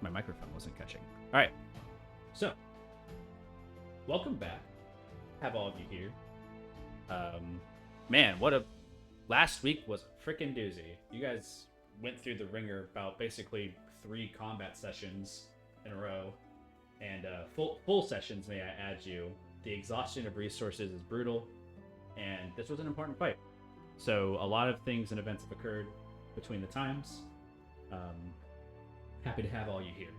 my microphone wasn't catching. All right. So, welcome back. Have all of you here. Man, what a last week was a freaking doozy. You guys went through the ringer about basically 3 combat sessions in a row, and full sessions. May I add you? The exhaustion of resources is brutal, and this was an important fight. So a lot of things and events have occurred between the times. Happy to have all you here.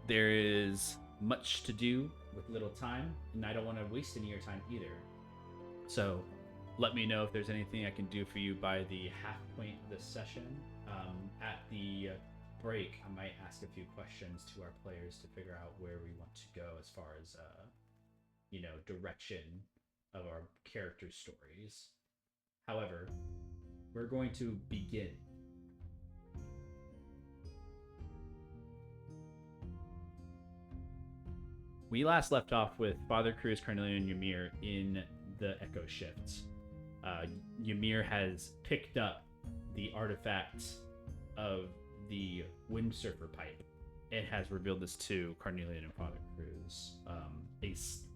There is much to do with little time, and I don't want to waste any of your time either. So let me know if there's anything I can do for you by the half point of this session. At the break, I might ask a few questions to our players to figure out where we want to go as far as, direction of our character stories. However, we're going to begin. We last left off with Father Cruz, Carnelian, and Ymir in the Echo Shifts. Ymir has picked up the artifact of the Windsurfer pipe. It has revealed this to Carnelian and Father Cruz.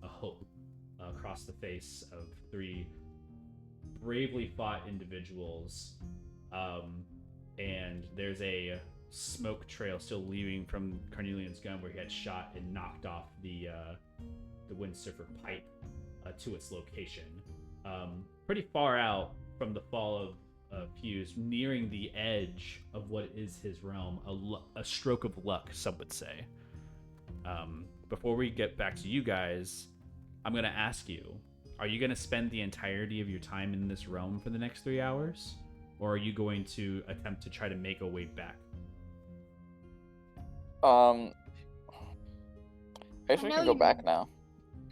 A hope across the face of 3 bravely fought individuals. And there's a smoke trail still leaving from Carnelian's gun where he had shot and knocked off the Windsurfer pipe to its location. Pretty far out from the fall of Fuse, nearing the edge of what is his realm, a stroke of luck, some would say. Before we get back to you guys, I'm going to ask you, are you going to spend the entirety of your time in this realm for the next 3 hours? Or are you going to attempt to try to make a way back? I guess we can go back now.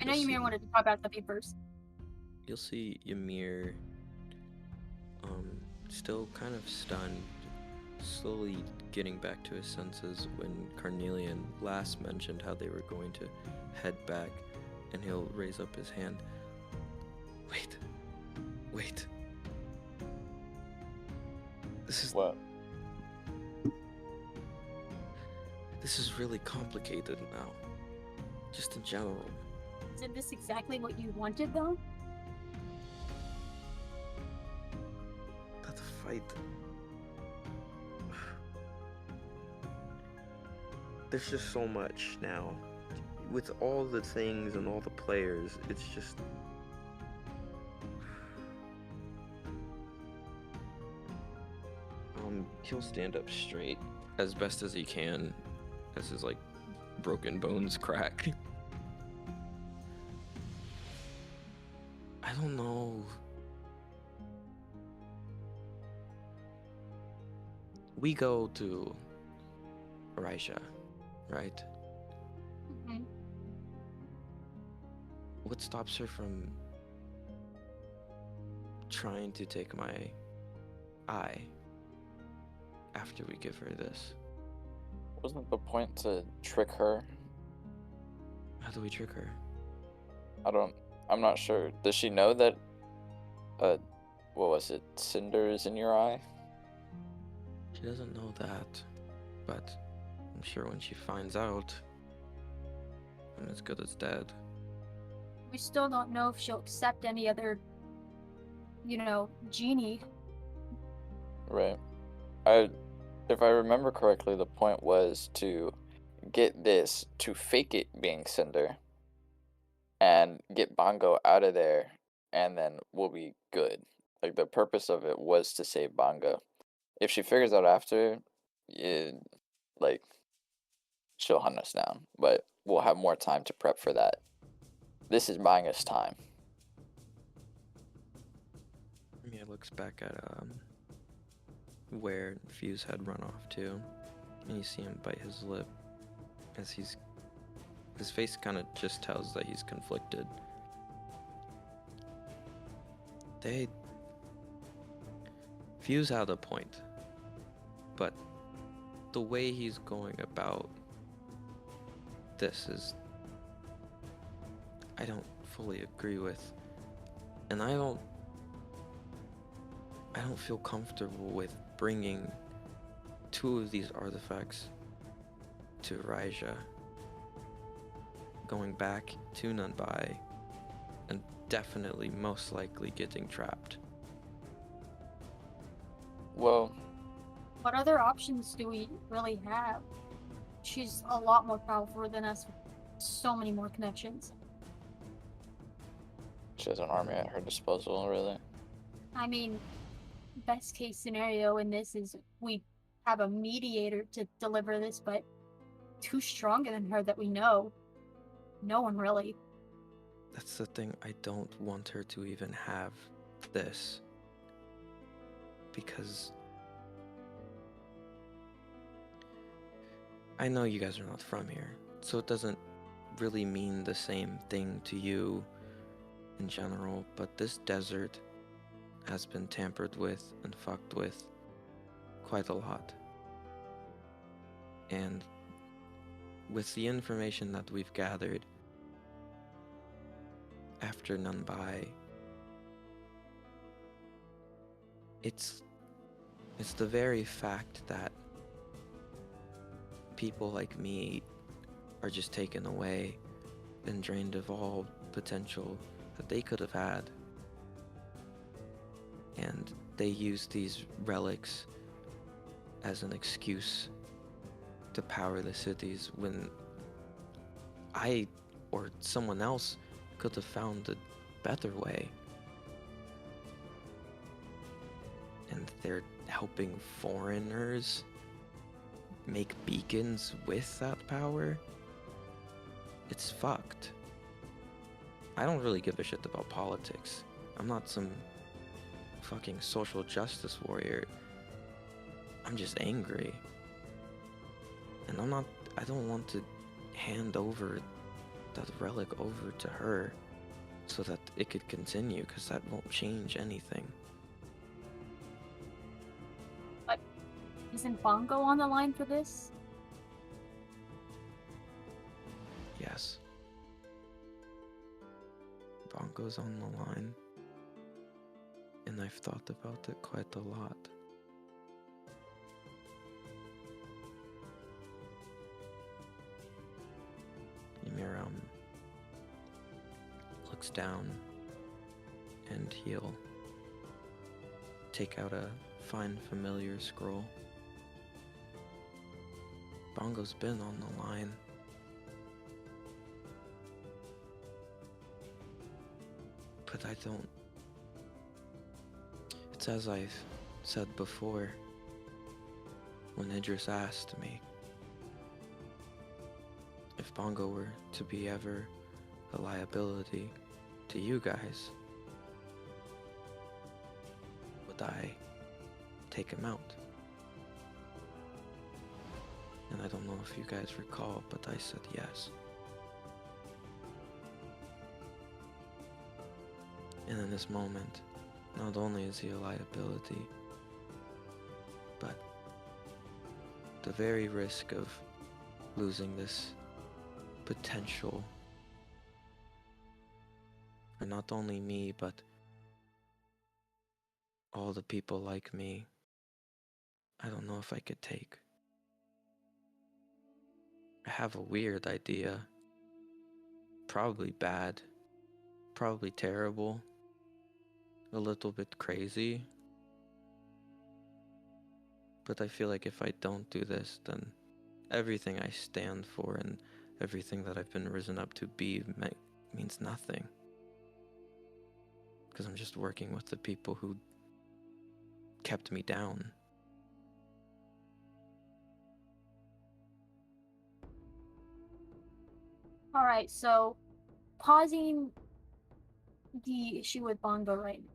I know Ymir wanted to talk about something first. You'll see Ymir still kind of stunned, slowly getting back to his senses when Carnelian last mentioned how they were going to head back, and he'll raise up his hand. Wait. This is... What? This is really complicated now. Just in general. Isn't this exactly what you wanted, though? That fight... There's just so much now. With all the things and all the players, it's just... He'll stand up straight as best as he can as his, broken bones crack. I don't know. We go to Arisha, right? Mm-hmm. What stops her from trying to take my eye after we give her this? Wasn't the point to trick her? How do we trick her? I'm not sure. Does she know that, what was it, cinder is in your eye? She doesn't know that, but I'm sure when she finds out, I'm as good as dead. We still don't know if she'll accept any other, genie. Right. If I remember correctly, the point was to get this, to fake it being cinder, and get Bongo out of there, and then we'll be good. The purpose of it was to save Bongo. If she figures out after, she'll hunt us down, but we'll have more time to prep for that. This is buying us time. Mia looks back at where Fuse had run off to, and you see him bite his lip as his face kind of just tells that he's conflicted. Fuse had a point, but the way he's going about this is, I don't fully agree with, and I don't feel comfortable with bringing 2 of these artifacts to Raija, going back to Nanbai, and definitely most likely getting trapped. Well, What other options do we really have? She's a lot more powerful than us with so many more connections. she has an army at her disposal, really. I mean, best case scenario in this is we have a mediator to deliver this, but too stronger than her that we know. No one really. That's the thing, I don't want her to even have this. Because I know you guys are not from here, so it doesn't really mean the same thing to you in general, but this desert has been tampered with and fucked with quite a lot. And with the information that we've gathered after Nanbai, it's the very fact that people like me are just taken away and drained of all potential that they could have had. And they use these relics as an excuse to power the cities when I or someone else could have found a better way. And they're helping foreigners make beacons with that power. It's fucked. I don't really give a shit about politics. I'm not some fucking social justice warrior. I'm just angry. And I don't want to hand over that relic over to her so that it could continue, because that won't change anything. But isn't Bongo on the line for this? Yes. Bongo's on the line. And I've thought about it quite a lot. Ymir looks down and he'll take out a fine familiar scroll. Bongo's been on the line. But I don't... It's as I've said before, when Idris asked me if Bongo were to be ever a liability to you guys, would I take him out? And I don't know if you guys recall, but I said yes. And in this moment, not only is he a liability, but the very risk of losing this potential for not only me, but all the people like me, I don't know if I could take. I have a weird idea. Probably bad. Probably terrible. A little bit crazy. But I feel like if I don't do this, then everything I stand for and everything that I've been risen up to be means nothing. Because I'm just working with the people who kept me down. Alright, so pausing the issue with Bongo right now,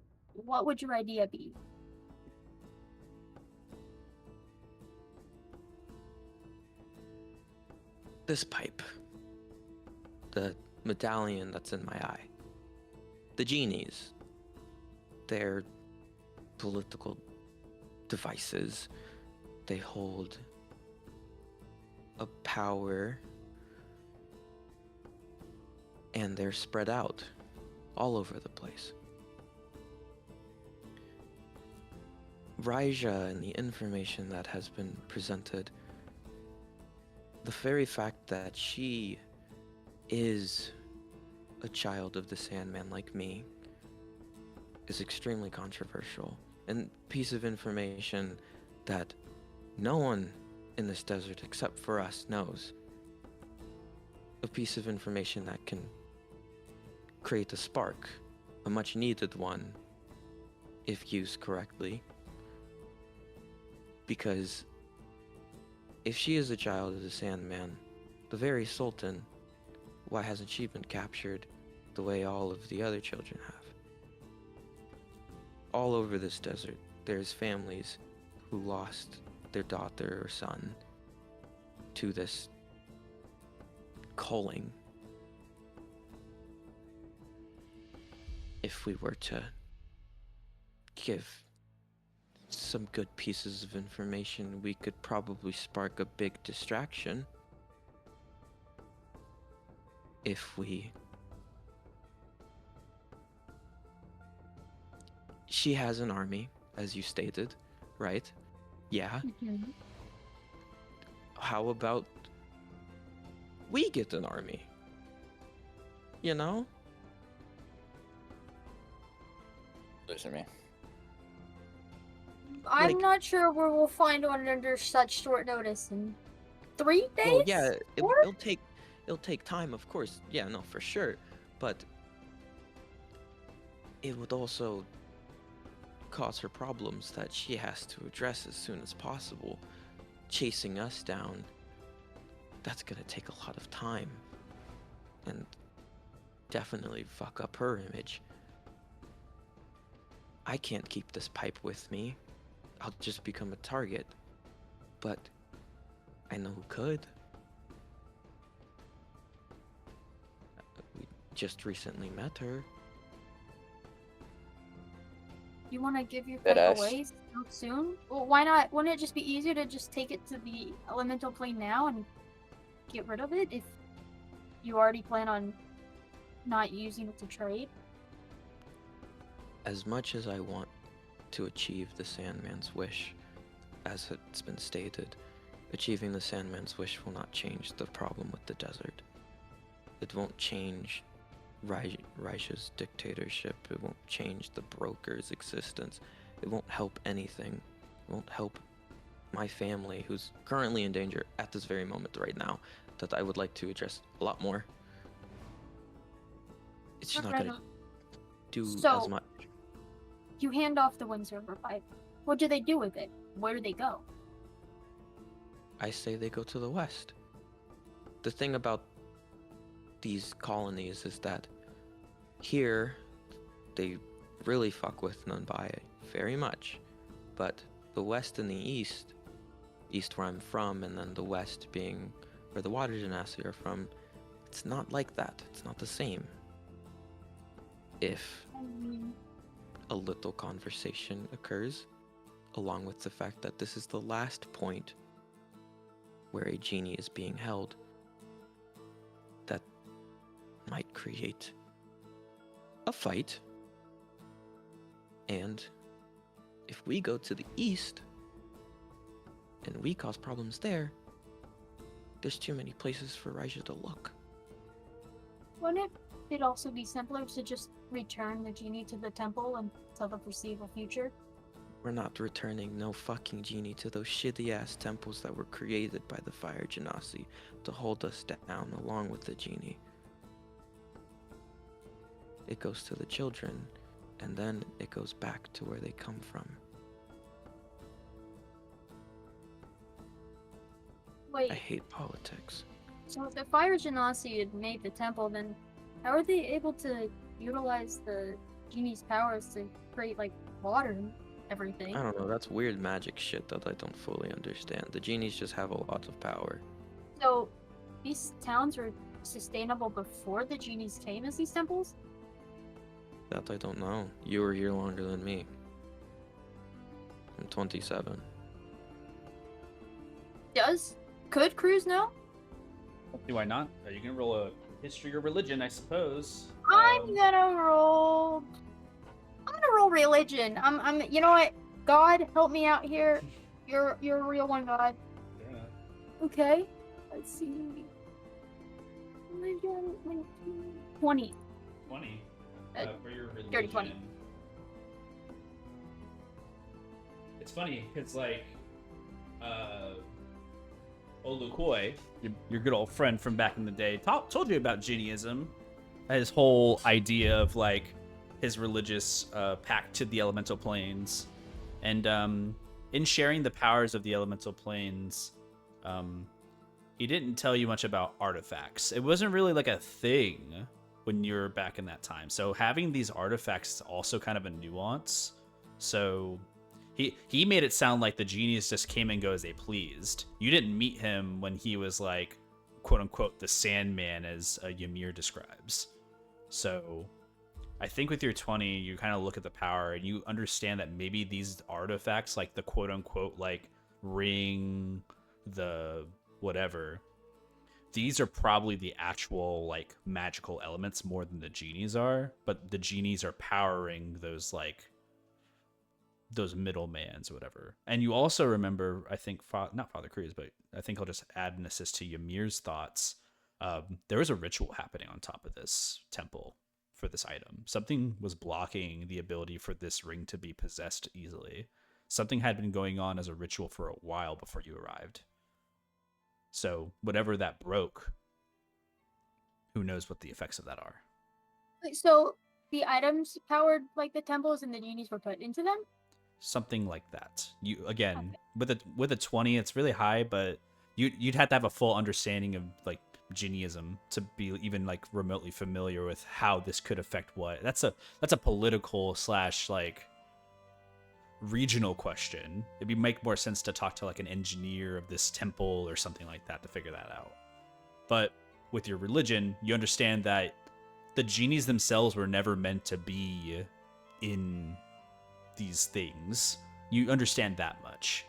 what would your idea be? This pipe. The medallion that's in my eye. The genies. They're political devices. They hold a power, and they're spread out all over the place. Raija and the information that has been presented, the very fact that she is a child of the Sandman like me is extremely controversial, and piece of information that no one in this desert except for us knows. A piece of information that can create a spark, a much needed one, if used correctly. Because if she is a child of the Sandman, the very Sultan, why hasn't she been captured the way all of the other children have? All over this desert, there's families who lost their daughter or son to this culling. If we were to give some good pieces of information, we could probably spark a big distraction. If we... She has an army, as you stated, right? Yeah. Mhm. How about we get an army? You know? Listen to me. I'm Like- not sure where we'll find one under such short notice. In 3 days? Well, yeah, Four? it'll take time, of course. Yeah, no, for sure. But it would also cause her problems that she has to address as soon as possible. Chasing us down, that's gonna take a lot of time. And definitely fuck up her image. I can't keep this pipe with me. I'll just become a target. But I know who could. We just recently met her. You want to give your Dead pipe ass. away so soon? Well, why not? Wouldn't it just be easier to just take it to the elemental plane now and get rid of it if you already plan on not using it to trade? As much as I want to achieve the Sandman's wish, as it's been stated, achieving the Sandman's wish will not change the problem with the desert. It won't change Raisha's dictatorship. It won't change the broker's existence. It won't help anything. It won't help my family, who's currently in danger at this very moment right now, that I would like to address a lot more. It's just not Right gonna on. do So- as much. You hand off the Wind River pipe. What do they do with it? Where do they go? I say they go to the west. The thing about these colonies is that here they really fuck with Nunbai very much. But the west and the east where I'm from, and then the west being where the Water Genasi are from, it's not like that. It's not the same. If I mean, a little conversation occurs, along with the fact that this is the last point where a genie is being held, that might create a fight. And if we go to the east and we cause problems there, there's too many places for Raija to look. wouldn't it also be simpler to just return the genie to the temple until the foreseeable future? We're not returning no fucking genie to those shitty ass temples that were created by the Fire Genasi to hold us down along with the genie. It goes to the children, and then it goes back to where they come from. Wait, I hate politics. so if the Fire Genasi had made the temple, then how are they able to utilize the genie's powers to create, like, water and everything? I don't know, that's weird magic shit that I don't fully understand. The genies just have a lot of power. So, these towns were sustainable before the genies came as these temples? That I don't know. You were here longer than me. I'm 27. Could Cruz know? Do I not? You can roll a history or religion, I suppose. I'm gonna roll religion. I'm you know what? God, help me out here. You're a real one, God. Yeah. Okay. Let's see. 20. 20 for your religion. Dirty 20. It's funny because like Olukoi, your good old friend from back in the day, told you about Jinnyism, his whole idea of like his religious pact to the elemental planes, and in sharing the powers of the elemental planes, he didn't tell you much about artifacts. It wasn't really like a thing when you were back in that time. So having these artifacts is also kind of a nuance. So he made it sound like the genies just came and go as they pleased. You didn't meet him when he was like, quote unquote, the Sandman, as Ymir describes. So I think with your 20, you kind of look at the power and you understand that maybe these artifacts, like the quote unquote, like ring, the whatever, these are probably the actual like magical elements more than the genies are, but the genies are powering those like those middlemans or whatever. And you also remember, I think, not Father Cruz, but I think I'll just add an assist to Ymir's thoughts. There was a ritual happening on top of this temple for this item. Something was blocking the ability for this ring to be possessed easily. Something had been going on as a ritual for a while before you arrived. So whatever that broke, who knows what the effects of that are. So the items powered like the temples and the genies were put into them? Something like that. You again, okay. with a 20, it's really high, but you'd have to have a full understanding of like Jinnyism to be even like remotely familiar with how this could affect what. That's a political / like regional question. It'd make more sense to talk to like an engineer of this temple or something like that to figure that out. But with your religion, you understand that the genies themselves were never meant to be in these things. You understand that much.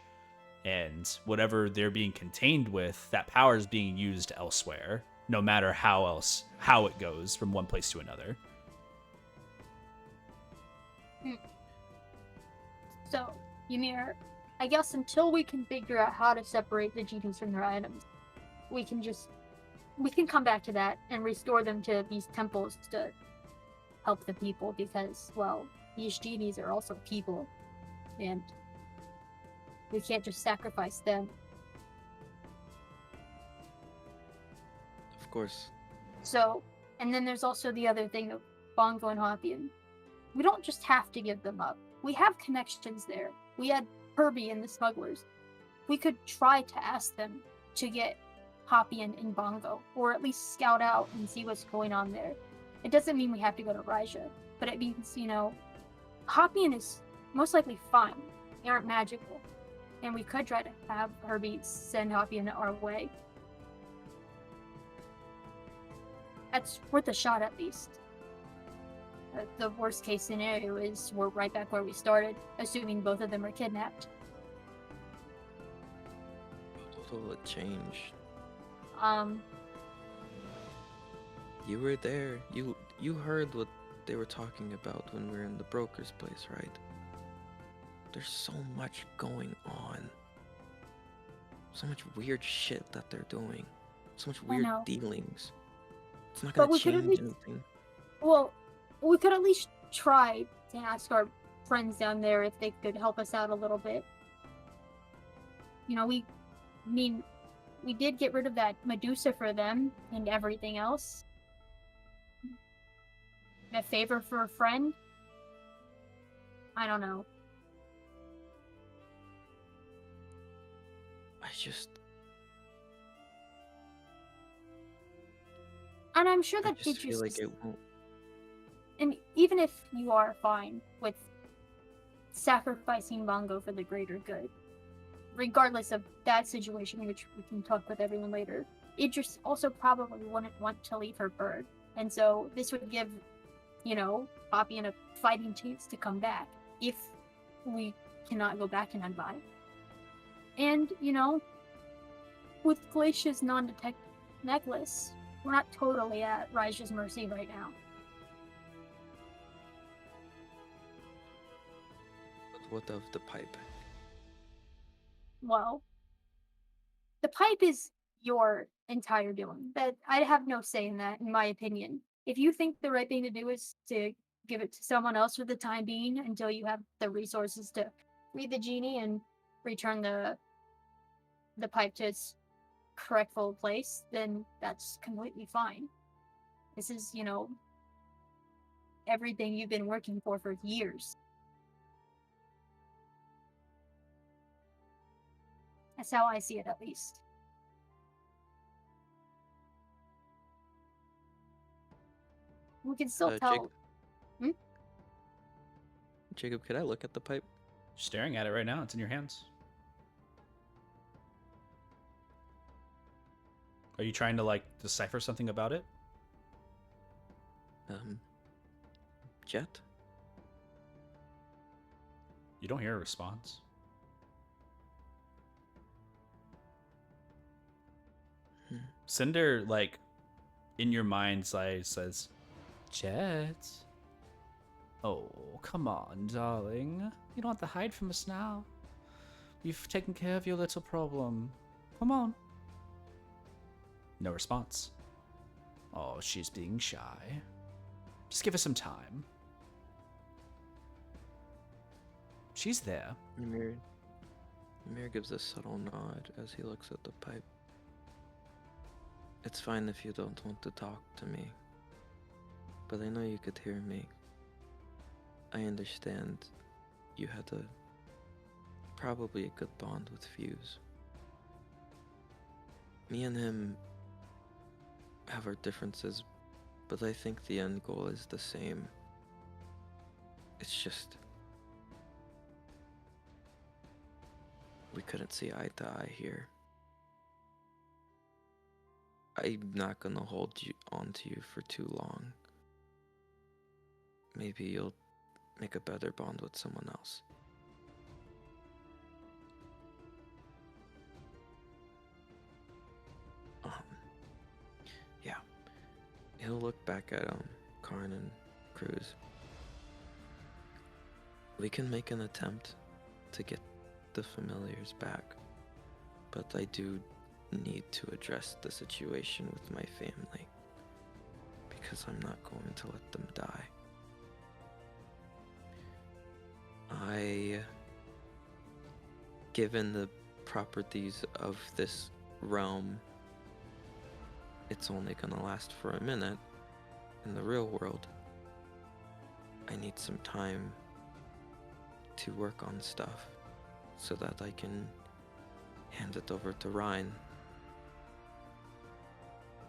And whatever they're being contained with, that power is being used elsewhere, no matter how it goes from one place to another. So, Ymir, I guess until we can figure out how to separate the genies from their items, we can come back to that and restore them to these temples to help the people, because, well, these genies are also people, and we can't just sacrifice them. Of course. So, and then there's also the other thing of Bongo and Hopian. We don't just have to give them up. We have connections there. We had Herbie and the smugglers. We could try to ask them to get Hopian and Bongo, or at least scout out and see what's going on there. It doesn't mean we have to go to Raija, but it means, Hopian is most likely fine. They aren't magical. And we could try to have Herbie send Hopian our way. That's worth a shot, at least. The worst case scenario is we're right back where we started, assuming both of them are kidnapped. What will it change? You were there. You heard what they were talking about when we were in the broker's place, right? There's so much going on. So much weird shit that they're doing. So much weird dealings. It's not gonna change anything. Well, we could at least try to ask our friends down there if they could help us out a little bit. We did get rid of that Medusa for them and everything else. A favor for a friend? I don't know. And I'm sure that I just feel like it won't. And even if you are fine with sacrificing Bongo for the greater good, regardless of that situation, which we can talk with everyone later, Idris also probably wouldn't want to leave her bird. And so this would give, Hopian a fighting chance to come back if we cannot go back to Nanbai. And, with Glacia's non-detect necklace, we're not totally at Raija's mercy right now. What of the pipe? Well, the pipe is your entire doing. That I have no say in that, in my opinion. If you think the right thing to do is to give it to someone else for the time being until you have the resources to free the genie and return the pipe to its correctful place, then that's completely fine. This is, everything you've been working for years. That's how I see it, at least. We can still tell. Jacob, could I look at the pipe? You're staring at it right now. It's in your hands. Are you trying to, decipher something about it? Jet? You don't hear a response. Cinder, in your mind's eye says, Jet? Oh, come on, darling. You don't have to hide from us now. We've taken care of your little problem. Come on. No response. Oh, she's being shy. Just give her some time. She's there. Ymir gives a subtle nod as he looks at the pipe. It's fine if you don't want to talk to me, but I know you could hear me. I understand you had probably a good bond with Fuse. Me and him have our differences, but I think the end goal is the same. It's just we couldn't see eye to eye here. I'm not gonna hold on to you for too long. Maybe you'll make a better bond with someone else. Yeah. He'll look back at Karn and Cruz. We can make an attempt to get the familiars back, but I do need to address the situation with my family, because I'm not going to let them die. Given the properties of this realm, it's only gonna last for a minute. In the real world, I need some time to work on stuff so that I can hand it over to Ryan,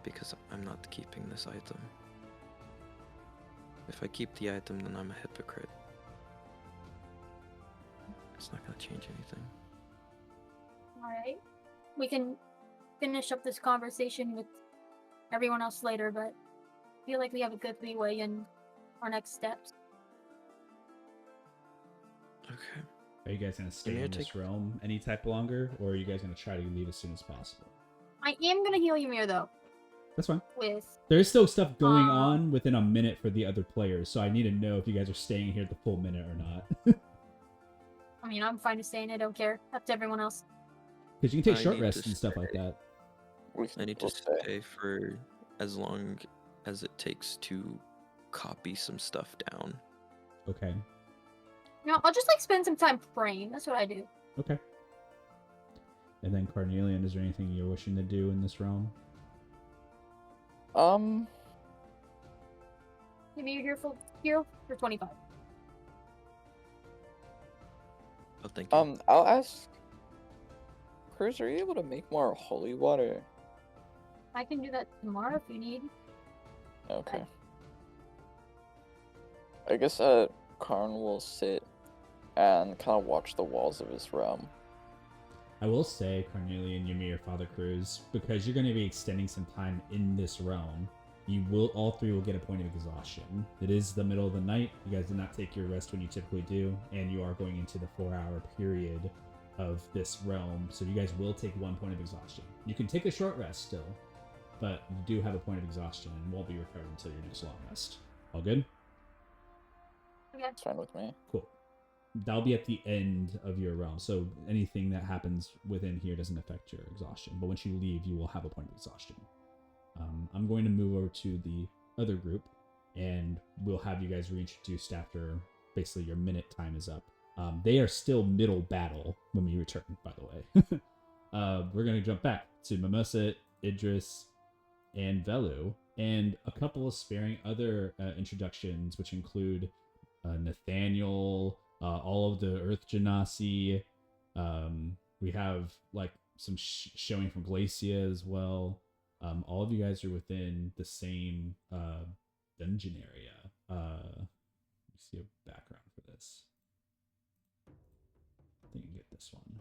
because I'm not keeping this item. If I keep the item, then I'm a hypocrite. It's not gonna change anything. Alright. We can finish up this conversation with everyone else later, but I feel like we have a good leeway in our next steps. Okay. Are you guys going to stay in this realm any type longer, or are you guys going to try to leave as soon as possible? I am going to heal Ymir, though. That's fine. With There's still stuff going on within a minute for the other players, so I need to know if you guys are staying here the full minute or not. I mean, I'm fine to stay, I don't care. Up to everyone else. Because you can take short rests and stuff like that. I need to stay for as long as it takes to copy some stuff down. Okay. No, I'll just spend some time praying. That's what I do. Okay. And then Carnelian, is there anything you're wishing to do in this realm? Give me your hero for 25. Oh, thank you. I'll ask Cruz, are you able to make more holy water? I can do that tomorrow if you need. Okay. I guess Karn will sit and kind of watch the walls of his realm. I will say, Carnelian, Ymir, Father Cruz, because you're going to be extending some time in this realm, all three will get a point of exhaustion. It is the middle of the night. You guys did not take your rest when you typically do, and you are going into the 4-hour period of this realm, so you guys will take 1 point of exhaustion. You can take a short rest still, but you do have a point of exhaustion and won't be recovered until your next long rest. All good? Okay. It's fine with me. Cool. that'll be at the end of your realm. So anything that happens within here doesn't affect your exhaustion. But once you leave, you will have a point of exhaustion. I'm going to move over to the other group, and we'll have you guys reintroduced after basically your minute time is up. They are still middle battle when we return, by the way. We're going to jump back to Mimosa, Idris, and Velu, and a couple of sparing other introductions, which include Nathaniel, all of the Earth Genasi. We have like some showing from Glacia as well. All of you guys are within the same dungeon area. Let me see a background for this. I think you can get this one.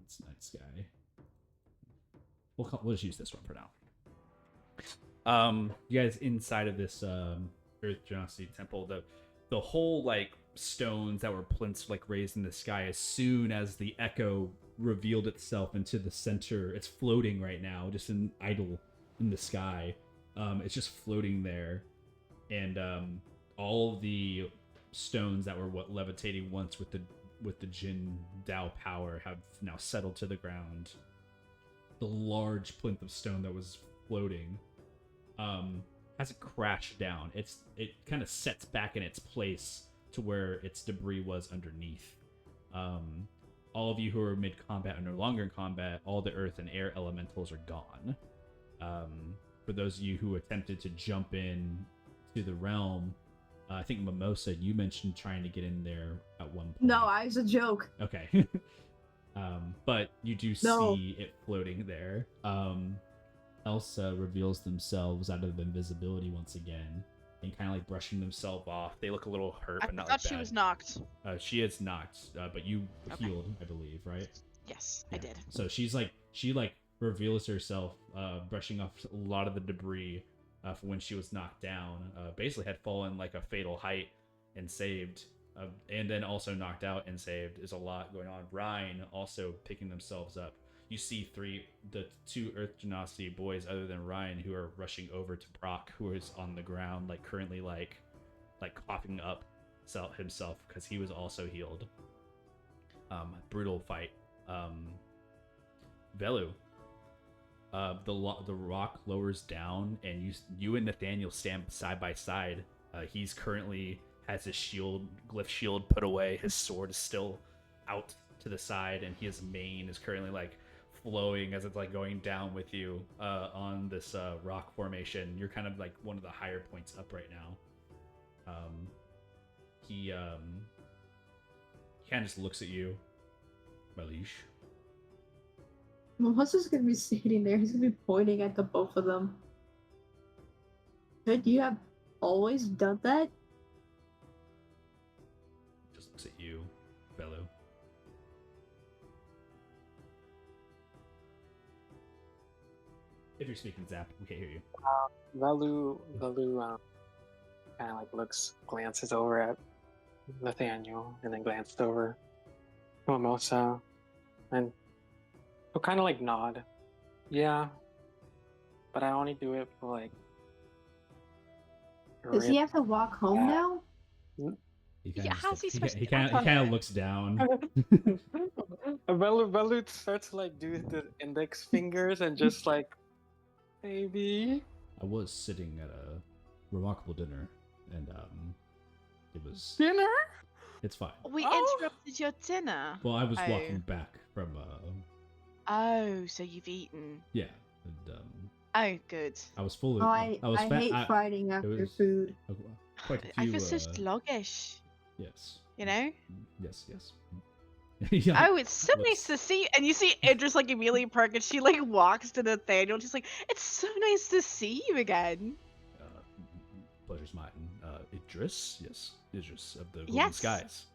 It's Night Sky. We'll just use this one for now. You guys inside of this Earth Genasi temple, the whole like stones that were plinths like raised in the sky, as soon as the echo revealed itself into the center, it's floating right now, just in idle in the sky. It's just floating there, and all of the stones that were levitating once with the Jin Dao power have now settled to the ground. The large plinth of stone that was floating hasn't crashed down. It kind of sets back in its place to where its debris was underneath. All of you who are mid-combat are no longer in combat. All the earth and air elementals are gone. For those of you who attempted to jump in to the realm, I think Mimosa, you mentioned trying to get in there at one point. No, I was a joke. Okay. But you do see it floating there. Elsa reveals themselves out of invisibility once again, and kind of like brushing themselves off. They look a little hurt, but not thought like she bad. was knocked. She is knocked, but you Okay. healed, I believe, right? Yes, Yeah. I did. So she reveals herself, brushing off a lot of the debris from when she was knocked down. Basically had fallen like a fatal height and saved, and then also knocked out and saved. There's a lot going on. Ryan also picking themselves up. You see the two Earth Genasi boys, other than Ryan, who are rushing over to Brock, who is on the ground, like currently like coughing up himself because he was also healed. Brutal fight. Velu. The rock lowers down, and you and Nathaniel stand side by side. He's currently has his glyph shield put away. His sword is still out to the side, and his mane is currently like flowing as it's like going down with you on this rock formation. You're kind of like one of the higher points up right now. He kind of just looks at you, Malish. Mimosa's gonna be sitting there. He's gonna be pointing at the both of them. Could you have always done that? Just looks at you, Velu. If you're speaking Zap, we can't hear you. Velu kind of like glances over at Nathaniel, and then glanced over to Mimosa, and he'll kind of like nod. Yeah, but I only do it for like. Does he have to walk home now? He Yeah, how's he supposed to? He kind of looks down. Velu starts to like do the index fingers and just like, maybe. I was sitting at a remarkable dinner, and it was Dinner? It's fine. We Oh. interrupted your dinner. Well, I was Oh. walking back from Oh, so you've eaten. yeah, and Oh, good. I was full of. Oh, I was fat. hate fighting after was- food. Quite a few. I feel so sluggish. Yes. You know? Yes. Yeah. Oh, it's so nice to see. And you see Idris like immediately perk, and she like walks to Nathaniel. She's like, "It's so nice to see you again." Pleasure's mine. Idris, yes, Idris of the Golden Yes. Skies.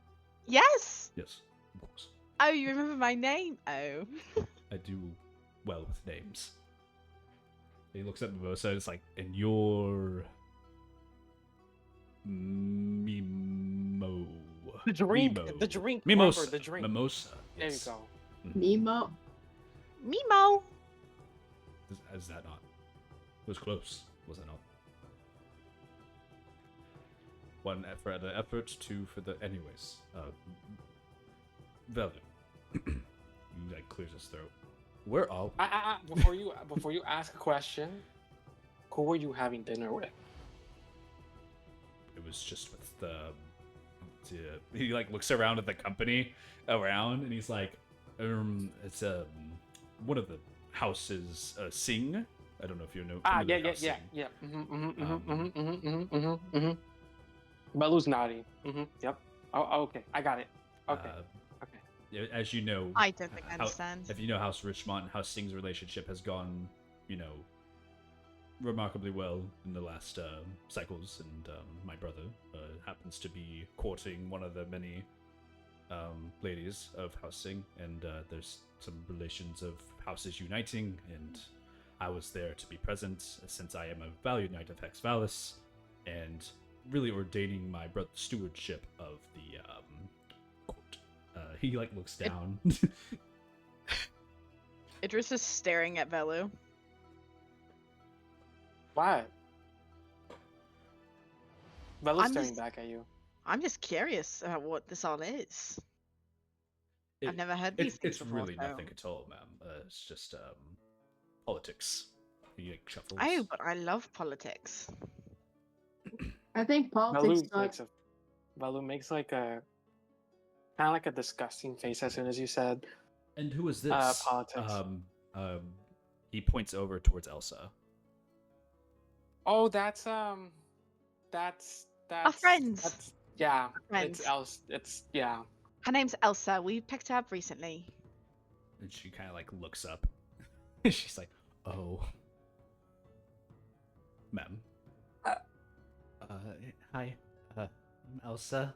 Yes. Yes, of course. Oh, you remember my name? Oh. I do well with names. He looks at Mimosa, and it's like, and you're Mimo. The drink. Mimo. The drink. Mimosa. Remember, the drink. Mimosa. There you Yes. go. Nemo. Mimo. Is that not? It was close, was it not? one for the effort, two for the. Anyways, Velu. He like clears his throat. Where are we? Before you ask a question, who were you having dinner with? It was just with the. He like looks around at the company around, and he's like, it's one of the houses, Sing. I don't know if you know. Yeah. Balu's naughty. Yep. Oh, okay. I got it. Okay. Okay. As you know, I don't think I understand. If you know House Richmond and House Sing's relationship has gone, remarkably well in the last cycles, and my brother happens to be courting one of the many ladies of House Sing, and there's some relations of houses uniting, and I was there to be present since I am a valued knight of Hex Valis, and really ordaining my brother's stewardship of the court. He like looks down. Idris is staring at Velu. What? Velu's staring back at you. I'm just curious about what this all is. I've never heard these things It's before, really so- nothing at all, ma'am. It's just politics. He like shuffles. Oh, but I love politics. I think politics Velu makes like a kind of like a disgusting face as soon as you said And who is this? politics. He points over towards Elsa. Oh, that's Our friends. That's, yeah, Friends. it's Elsa. It's yeah. Her name's Elsa. We picked her up recently. And she kind of like looks up. She's like, "Oh, ma'am. Hi. I'm Elsa.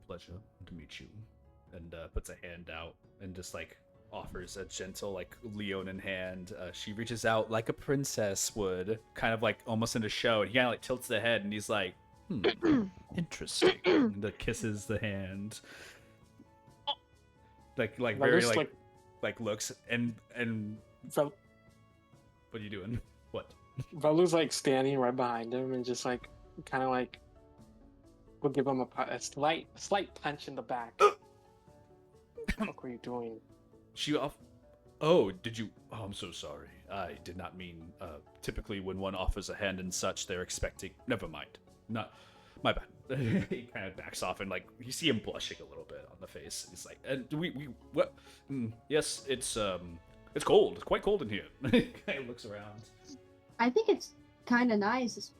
Pleasure to meet you." And puts a hand out and just like offers a gentle like Leonin hand. She reaches out like a princess would, kind of like almost in a show. And he kind of like tilts the head and he's like, interesting. And kisses the hand. Like very Velu's like looks and Vel- what are you doing? What? Velu's like standing right behind him and just like kind of like will give him a slight punch in the back. What were you doing? She off. Oh, did you? Oh, I'm so sorry. I did not mean. Typically, when one offers a hand and such, they're expecting. Never mind. Not my bad. He kind of backs off and like you see him blushing a little bit on the face. He's like, "And we what? Yes, it's cold. It's quite cold in here." He kind of looks around. I think it's kind of nice.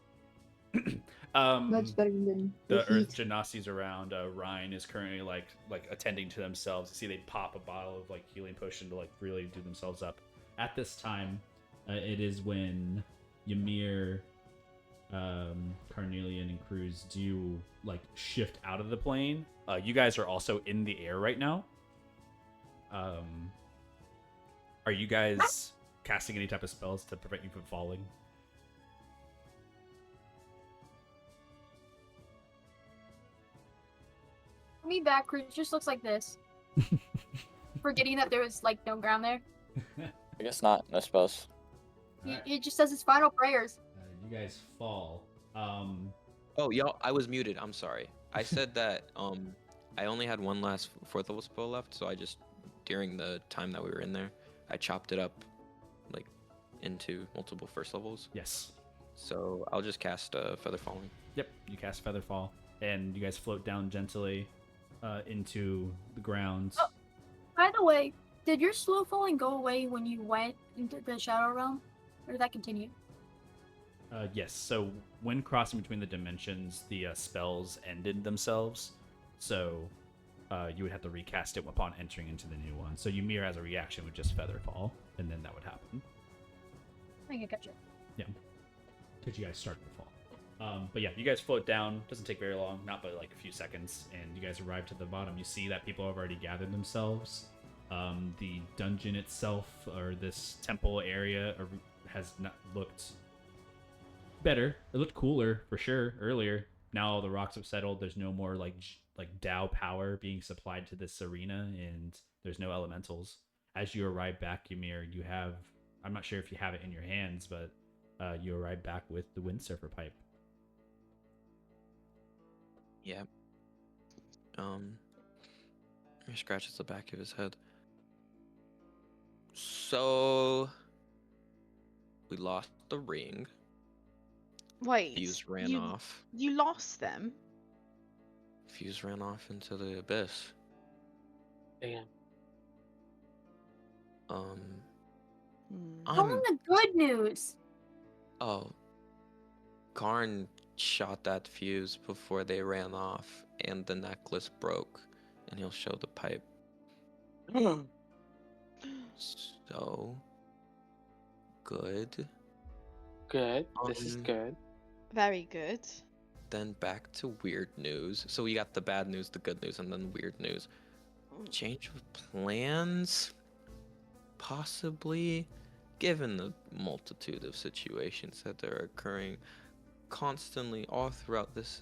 Much better than The heat. Earth Genasi's around. Ryan is currently like attending to themselves. You see, they pop a bottle of like healing potion to like really do themselves up. At this time, it is when Ymir, Carnelian, and Cruz do like shift out of the plane. You guys are also in the air right now. Are you guys casting any type of spells to prevent you from falling? Me back, Cruz just looks like this. Forgetting that there was like no ground there. I guess not. No spells. He just says his final prayers. You guys fall. Oh, y'all, I was muted. I'm sorry. I said that I only had one last fourth level spell left, so I just, during the time that we were in there, I chopped it up like into multiple first levels. Yes. So I'll just cast Feather Falling. Yep, you cast Feather Fall, and you guys float down gently into the ground. Oh. By the way, did your slow falling go away when you went into the Shadow Realm? Or did that continue? Yes, so when crossing between the dimensions, the spells ended themselves, so you would have to recast it upon entering into the new one. So Ymir, as a reaction, would just Feather Fall, and then that would happen. I think I got you. Yeah, because you guys started to fall. But yeah, you guys float down. Doesn't take very long, not but like a few seconds, and you guys arrive to the bottom. You see that people have already gathered themselves. The dungeon itself, or this temple area, has not looked better. It looked cooler for sure earlier. Now all the rocks have settled. There's no more like Dao power being supplied to this arena, and there's no elementals. As you arrive back, Ymir, you have, I'm not sure if you have it in your hands, but you arrive back with the Windsurfer pipe. Yeah. He scratches the back of his head. So we lost the ring. Wait, Fuse ran you off. you lost them? Fuse ran off into the abyss. Damn. Tell I'm them the good news. Oh, Karn shot that fuse before they ran off, and the necklace broke, and he'll show the pipe. So good. Good. This is good. Very good. Then back to weird news. So we got the bad news, the good news, and then weird news. Change of plans? Possibly, given the multitude of situations that are occurring constantly all throughout this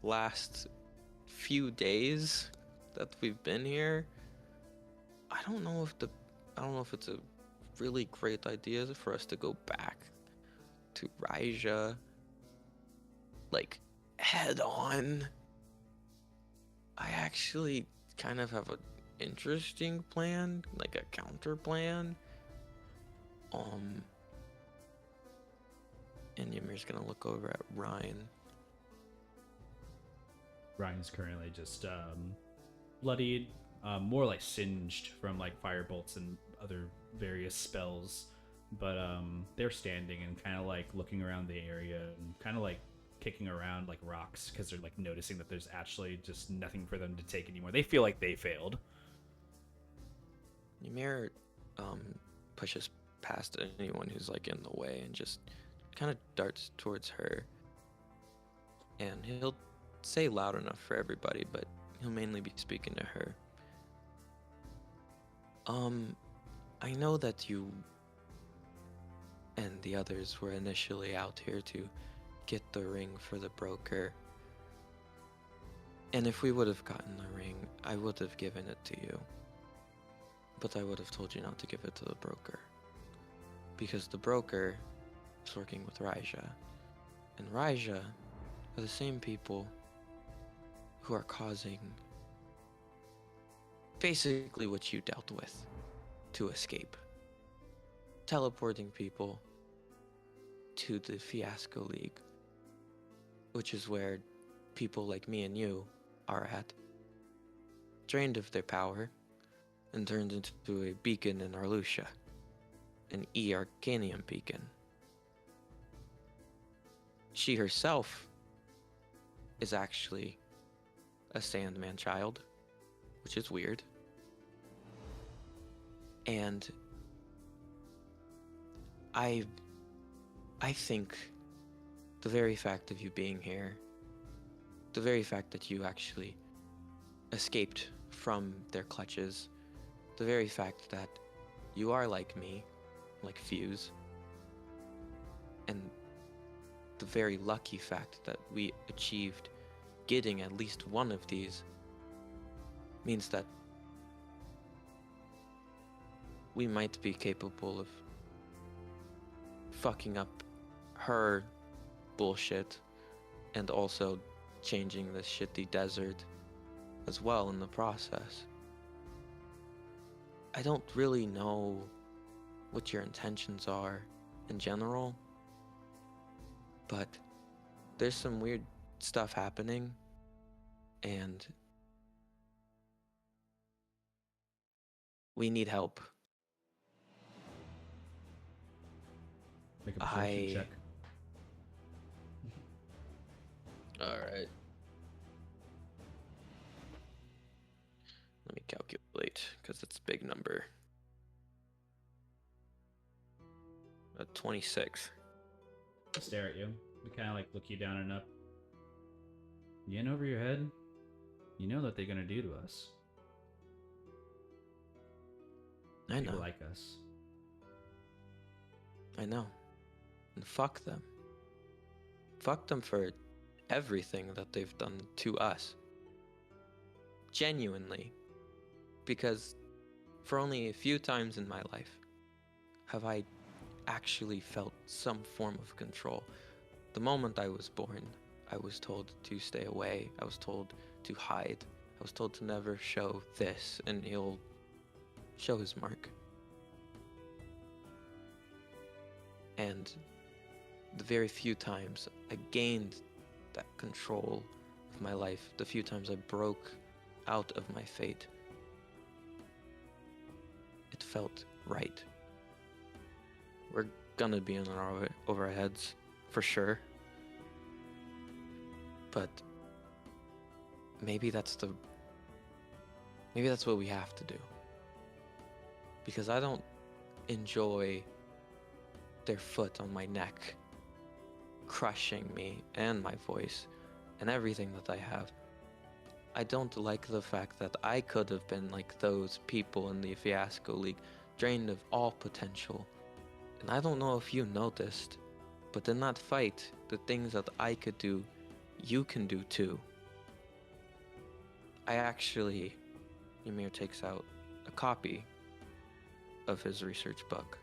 last few days that we've been here. I don't know if it's a really great idea for us to go back to Raija, like, head on. I actually kind of have an interesting plan, like a counter plan. And Ymir's gonna look over at Ryan. Ryan's currently just bloodied, more like singed from like fire bolts and other various spells. But they're standing and kind of like looking around the area and kind of like kicking around like rocks because they're like noticing that there's actually just nothing for them to take anymore. They feel like they failed. Ymir pushes past anyone who's like in the way and just kind of darts towards her. And he'll say loud enough for everybody, but he'll mainly be speaking to her. I know that you and the others were initially out here to get the ring for the broker. And if we would have gotten the ring, I would have given it to you. But I would have told you not to give it to the broker. Because the broker is working with Raija. And Raija are the same people who are causing basically what you dealt with to escape. Teleporting people to the Fiasco League, which is where people like me and you are at, drained of their power and turned into a beacon in Arlucia, an E-Arcanium beacon. She herself is actually a Sandman child, which is weird. And I think the very fact of you being here, the very fact that you actually escaped from their clutches, the very fact that you are like me, like Fuse, and the very lucky fact that we achieved getting at least one of these means that we might be capable of fucking up her bullshit and also changing this shitty desert as well in the process. I don't really know what your intentions are in general, but there's some weird stuff happening, and we need help. Make a perception check. Alright. Let me calculate, because it's a big number. 26. I stare at you. We kind of like look you down and up. You in over your head? You know what they're gonna do to us. I know. People like us. I know. And fuck them. Fuck them for everything that they've done to us. Genuinely. Because for only a few times in my life have I actually felt some form of control. The moment I was born, I was told to stay away. I was told to hide. I was told to never show this, and he'll show his mark. And the very few times I gained that control of my life, the few times I broke out of my fate, it felt right. We're gonna be in over our heads, for sure. But maybe that's what we have to do. Because I don't enjoy their foot on my neck, crushing me and my voice and everything that I have. I don't like the fact that I could have been like those people in the Fiasco League, drained of all potential. And I don't know if you noticed, but in that fight, the things that I could do, you can do too. Ymir takes out a copy of his research book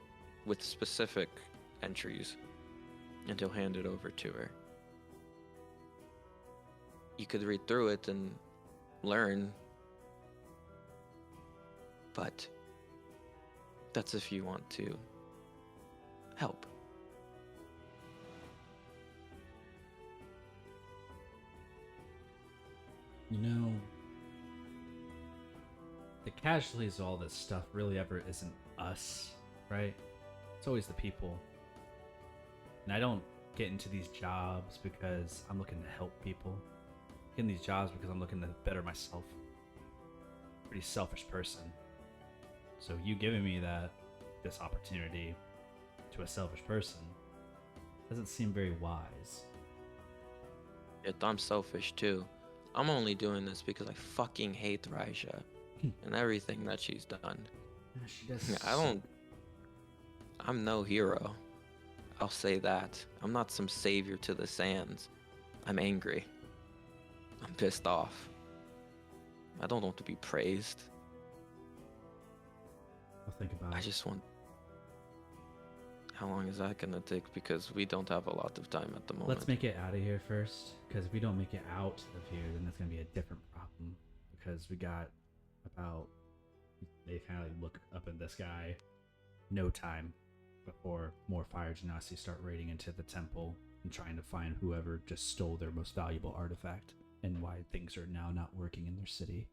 with specific entries, and he'll hand it over to her. You could read through it and learn, but that's if you want to help. You know, the casualties of all this stuff really ever isn't us, right? It's always the people. And I don't get into these jobs because I'm looking to help people. I get in these jobs because I'm looking to better myself. Pretty selfish person. So you giving me this opportunity to a selfish person doesn't seem very wise. Yet I'm selfish too. I'm only doing this because I fucking hate Raija and everything that she's done. She does. I'm no hero. I'll say that. I'm not some savior to the sands. I'm angry. I'm pissed off. I don't want to be praised. I'll think about it. I just want... How long is that gonna take? Because we don't have a lot of time at the moment. Let's make it out of here first, because if we don't make it out of here, then that's gonna be a different problem. Because we got about... They kind of like look up at the sky. No time before more fire genasi start raiding into the temple and trying to find whoever just stole their most valuable artifact and why things are now not working in their city.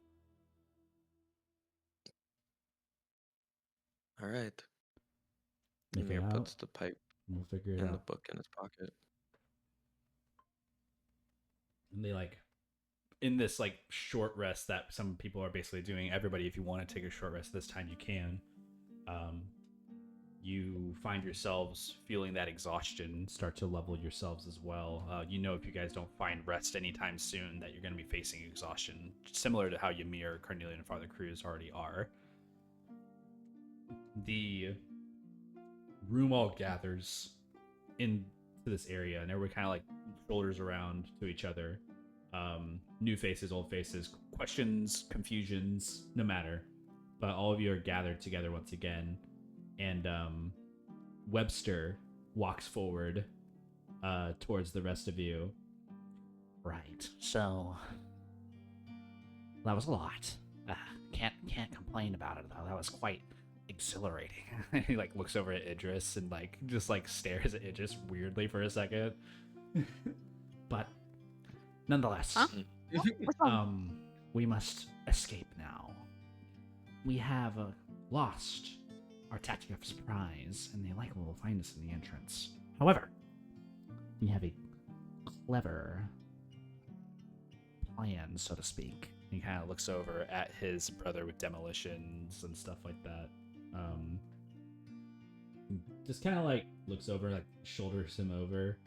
All right. Make it Ymir out. puts the pipe We'll figure it and out. the book in his pocket. And they like, in this like short rest that some people are basically doing, everybody, if you want to take a short rest this time, you can. You find yourselves feeling that exhaustion start to level yourselves as well. You know, if you guys don't find rest anytime soon, that you're going to be facing exhaustion, similar to how Ymir, Carnelian, and Father Cruz already are. The room all gathers into this area, and everybody kind of like shoulders around to each other. New faces, old faces, questions, confusions, no matter. But all of you are gathered together once again. And Webster walks forward towards the rest of you. Right. So that was a lot. Can't complain about it though. That was quite exhilarating. He like looks over at Idris and like just like stares at Idris weirdly for a second. But nonetheless, Huh? What's wrong? We must escape now. We have lost our tactic of surprise, and they likely will find us in the entrance. However, we have a clever plan, so to speak. He kind of looks over at his brother with demolitions and stuff like that. Just kind of like looks over, like shoulders him over.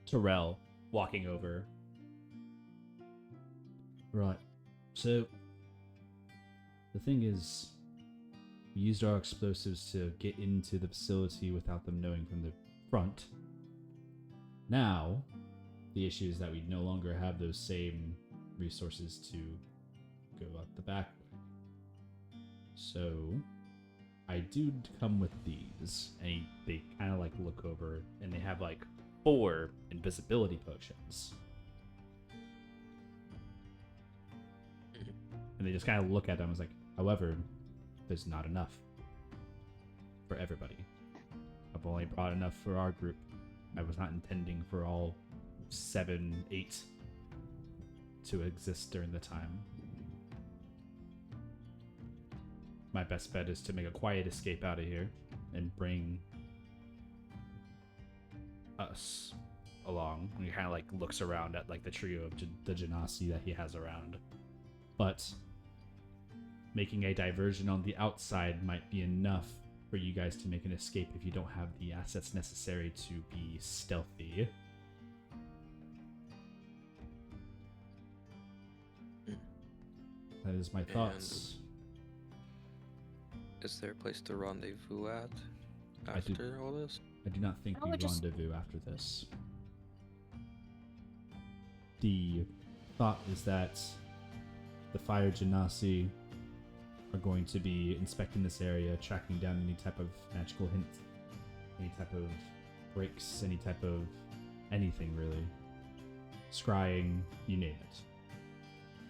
Terrell walking over. Right. So the thing is, we used our explosives to get into the facility without them knowing from the front. Now, the issue is that we no longer have those same resources to go out the back way. So, I do come with these. And they kind of like look over, and they have like 4 invisibility potions. And they just kind of look at them and was like, however, there's not enough for everybody. I've only brought enough for our group. I was not intending for all 7, 8 to exist during the time. My best bet is to make a quiet escape out of here and bring us along. And he kind of like looks around at like the trio of the Genasi that he has around. But making a diversion on the outside might be enough for you guys to make an escape if you don't have the assets necessary to be stealthy. That is my thoughts. Is there a place to rendezvous at after all this? I do not think we rendezvous after this. The thought is that the Fire Genasi are going to be inspecting this area, tracking down any type of magical hint, any type of breaks, any type of anything really. Scrying, you name it.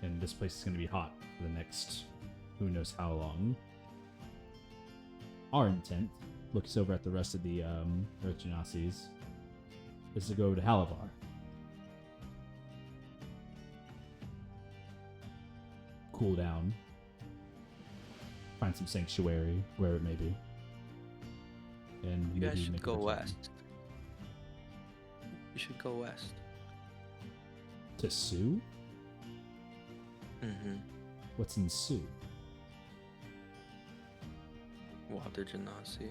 And this place is going to be hot for the next who knows how long. Our intent, looks over at the rest of the Earth Genasis, is to go over to Halavar. Cool down. Find some sanctuary, where it may be. And You guys maybe should make a go return. west. You should go west. To Sue? Mm-hmm. What's in Sue? Water Genasi.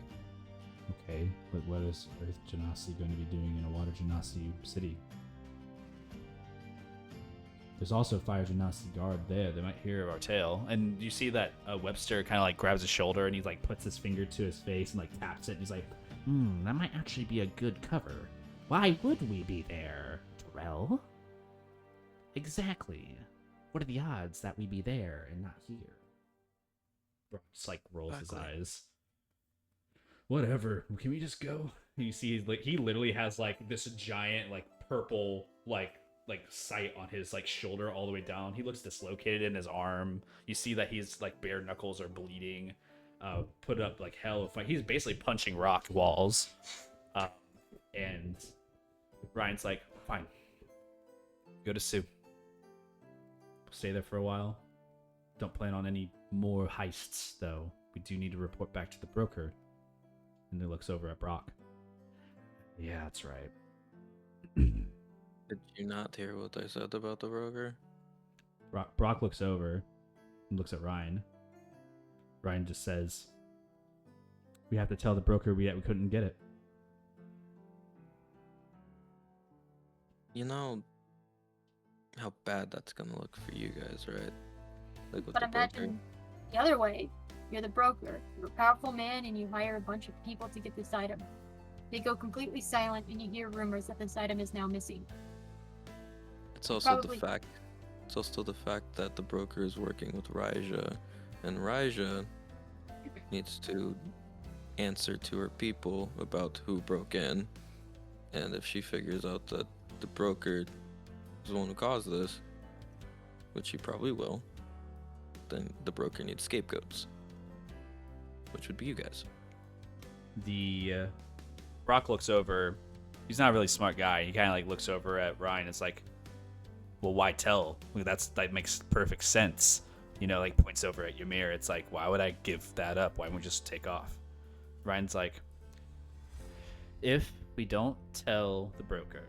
Okay, but what is Earth Genasi going to be doing in a Water Genasi city? There's also Fire Genasi guard there. They might hear of our tale. And you see that Webster kind of like grabs his shoulder and he like puts his finger to his face and like taps it. And he's like, that might actually be a good cover. Why would we be there, Terrell? Exactly. What are the odds that we be there and not here? Brock just like rolls his eyes. Whatever. Can we just go? You see, he's like he literally has like this giant like purple like sight on his like shoulder all the way down. He looks dislocated in his arm. You see that he's like bare knuckles are bleeding. Put up like hell of fight. He's basically punching rock walls. And Ryan's like, fine. Go to Sue. Stay there for a while. Don't plan on any more heists, though. We do need to report back to the broker. And he looks over at Brock. Yeah, that's right. Did you not hear what I said about the broker? Brock looks over and looks at Ryan. Ryan just says, we have to tell the broker we couldn't get it. You know how bad that's gonna look for you guys, right? Like with But the broker. imagine the other way. You're the broker. You're a powerful man and you hire a bunch of people to get this item. They go completely silent and you hear rumors that this item is now missing. It's also Probably- it's also the fact that the broker is working with Raija, and Raija needs to answer to her people about who broke in. And if she figures out that the broker is the one who caused this, which she probably will, then the broker needs scapegoats, which would be you guys. The Brock looks over. He's not a really smart guy. He kind of like looks over at Ryan. It's like, well, why tell? Like, that makes perfect sense. You know, like points over at Ymir. It's like, why would I give that up? Why don't we just take off? Ryan's like, if we don't tell the broker,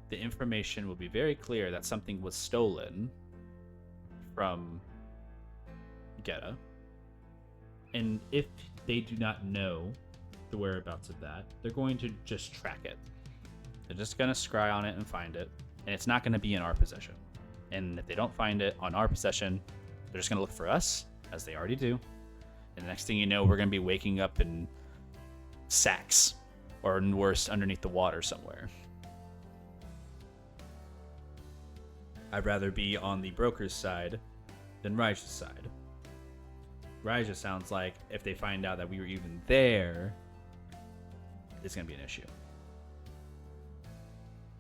the information will be very clear that something was stolen from Geta. And if they do not know the whereabouts of that, they're going to just track it. They're just going to scry on it and find it. And it's not going to be in our possession. And if they don't find it on our possession, they're just going to look for us, as they already do. And the next thing you know, we're going to be waking up in sacks, or worse, underneath the water somewhere. I'd rather be on the broker's side than Raija's side. Raija sounds like if they find out that we were even there, it's going to be an issue.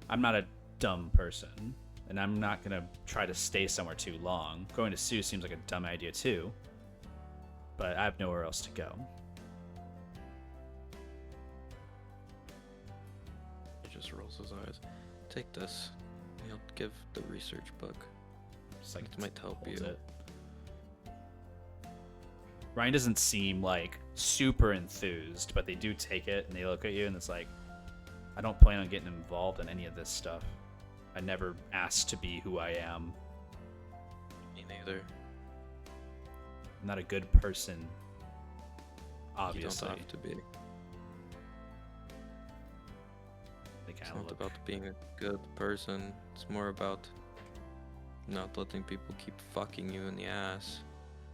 I'm not a dumb person, and I'm not gonna try to stay somewhere too long. Going to Sue seems like a dumb idea too, but I have nowhere else to go. He just rolls his eyes. Take this. He'll give the research book. Just like It might help holds you. it. Ryan doesn't seem like super enthused, but they do take it and they look at you and it's like, I don't plan on getting involved in any of this stuff. I never asked to be who I am. Me neither. I'm not a good person. Obviously. You don't have to be. They It's kind of not look. about being a good person. It's more about not letting people keep fucking you in the ass.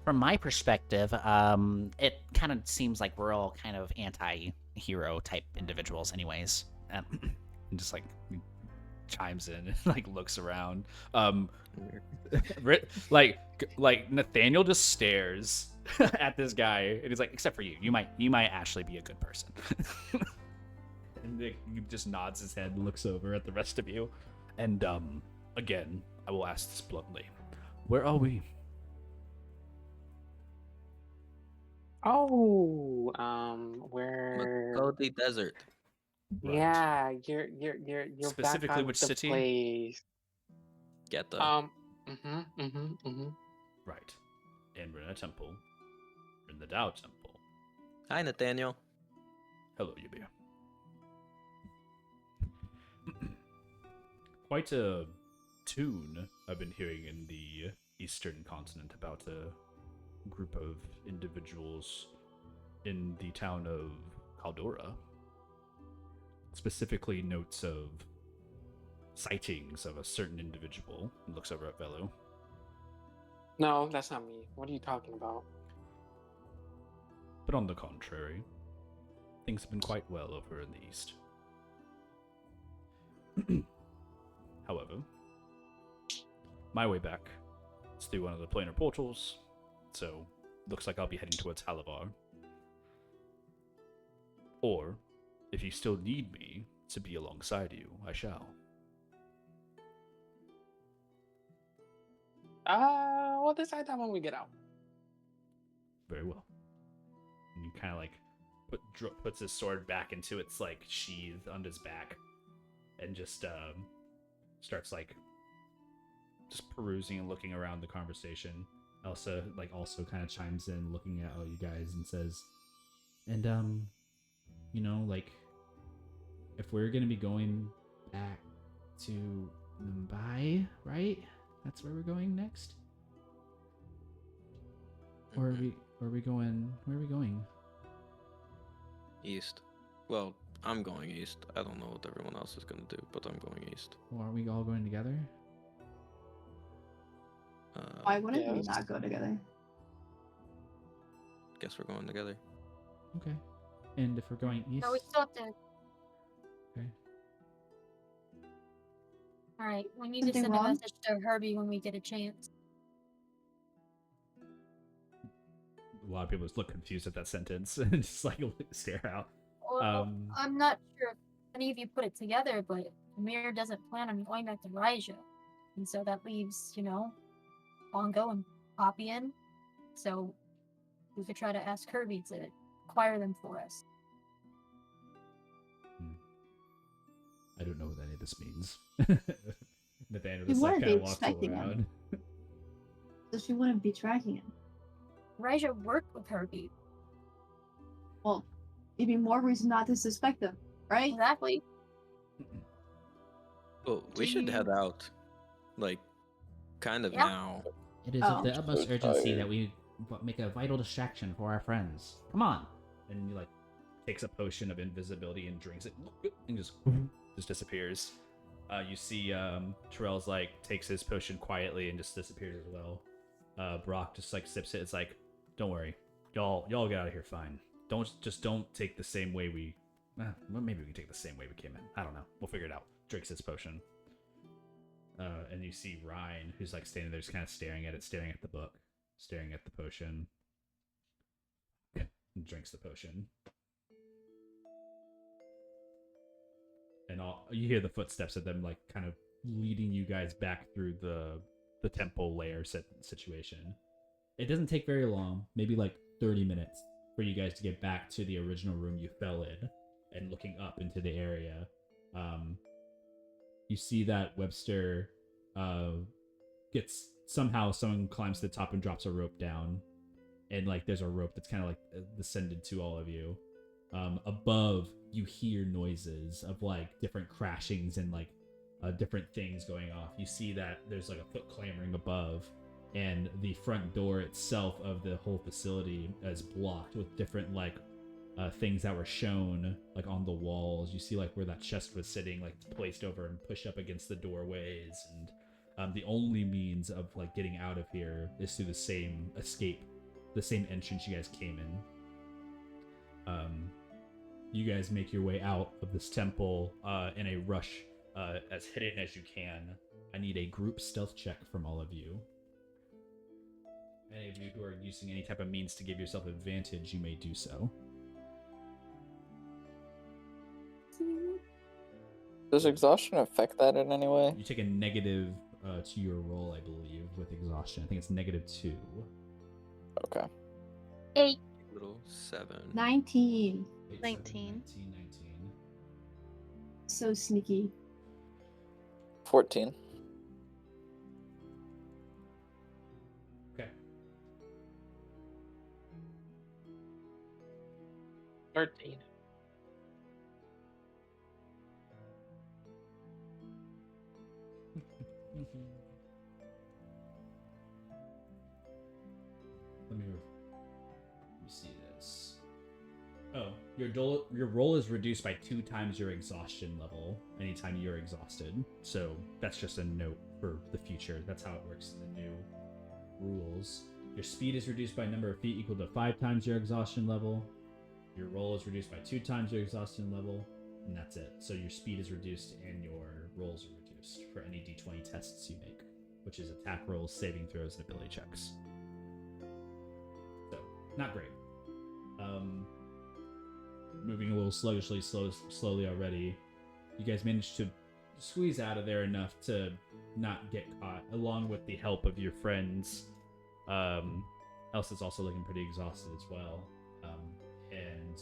From my perspective, it kind of seems like we're all kind of anti-hero type individuals, anyways. And just like chimes in and like looks around. Like Nathaniel just stares at this guy and he's like, except for you, you might actually be a good person. And he just nods his head and looks over at the rest of you. And again, I will ask this bluntly. Where are we? Oh, where? Makodi Desert. Right. Yeah, you're Specifically, back on which the city? place. Get the. Right. And we're in a temple. We're in the Tao Temple. Hi, Nathaniel. Hello, Yubi. Quite a tune I've been hearing in the Eastern continent about a group of individuals in the town of Caldora. Specifically, notes of sightings of a certain individual. He looks over at Velu. No, that's not me. What are you talking about? But on the contrary, things have been quite well over in the east. However, my way back is through one of the planar portals, so looks like I'll be heading towards Halavar. Or, if you still need me to be alongside you, I shall. We'll decide that when we get out. Very well. And you kind of like puts his sword back into its like sheath on his back, and just starts like just perusing and looking around the conversation. Elsa also kind of chimes in, looking at all you guys, and says, "And you know, like, if we're gonna be going back to Mumbai, right? That's where we're going next. Or are we going? Where are we going? East. Well, I'm going east. I don't know what everyone else is gonna do, but I'm going east. Well, are we all going together? Why wouldn't we Yes. not go together? Guess we're going together. Okay. And if we're going east, No, we still have to. okay. All right, we need to Something send a wrong? message to Herbie when we get a chance. A lot of people just look confused at that sentence and just like stare out. Well, I'm not sure if any of you put it together, but Amir doesn't plan on going back to Raija. And so that leaves, Bongo and Poppy in. So we could try to ask Herbie to acquire them for us. I don't know what any of this means. Nathaniel We just like wouldn't kind be of walks expecting him. around. So she wouldn't be tracking him. Raija worked with Herbie. Well, maybe more reason not to suspect him, right? Exactly. Well, we Do should you- head out. Like, kind of Yeah. now. It is Oh. of the utmost So urgency tired. that we make a vital distraction for our friends. Come on. And he like takes a potion of invisibility and drinks it and just disappears. You see Terrell's like takes his potion quietly and just disappears as well. Brock just like sips it. It's like, don't worry, y'all get out of here fine. Don't take the same way we. Well, maybe we can take the same way we came in. I don't know. We'll figure it out. Drinks his potion. And you see Ryan, who's like standing there, just kind of staring at it, staring at the book, staring at the potion. And drinks the potion. and you hear the footsteps of them like kind of leading you guys back through the temple lair situation. It doesn't take very long, maybe like 30 minutes for you guys to get back to the original room you fell in and looking up into the area. You see that Webster someone climbs to the top and drops a rope down, and like there's a rope that's kind of like descended to all of you. Above, you hear noises of like different crashings and like different things going off. You see that there's like a foot clamoring above, and the front door itself of the whole facility is blocked with different like things that were shown like on the walls. You see like where that chest was sitting, like placed over and pushed up against the doorways, and the only means of like getting out of here is through the same entrance you guys came in. You guys make your way out of this temple in a rush, as hidden as you can. I need a group stealth check from all of you. Any of you who are using any type of means to give yourself advantage, you may do so. Does exhaustion affect that in any way? You take a negative to your roll, I believe, with exhaustion. I think it's -2. Okay. 8. Little 7. 19. 19. 19. So sneaky. 14. Okay. 13. Let me see this. Oh, your roll is reduced by 2 times your exhaustion level anytime you're exhausted. So that's just a note for the future. That's how it works in the new rules. Your speed is reduced by number of feet equal to 5 times your exhaustion level. Your roll is reduced by 2 times your exhaustion level, and that's it. So your speed is reduced and your rolls are reduced for any d20 tests you make, which is attack rolls, saving throws, and ability checks. So, not great. Moving a little slowly already. You guys managed to squeeze out of there enough to not get caught, along with the help of your friends. Elsa's also looking pretty exhausted as well. And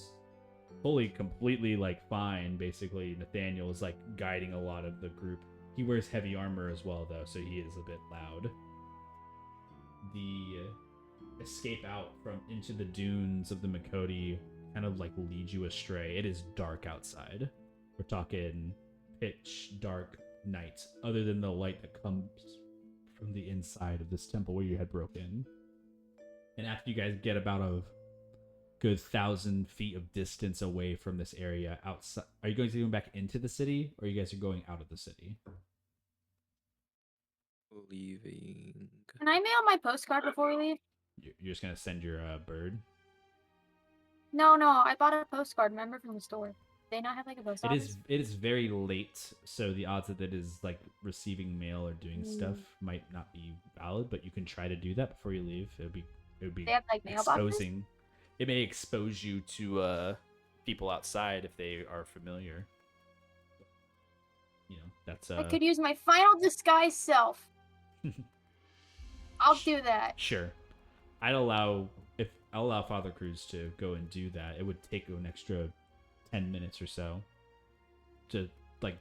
completely like fine, basically. Nathaniel is like guiding a lot of the group. He wears heavy armor as well, though, so he is a bit loud. The escape out from into the dunes of the Makoti kind of like leads you astray. It is dark outside. We're talking pitch dark night, other than the light that comes from the inside of this temple where you had broken. And after you guys get about a good 1,000 feet of distance away from this area outside, are you going to go back into the city, or you guys are going out of the city? Leaving. Can I mail my postcard before we leave? You're just gonna send your bird? No, I bought a postcard, remember, from the store. They not have like a post office? It is very late, so the odds that it is like receiving mail or doing stuff might not be valid, but you can try to do that before you leave. It would be They have like mailboxes? It may expose you to people outside if they are familiar. You know, that's I could use my final disguise self. I'll do that. Sure. I'll allow Father Cruz to go and do that. It would take an extra 10 minutes or so to like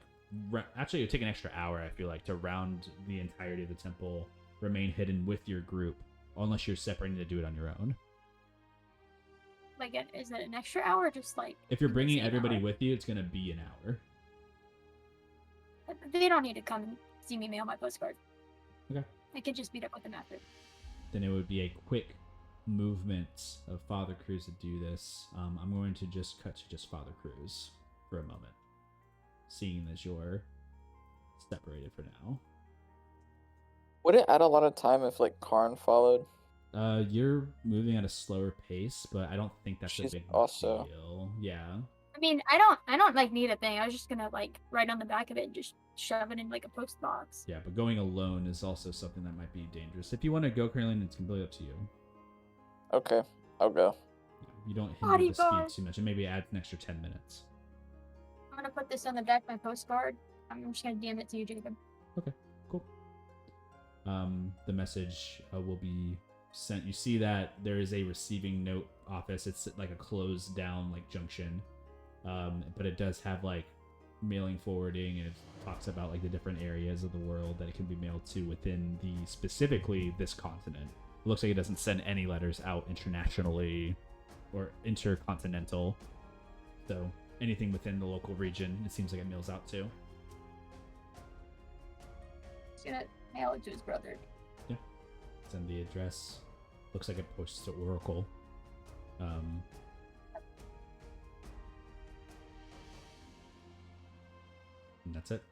actually it would take an extra hour, I feel like, to round the entirety of the temple, remain hidden with your group, unless you're separating to do it on your own. Like, is it an extra hour or just like... If you're bringing everybody with you, it's going to be an hour. They don't need to come and see me mail my postcard. Okay. I can just meet up with them after. Then it would be a quick movement of Father Cruz to do this. I'm going to just cut to just Father Cruz for a moment, seeing as you're separated for now. Would it add a lot of time if like Karn followed? You're moving at a slower pace, but I don't think that's She's a big also... deal. Yeah. I mean, I don't like need a thing. I was just gonna like write on the back of it and just shove it in like a post box. Yeah, but going alone is also something that might be dangerous. If you want to go, Caroline, it's completely up to you. Okay, I'll go. You don't hinder the speed too much, and maybe add an extra 10 minutes. I'm gonna put this on the back of my postcard. I'm just gonna DM it to you, Jacob. Okay, cool. The message will be sent. You see that there is a receiving note office. It's like a closed down like junction, but it does have like mailing forwarding, and it talks about like the different areas of the world that it can be mailed to within the specifically this continent. It looks like it doesn't send any letters out internationally or intercontinental. So anything within the local region, it seems like it mails out to. He's gonna mail it to his brother. Yeah. Send the address. Looks like it posts to Oracle. And that's it.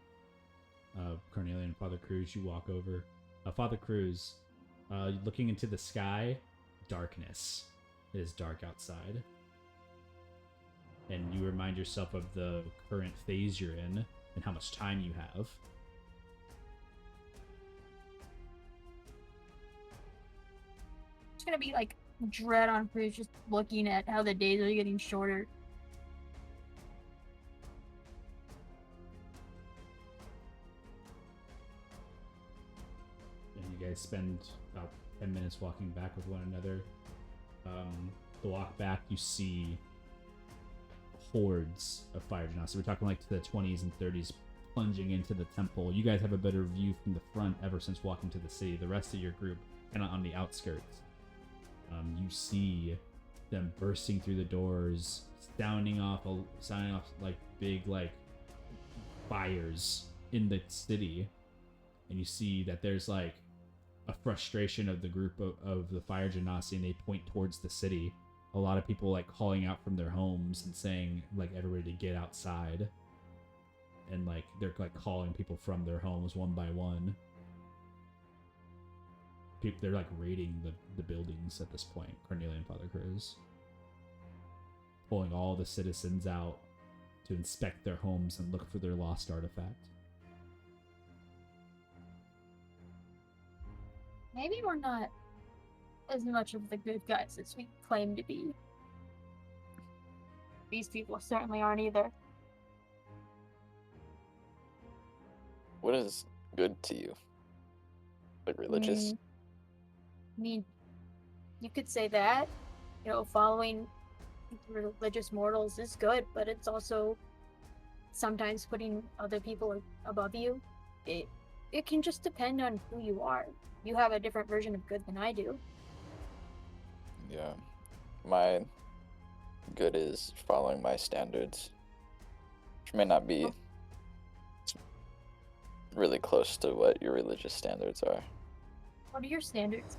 Cornelia and Father Cruz, you walk over. Father Cruz, looking into the sky, darkness. It is dark outside. And you remind yourself of the current phase you're in and how much time you have. It's gonna be like dread on Cruz just looking at how the days are getting shorter. And you guys spend about 10 minutes walking back with one another. The walk back, you see hordes of fire genasi. We're talking like to the 20s and 30s plunging into the temple. You guys have a better view from the front ever since walking to the city. The rest of your group kind of on the outskirts. You see them bursting through the doors, sounding off like big like fires in the city. And you see that there's like a frustration of the group of the fire genasi, and they point towards the city. A lot of people like calling out from their homes and saying like everybody to get outside, and like they're like calling people from their homes one by one. They're like raiding the buildings at this point. Cornelia and Father Cruz pulling all the citizens out to inspect their homes and look for their lost artifact. Maybe we're not as much of the good guys as we claim to be. These people certainly aren't either. What is good to you? Like religious? I mean, you could say that. You know, following religious mortals is good, but it's also sometimes putting other people above you. It can just depend on who you are. You have a different version of good than I do. Yeah. My good is following my standards, which may not be really close to what your religious standards are. What are your standards?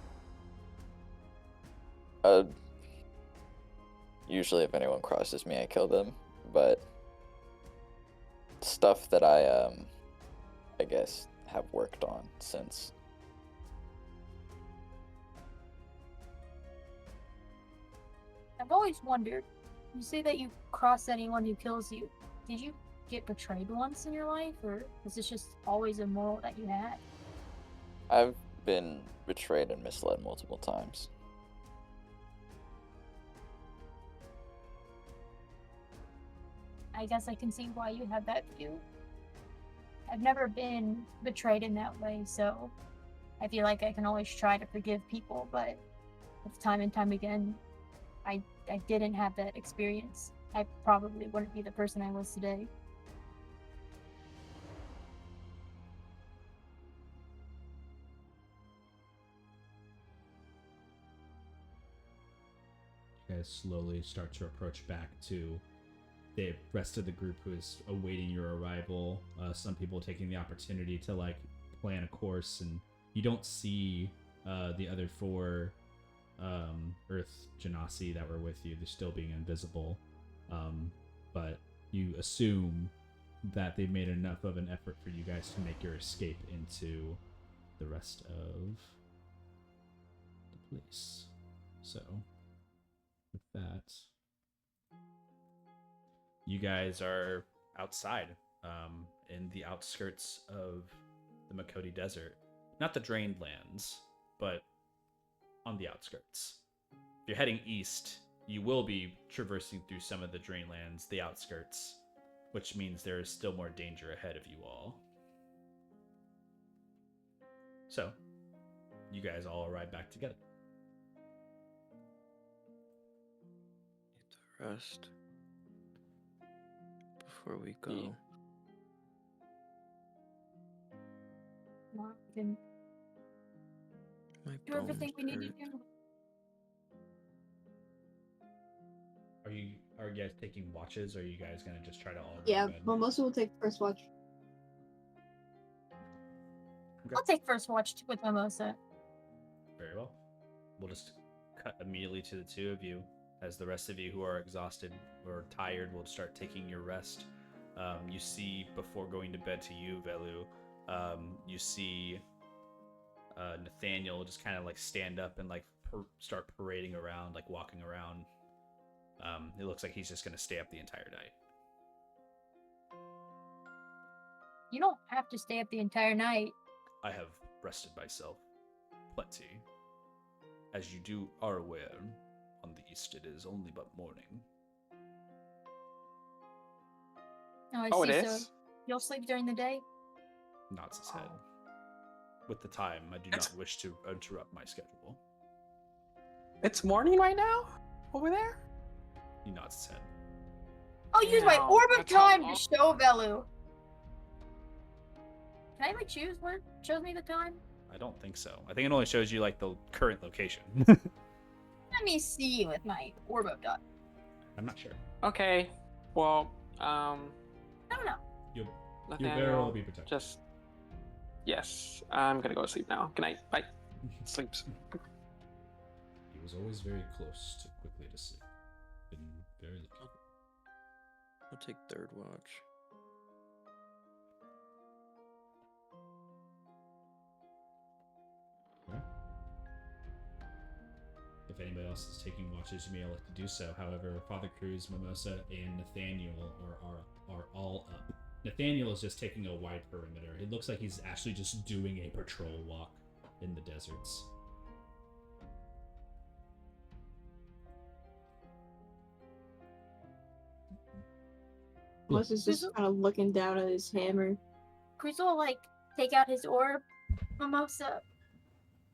Usually if anyone crosses me, I kill them, but stuff that I guess have worked on since. I've always wondered, you say that you cross anyone who kills you. Did you get betrayed once in your life, or was this just always a moral that you had? I've been betrayed and misled multiple times. I guess I can see why you have that view. I've never been betrayed in that way, so I feel like I can always try to forgive people, but time and time again, I didn't have that experience. I probably wouldn't be the person I was today. You guys slowly start to approach back to the rest of the group who is awaiting your arrival. Some people taking the opportunity to like plan a course, and you don't see the other four Earth Genasi that were with you. They're still being invisible, but you assume that they've made enough of an effort for you guys to make your escape into the rest of the place. So with that, you guys are outside in the outskirts of the Makoti Desert. Not the drained lands, but on the outskirts. If you're heading east, you will be traversing through some of the drained lands, the outskirts. which means there is still more danger ahead of you all. So, you guys all arrive back together. Need to rest before we go. Yeah. Well, we can My do everything we need to bones hurt. do. Are you guys taking watches, or are you guys gonna just try to all go Yeah, to bed? Mimosa will take first watch. I'll take first watch with Mimosa. Very well. We'll just cut immediately to the two of you, as the rest of you who are exhausted or tired will start taking your rest. You see, before going to bed to you, Velu, you see Nathaniel just kind of like stand up and like start parading around, like walking around. It looks like he's just going to stay up the entire night. You don't have to stay up the entire night. I have rested myself plenty. As you are aware, on the east it is only but morning. Oh, I Oh, see. it So is? you'll sleep during the day? Nods his head. With the time, I do not wish to interrupt my schedule. It's morning right now? Over there? He nods his head. I'll use my Wow, orb of that's how time to long- show Velu. Can I like choose what shows me the time? I don't think so. I think it only shows you like the current location. Let me see with my orb of time. I'm not sure. Okay. Well, I don't know. Your Nathaniel, bearer will be protected. just yes. I'm gonna go to sleep now. Good night. Bye. Sleeps. He was always very close to quickly to sleep. Been very lucky. I'll take third watch. Okay. If anybody else is taking watches, you may elect to do so. However, Father Cruz, Mimosa, and Nathaniel are all up. Nathaniel is just taking a wide perimeter. It looks like he's actually just doing a patrol walk in the deserts. Mimosa's just kind of looking down at his hammer. Cruz will like take out his orb. Mimosa,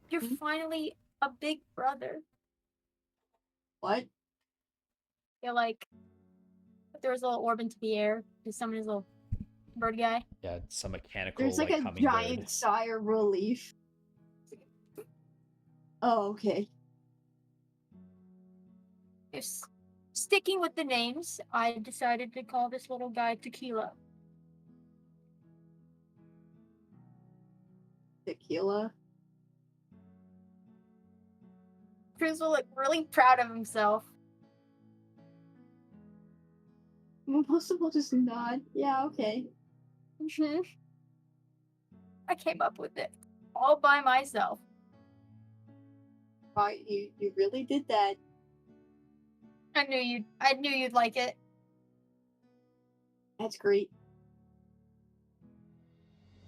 you're finally a big brother. What? You're like, throw his little orb into the air to summon his little bird guy. Yeah, some mechanical There's like a hummingbird. giant sigh of relief. Oh, okay. If sticking with the names, I decided to call this little guy Tequila. Tequila. Cruz will look really proud of himself. Mimosa will just nod. Yeah, okay. I came up with it all by myself. Wow, you really did that. I knew you'd like it. That's great.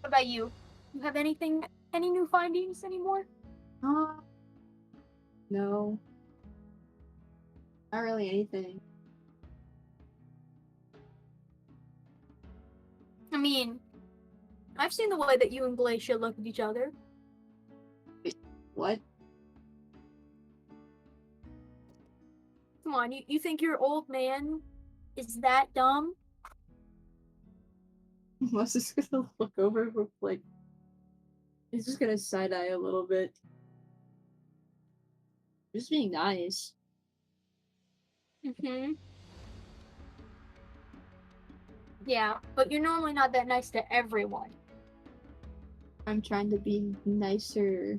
What about you? You have any new findings anymore? No. Not really anything. I mean, I've seen the way that you and Glacia look at each other. What? Come on, you think your old man is that dumb? Mimosa's gonna look over with like. He's just gonna side eye a little bit. Just being nice. Mm-hmm. Yeah, but you're normally not that nice to everyone. I'm trying to be nicer.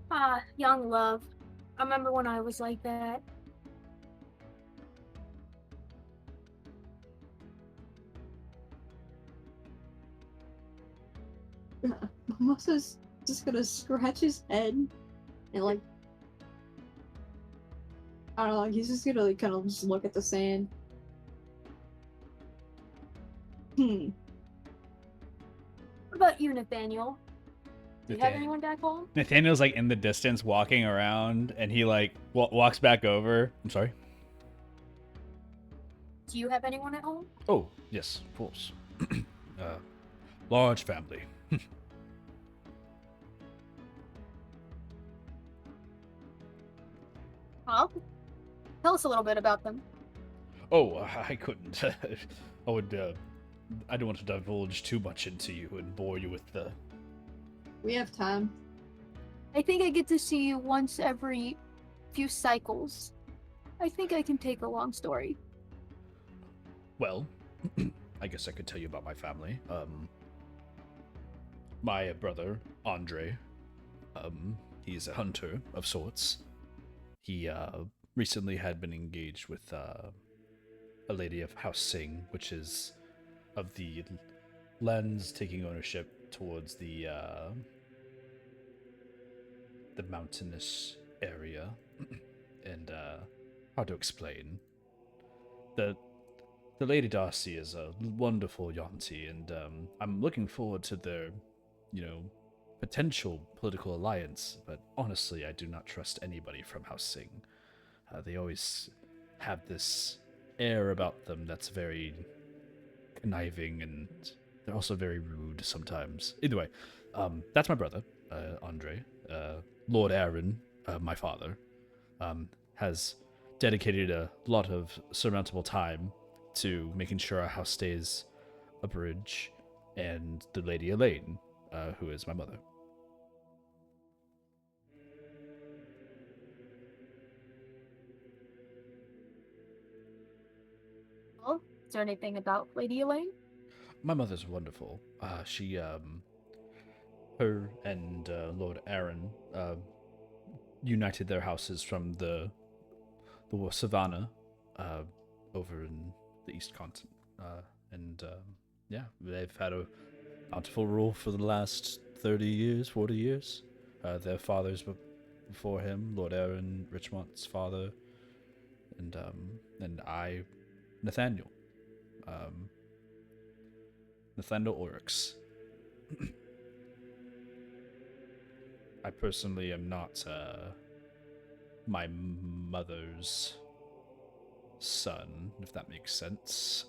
Ah, young love. I remember when I was like that. Mimosa's just gonna scratch his head and like. I don't know, he's just gonna like kind of just look at the sand. What about you, Nathaniel? Do you have anyone back home? Nathaniel's like in the distance walking around, and he like walks back over. I'm sorry. Do you have anyone at home? Oh, yes, of course. Large family. Well, tell us a little bit about them. Oh, I couldn't. I would, I don't want to divulge too much into you and bore you with the... We have time. I think I get to see you once every few cycles. I think I can take a long story. Well, I guess I could tell you about my family. My brother, Andre, he's a hunter of sorts. He, recently had been engaged with, a lady of House Singh, which is of the lands taking ownership towards the mountainous area. And, hard to explain. The Lady Darcy is a wonderful Yonti, and I'm looking forward to their, potential political alliance, but honestly, I do not trust anybody from House Singh. They always have this air about them that's very conniving, and they're also very rude sometimes. Either way, that's my brother, Andre. Lord Aaron, my father, has dedicated a lot of surmountable time to making sure our house stays abridged, and the Lady Elaine, who is my mother. Well, is there anything about Lady Elaine? My mother's wonderful. She, her and Lord Aaron united their houses from the savannah over in the East Continent. And yeah, they've had a bountiful rule for the last 30 years, 40 years. Their fathers were before him, Lord Aaron, Richmont's father, and I, Nathaniel. Nathaniel Oryx. I personally am not my mother's son, if that makes sense.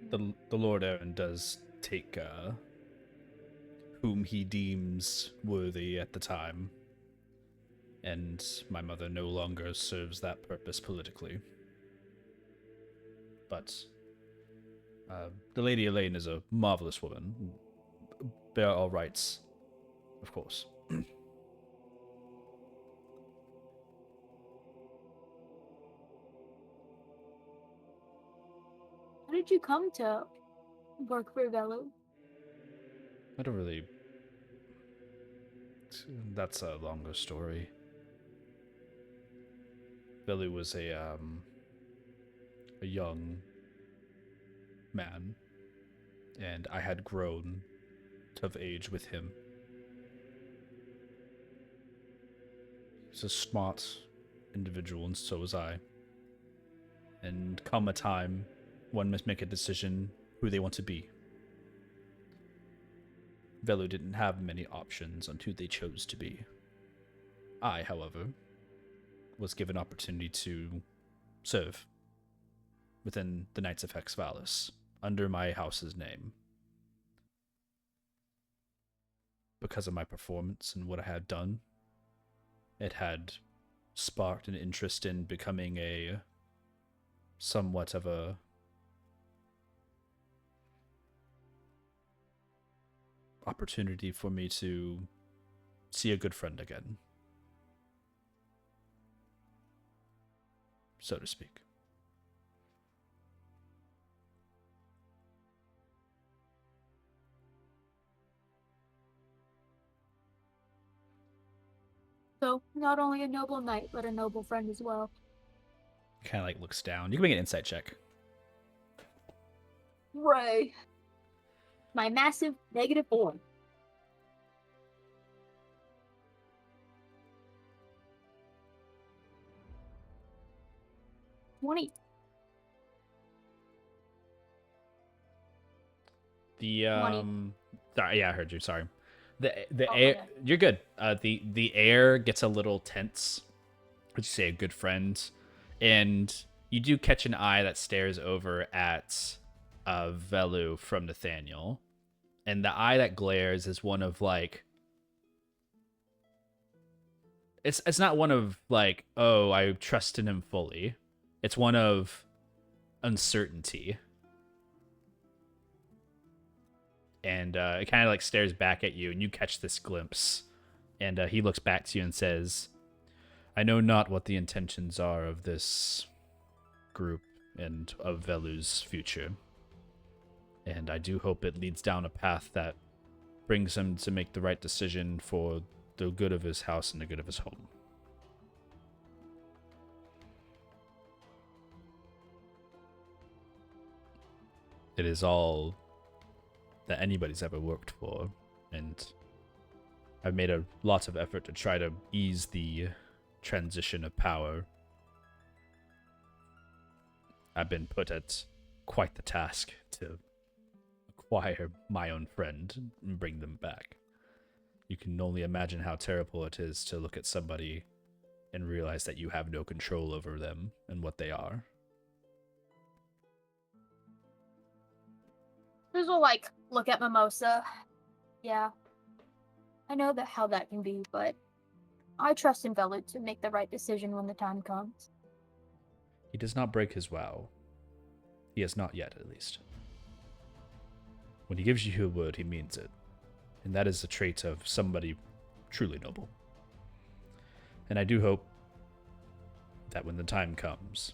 The Lord Aaron does take whom he deems worthy at the time, and my mother no longer serves that purpose politically. But the Lady Elaine is a marvelous woman. Bear all rights, of course. How did you come to work for Velu? I don't really... That's a longer story. Billy was a young man, and I had grown of age with him. He's a smart individual, and so was I. And come a time, one must make a decision who they want to be. Velu didn't have many options on who they chose to be. I, however, was given opportunity to serve within the Knights of Hex Valis, under my house's name. Because of my performance and what I had done, it had sparked an interest in becoming a somewhat of a opportunity for me to see a good friend again, so to speak. So, not only a noble knight, but a noble friend as well. Kind of like looks down. You can make an insight check. Ray. My massive -4. $20. The sorry, yeah, I heard you. Sorry. The Oh, air. okay. You're good. The air gets a little tense. Would you say a good friend? And you do catch an eye that stares over at Velu from Nathaniel, and the eye that glares is one of like. It's not one of like, oh, I trust in him fully. It's one of uncertainty. And it kind of like stares back at you, and you catch this glimpse. And he looks back to you and says, I know not what the intentions are of this group and of Velu's future. And I do hope it leads down a path that brings him to make the right decision for the good of his house and the good of his home. It is all that anybody's ever worked for, and I've made a lot of effort to try to ease the transition of power. I've been put at quite the task to acquire my own friend and bring them back. You can only imagine how terrible it is to look at somebody and realize that you have no control over them and what they are. This will like look at Mimosa. Yeah. I know that how that can be, but I trust in Velu to make the right decision when the time comes. He does not break his vow. He has not yet, at least. When he gives you a word, he means it. And that is a trait of somebody truly noble. And I do hope that when the time comes,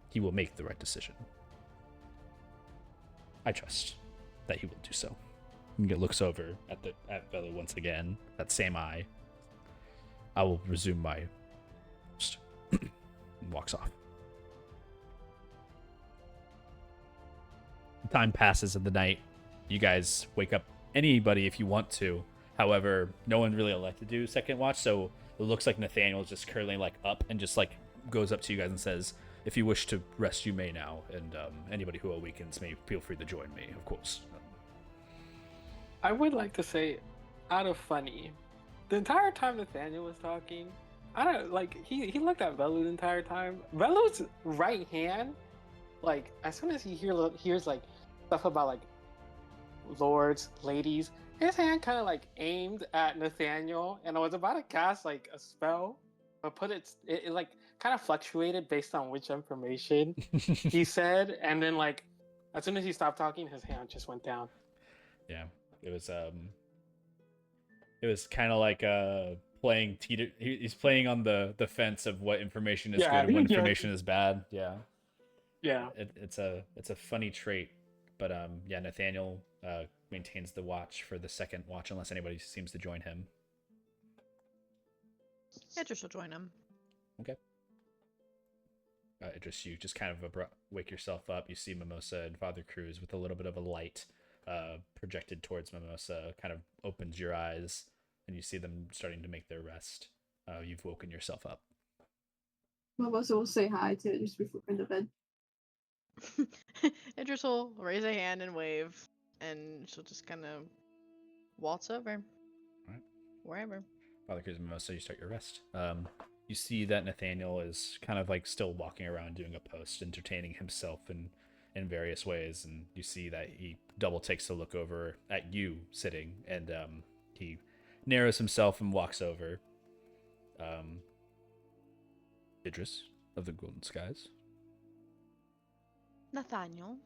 he will make the right decision. I trust that he will do so. And it looks over at Velu once again, that same eye. I will resume my post. And walks off. Time passes in the night. You guys wake up anybody if you want to. However, no one really elected to do second watch, so it looks like Nathaniel is just curling like up and just like goes up to you guys and says, if you wish to rest, you may now, and anybody who awakens may feel free to join me, of course. I would like to say, out of funny, the entire time Nathaniel was talking, I don't like he looked at Velu the entire time. Velu's right hand, like as soon as he hears like stuff about like lords, ladies, his hand kind of like aimed at Nathaniel, and I was about to cast like a spell, but it like kind of fluctuated based on which information he said, and then like as soon as he stopped talking, his hand just went down. Yeah, it was kind of like playing teeter. He's playing on the fence of what information is good and what information is bad. Yeah, yeah. It's a funny trait, but yeah, Nathaniel maintains the watch for the second watch unless anybody seems to join him. Idris will join him. Okay. Idris, you just kind of wake yourself up. You see Mimosa and Father Cruz with a little bit of a light projected towards Mimosa. Kind of opens your eyes, and you see them starting to make their rest. You've woken yourself up. Mimosa will say hi to just before in the bed. Idris will raise a hand and wave, and she'll just kind of waltz over. Right. Wherever. Father Cruz and Mimosa, you start your rest. You see that Nathaniel is kind of like still walking around doing a post, entertaining himself in various ways, and you see that he double takes a look over at you sitting, and he narrows himself and walks over. Idris of the Golden Skies. Nathaniel.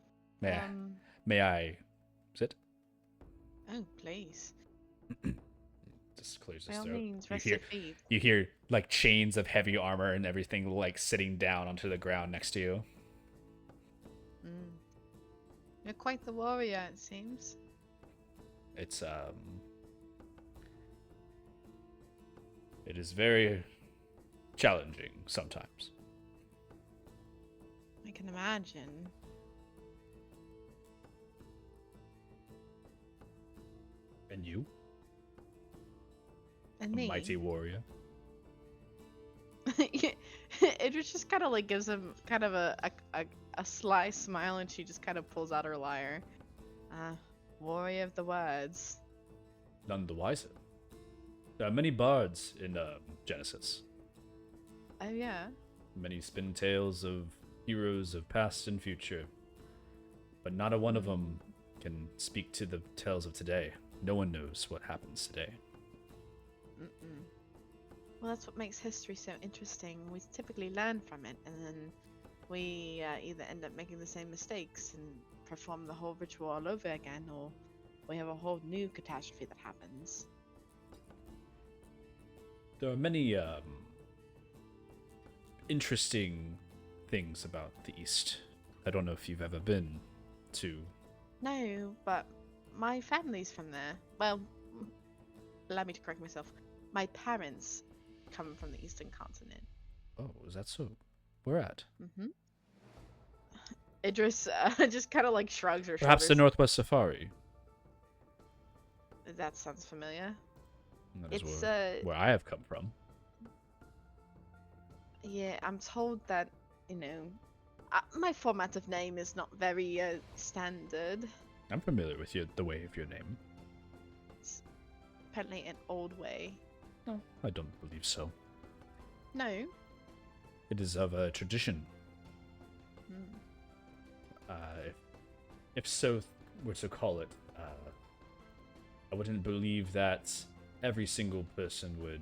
May I sit? Oh, please. Just clears By his all throat. means, rest your feet. You hear like chains of heavy armor and everything like sitting down onto the ground next to you. You're quite the warrior, it seems. It's it is very challenging sometimes. I can imagine. And you? And A me. mighty warrior. Idris just kind of like gives him kind of a sly smile, and she just kind of pulls out her lyre. Warrior of the words. none the wiser. There are many bards in Genesis. Oh yeah. Many spin tales of heroes of past and future. But not a one of them can speak to the tales of today. No one knows what happens today. Mm-mm. Well, that's what makes history so interesting. We typically learn from it, and then we either end up making the same mistakes and perform the whole ritual all over again, or we have a whole new catastrophe that happens. There are many interesting things about the East. I don't know if you've ever been to... No, but my family's from there. Well, allow me to correct myself. My parents come from the Eastern continent. Oh, is that so? Where at? Mm-hmm. Idris just kind of like shrugs her Perhaps the shoulders. Northwest Safari. That sounds familiar. That is It's where I have come from. yeah, I'm told that, my format of name is not very standard. I'm familiar with the way of your name. It's apparently an old way. No, I don't believe so. No. It is of a tradition. Hmm. If so were to call it, I wouldn't believe that every single person would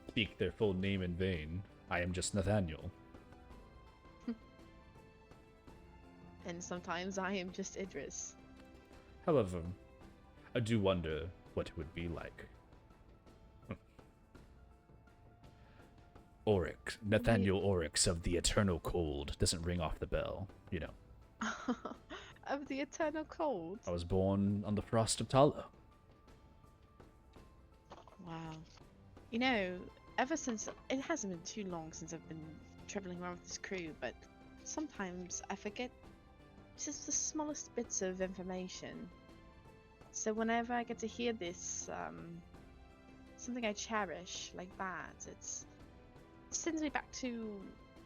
speak their full name in vain. I am just Nathaniel. And sometimes I am just Idris. However, I do wonder what it would be like. Oryx, Nathaniel Oryx of the Eternal Cold doesn't ring off the bell, you know. Of the eternal cold. I was born on the frost of Tala. Wow. Ever since, it hasn't been too long since I've been traveling around with this crew, but sometimes I forget just the smallest bits of information. So whenever I get to hear this, something I cherish like that, it sends me back to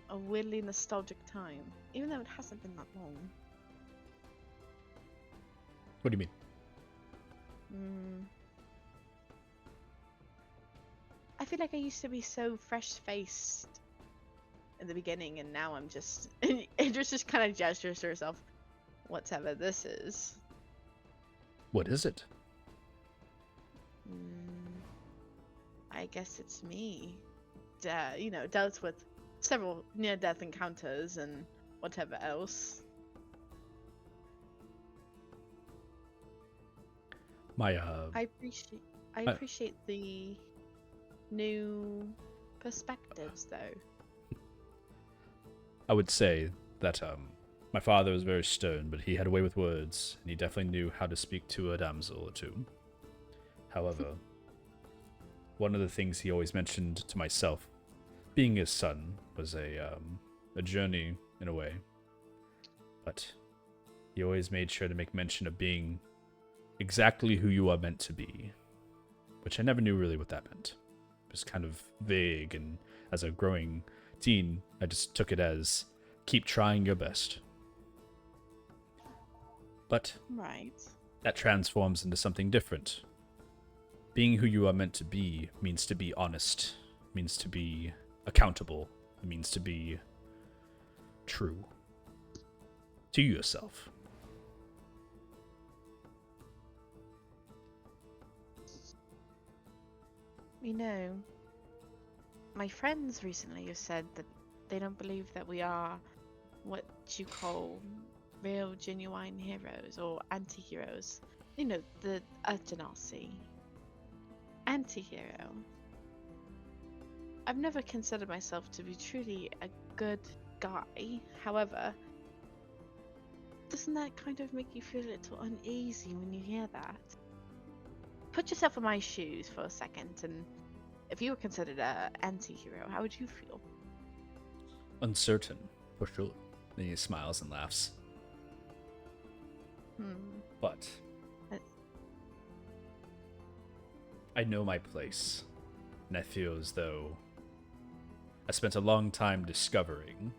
a weirdly nostalgic time, even though it hasn't been that long. What do you mean? I feel like I used to be so fresh-faced in the beginning, and now I'm just... Idris just kind of gestures to herself, whatever this is. What is it? I guess it's me. Dealt with several near-death encounters and whatever else. I appreciate the new perspectives, though. I would say that my father was very stern, but he had a way with words, and he definitely knew how to speak to a damsel or two. However, one of the things he always mentioned to myself, being his son, was a journey in a way. But he always made sure to make mention of being exactly who you are meant to be, which I never knew really what that meant. It was kind of vague, and as a growing teen, I just took it as keep trying your best. But Right. that transforms into something different. Being who you are meant to be means to be honest, means to be accountable, it means to be true to yourself. My friends recently have said that they don't believe that we are what you call real, genuine heroes or anti-heroes. The genasi. Anti-hero. I've never considered myself to be truly a good guy. However, doesn't that kind of make you feel a little uneasy when you hear that? Put yourself in my shoes for a second, and if you were considered an anti-hero, how would you feel? Uncertain, for sure. Then he smiles and laughs. But I know my place, and I feel as though I spent a long time discovering,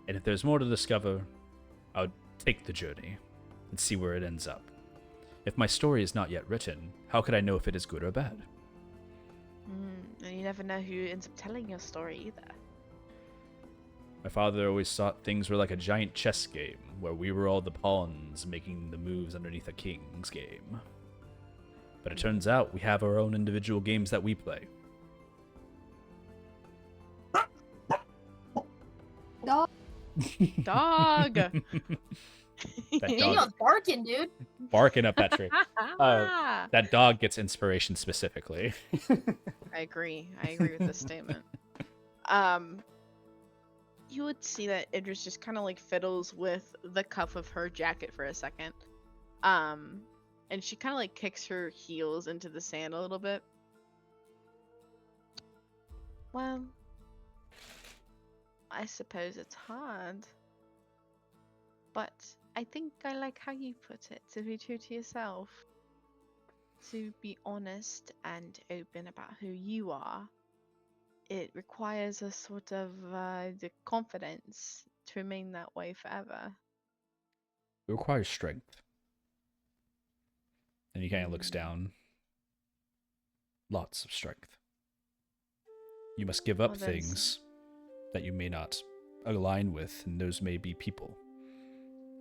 and if there's more to discover, I'll take the journey and see where it ends up. If my story is not yet written, how could I know if it is good or bad? And you never know who ends up telling your story either. My father always thought things were like a giant chess game, where we were all the pawns making the moves underneath a king's game. But it turns out we have our own individual games that we play. Dog. Dog! That Daniel's dog barking, dude. barking up that tree. That dog gets inspiration specifically. I agree. I agree with this statement. You would see that Idris just kind of like fiddles with the cuff of her jacket for a second. And she kind of like kicks her heels into the sand a little bit. Well, I suppose it's hard. But I think I like how you put it, to be true to yourself. To be honest and open about who you are. It requires a sort of the confidence to remain that way forever. It requires strength. And he kind of looks down. Lots of strength. You must give up things that you may not align with, and those may be people.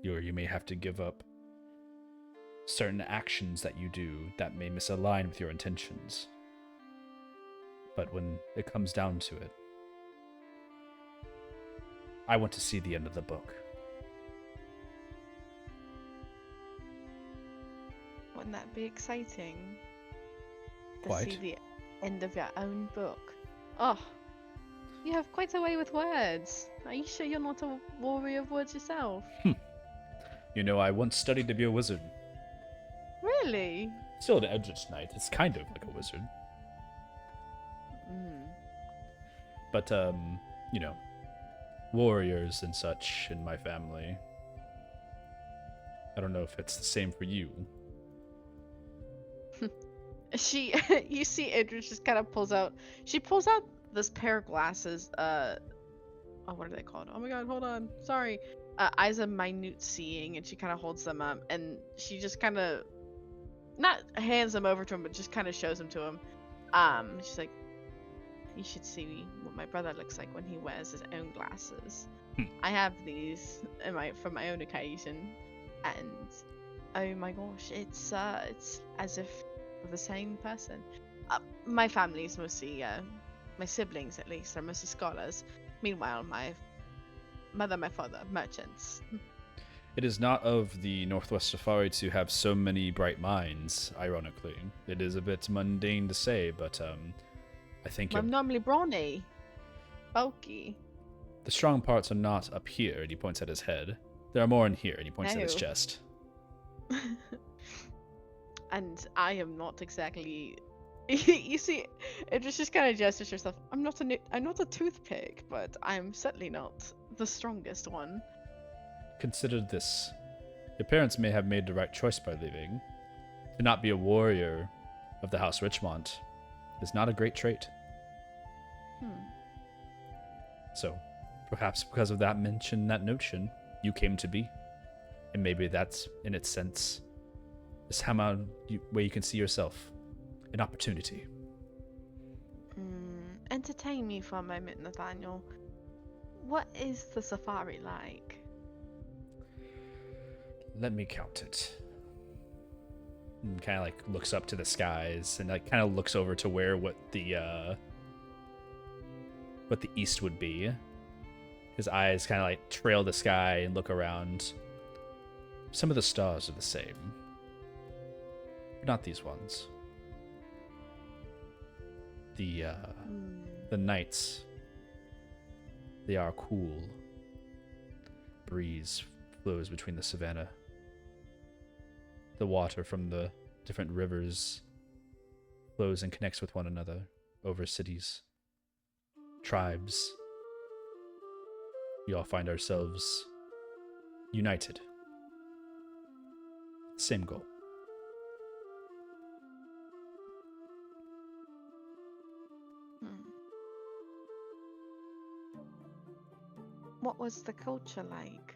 Or you may have to give up certain actions that you do that may misalign with your intentions. But when it comes down to it, I want to see the end of the book. Wouldn't that be exciting? To Quite. see the end of your own book. Oh, you have quite a way with words. Are you sure you're not a warrior of words yourself? You know, I once studied to be a wizard. Really? Still an Eldritch Knight. It's kind of like a wizard. But, you know, warriors and such in my family. I don't know if it's the same for you. You see Idris just kind of pulls out this pair of glasses, what are they called? Oh my god, hold on, sorry. Eyes of minute seeing, and she kind of holds them up, and she just kind of, not hands them over to him, but just kind of shows them to him. She's like, you should see what my brother looks like when he wears his own glasses. I have these for my own occasion, and oh my gosh, it's as if we're the same person. My family's mostly, my siblings at least, are mostly scholars. Meanwhile, my mother, my father, merchants. It is not of the Northwest Safari to have so many bright minds, ironically. It is a bit mundane to say, but I think I'm normally brawny, bulky. the strong parts are not up here, and he points at his head. There are more in here, and he points at his chest. And I am not exactly. You see, it just kind of gestures herself. I'm not a toothpick, but I'm certainly not the strongest one. Consider this. Your parents may have made the right choice by leaving. To not be a warrior of the House Richmont is not a great trait. So, perhaps because of that notion, you came to be. And maybe that's, in its sense, is how where you can see yourself. An opportunity. Entertain me for a moment, Nathaniel. What is the safari like? Let me count it. And kind of like looks up to the skies and like kind of looks over to where what the east would be. His eyes kind of like trail the sky and look around. Some of the stars are the same, but not these ones. The nights, they are cool. Breeze flows between the savanna. The water from the different rivers flows and connects with one another over cities, tribes. We all find ourselves united. Same goal. What was the culture like?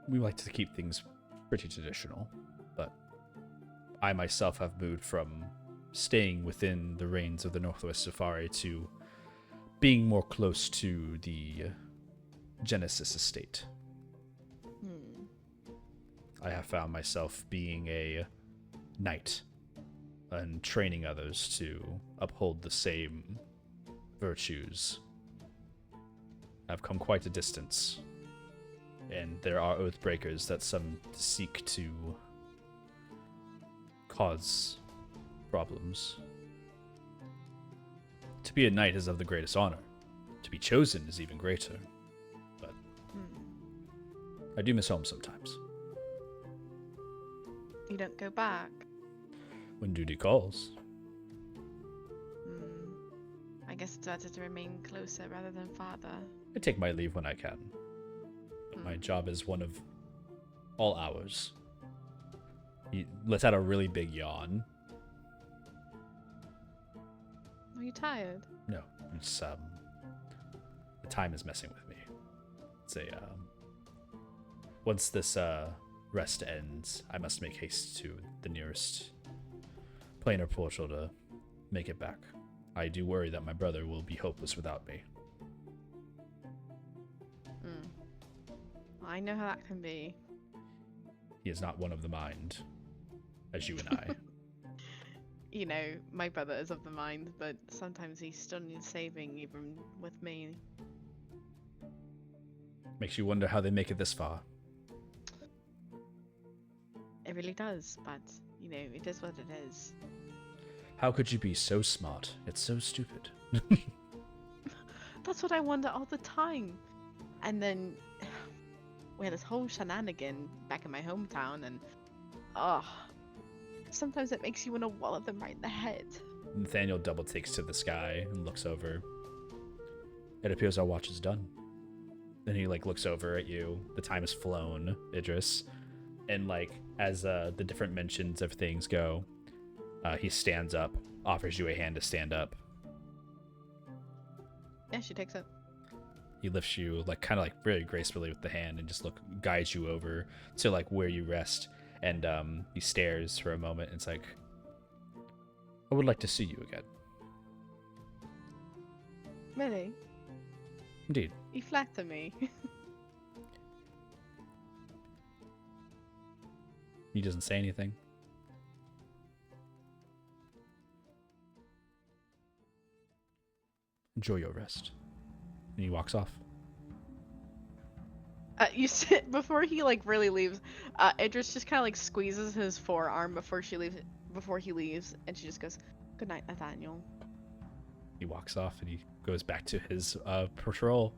We like to keep things pretty traditional, but I myself have moved from staying within the reins of the Northwest Safari to being more close to the Genesis estate. I have found myself being a knight and training others to uphold the same virtues. I've come quite a distance, and there are oath breakers that some seek to cause problems. To be a knight is of the greatest honor. To be chosen is even greater. But I do miss home sometimes. You don't go back? When duty calls. I guess it's better to remain closer rather than farther. I take my leave when I can. But my job is one of all hours. He lets out a really big yawn. Are you tired? No, it's the time is messing with me. It's a once this rest ends, I must make haste to the nearest planar portal to make it back. I do worry that my brother will be hopeless without me. I know how that can be. He is not one of the mind, as you and I. You know, my brother is of the mind, but sometimes he's stunning saving even with me. Makes you wonder how they make it this far. It really does, but, you know, it is what it is. How could you be so smart? It's so stupid. That's what I wonder all the time. And then we had this whole shenanigan back in my hometown, and sometimes it makes you want to wallop them right in the head. Nathaniel double takes to the sky and looks over. It appears our watch is done. Then he looks over at you. The time has flown, Idris. And as the different mentions of things go, he stands up, offers you a hand to stand up. Yeah, she takes it. He lifts you very gracefully with the hand and just guides you over to where you rest. And he stares for a moment and it's like, I would like to see you again. Really? Indeed. You flatter me. He doesn't say anything. Enjoy your rest. And he walks off. You sit before he really leaves. Idris just kind of squeezes his forearm before he leaves, and she just goes, "Good night, Nathaniel." He walks off and he goes back to his patrol.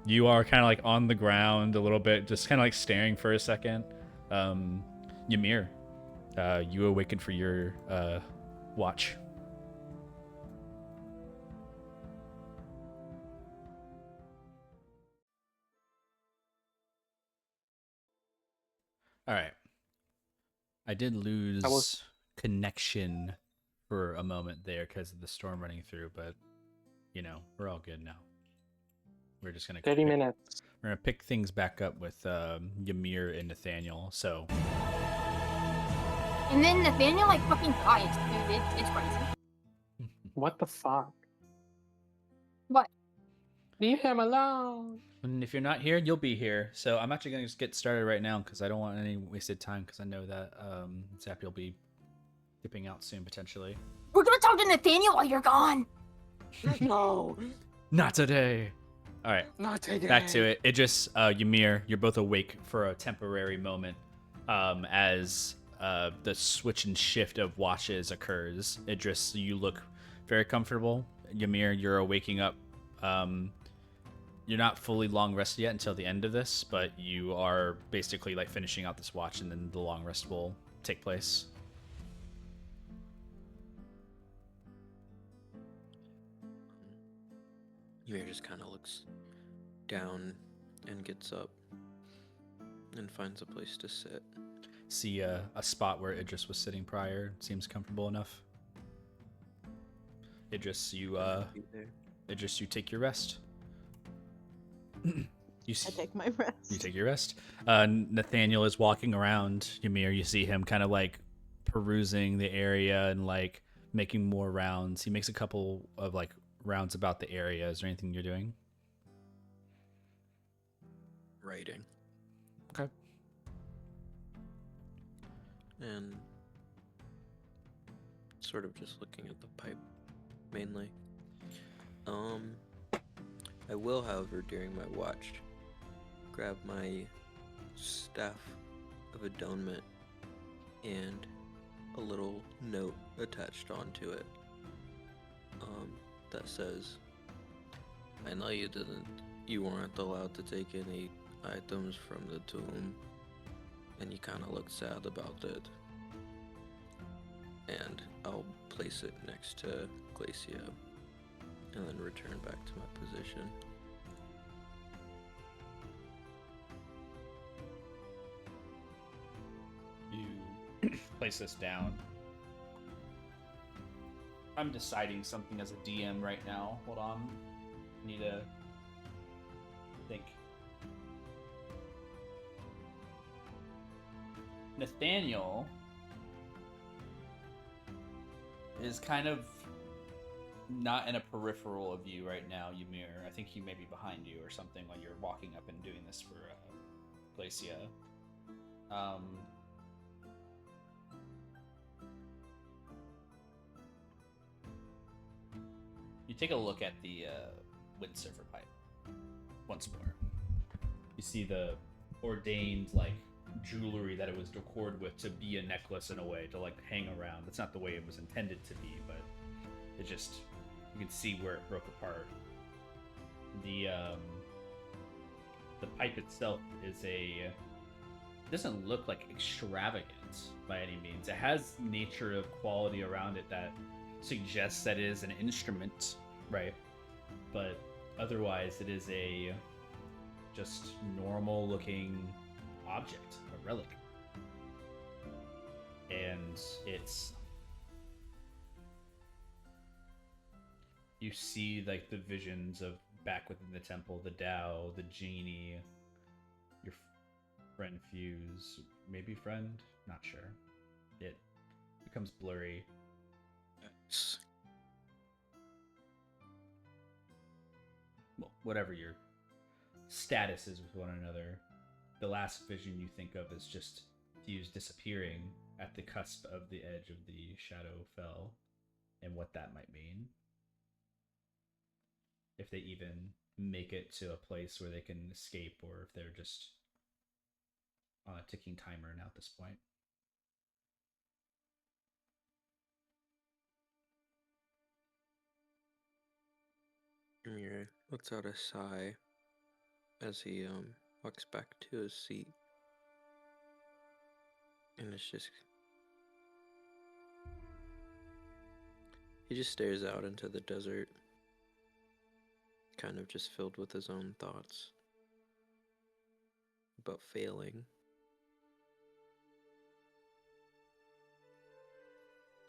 You are kind of on the ground a little bit, just kind of staring for a second. Ymir, you awaken for your watch. All right. I did lose connection for a moment there because of the storm running through, but we're all good now. We're just gonna 30 minutes. We're gonna pick things back up with Ymir and Nathaniel. So. And then Nathaniel fucking dies, dude. It's crazy. What the fuck? What? Leave him alone. And if you're not here, you'll be here. So I'm actually gonna just get started right now because I don't want any wasted time because I know that Zap will be dipping out soon potentially. We're gonna talk to Nathaniel while you're gone. No. Not today. All right. Not today. Back to it. Idris, Ymir, you're both awake for a temporary moment as the switch and shift of watches occurs. Idris, you look very comfortable. Ymir, you're waking up. You're not fully long rested yet until the end of this, but you are basically finishing out this watch, and then the long rest will take place. Ymir just kind of looks down and gets up and finds a place to sit. See a spot where Idris was sitting prior. Seems comfortable enough. Idris, you take your rest. You I take my rest. You take your rest. Nathaniel is walking around Ymir. You see him kind of like perusing the area and like making more rounds. He makes a couple of like rounds about the area. Is there anything you're doing? Writing. Okay. And sort of just looking at the pipe, mainly. I will, however, during my watch, grab my staff of atonement and a little note attached onto it that says, I know you weren't allowed to take any items from the tomb, and you kind of looked sad about it. And I'll place it next to Glacia and then return back to my position. You place this down. I'm deciding something as a DM right now. Hold on. I need to think. Nathaniel is kind of not in a peripheral of you right now, Ymir. I think he may be behind you or something while you're walking up and doing this for Glacia. You take a look at the windsurfer pipe once more. You see the ordained like jewelry that it was decored with to be a necklace in a way, to like hang around. That's not the way it was intended to be, but it just, you can see where it broke apart. The pipe itself is doesn't look like extravagant by any means. It has nature of quality around it that suggests that it is an instrument, right? But otherwise it is a just normal looking object, a relic. And you see like the visions of back within the temple, the Tao, the genie, your friend Fuse, maybe friend, not sure. It becomes blurry. Well, whatever your status is with one another, the last vision you think of is just Fuse disappearing at the cusp of the edge of the Shadow Fell, and what that might mean. If they even make it to a place where they can escape, or if they're just on a ticking timer now at this point. Ymir lets out a sigh as he walks back to his seat. And he just stares out into the desert, kind of just filled with his own thoughts about failing,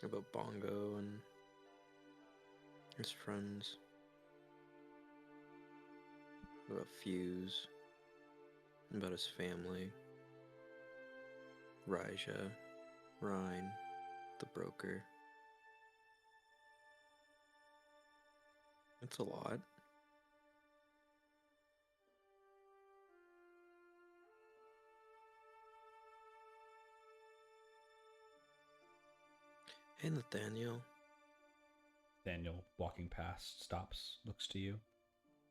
about Bongo and his friends, about Fuse, about his family, Raja, Rhine, the broker. It's a lot. Hey, Nathaniel. Nathaniel, walking past, stops, looks to you.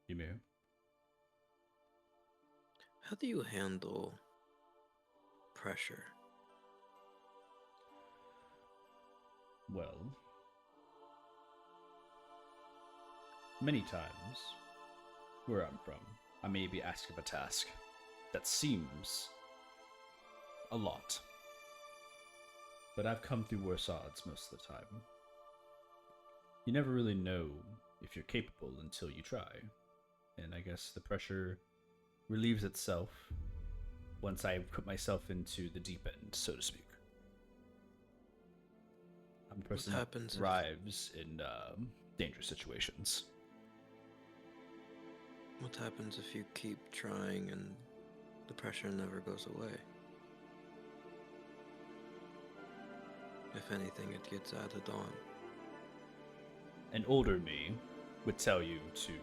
Ymir. How do you handle pressure? Well, many times, where I'm from, I may be asked of a task that seems a lot. But I've come through worse odds most of the time. You never really know if you're capable until you try. And I guess the pressure relieves itself once I put myself into the deep end, so to speak. I'm a person that thrives in dangerous situations. What happens if you keep trying and the pressure never goes away? If anything, it gets added on. An older me would tell you to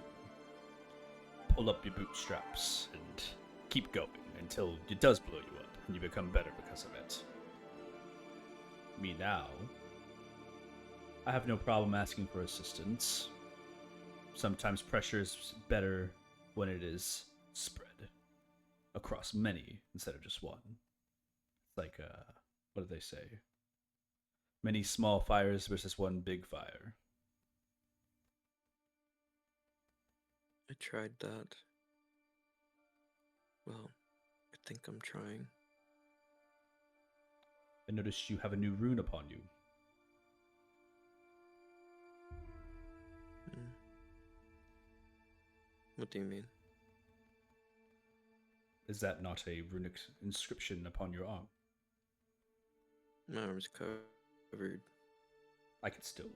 pull up your bootstraps and keep going until it does blow you up and you become better because of it. Me now, I have no problem asking for assistance. Sometimes pressure is better when it is spread across many instead of just one. It's like, what do they say? Many small fires versus one big fire. I tried that. Well, I think I'm trying. I noticed you have a new rune upon you. What do you mean? Is that not a runic inscription upon your arm? My arm's covered. I can still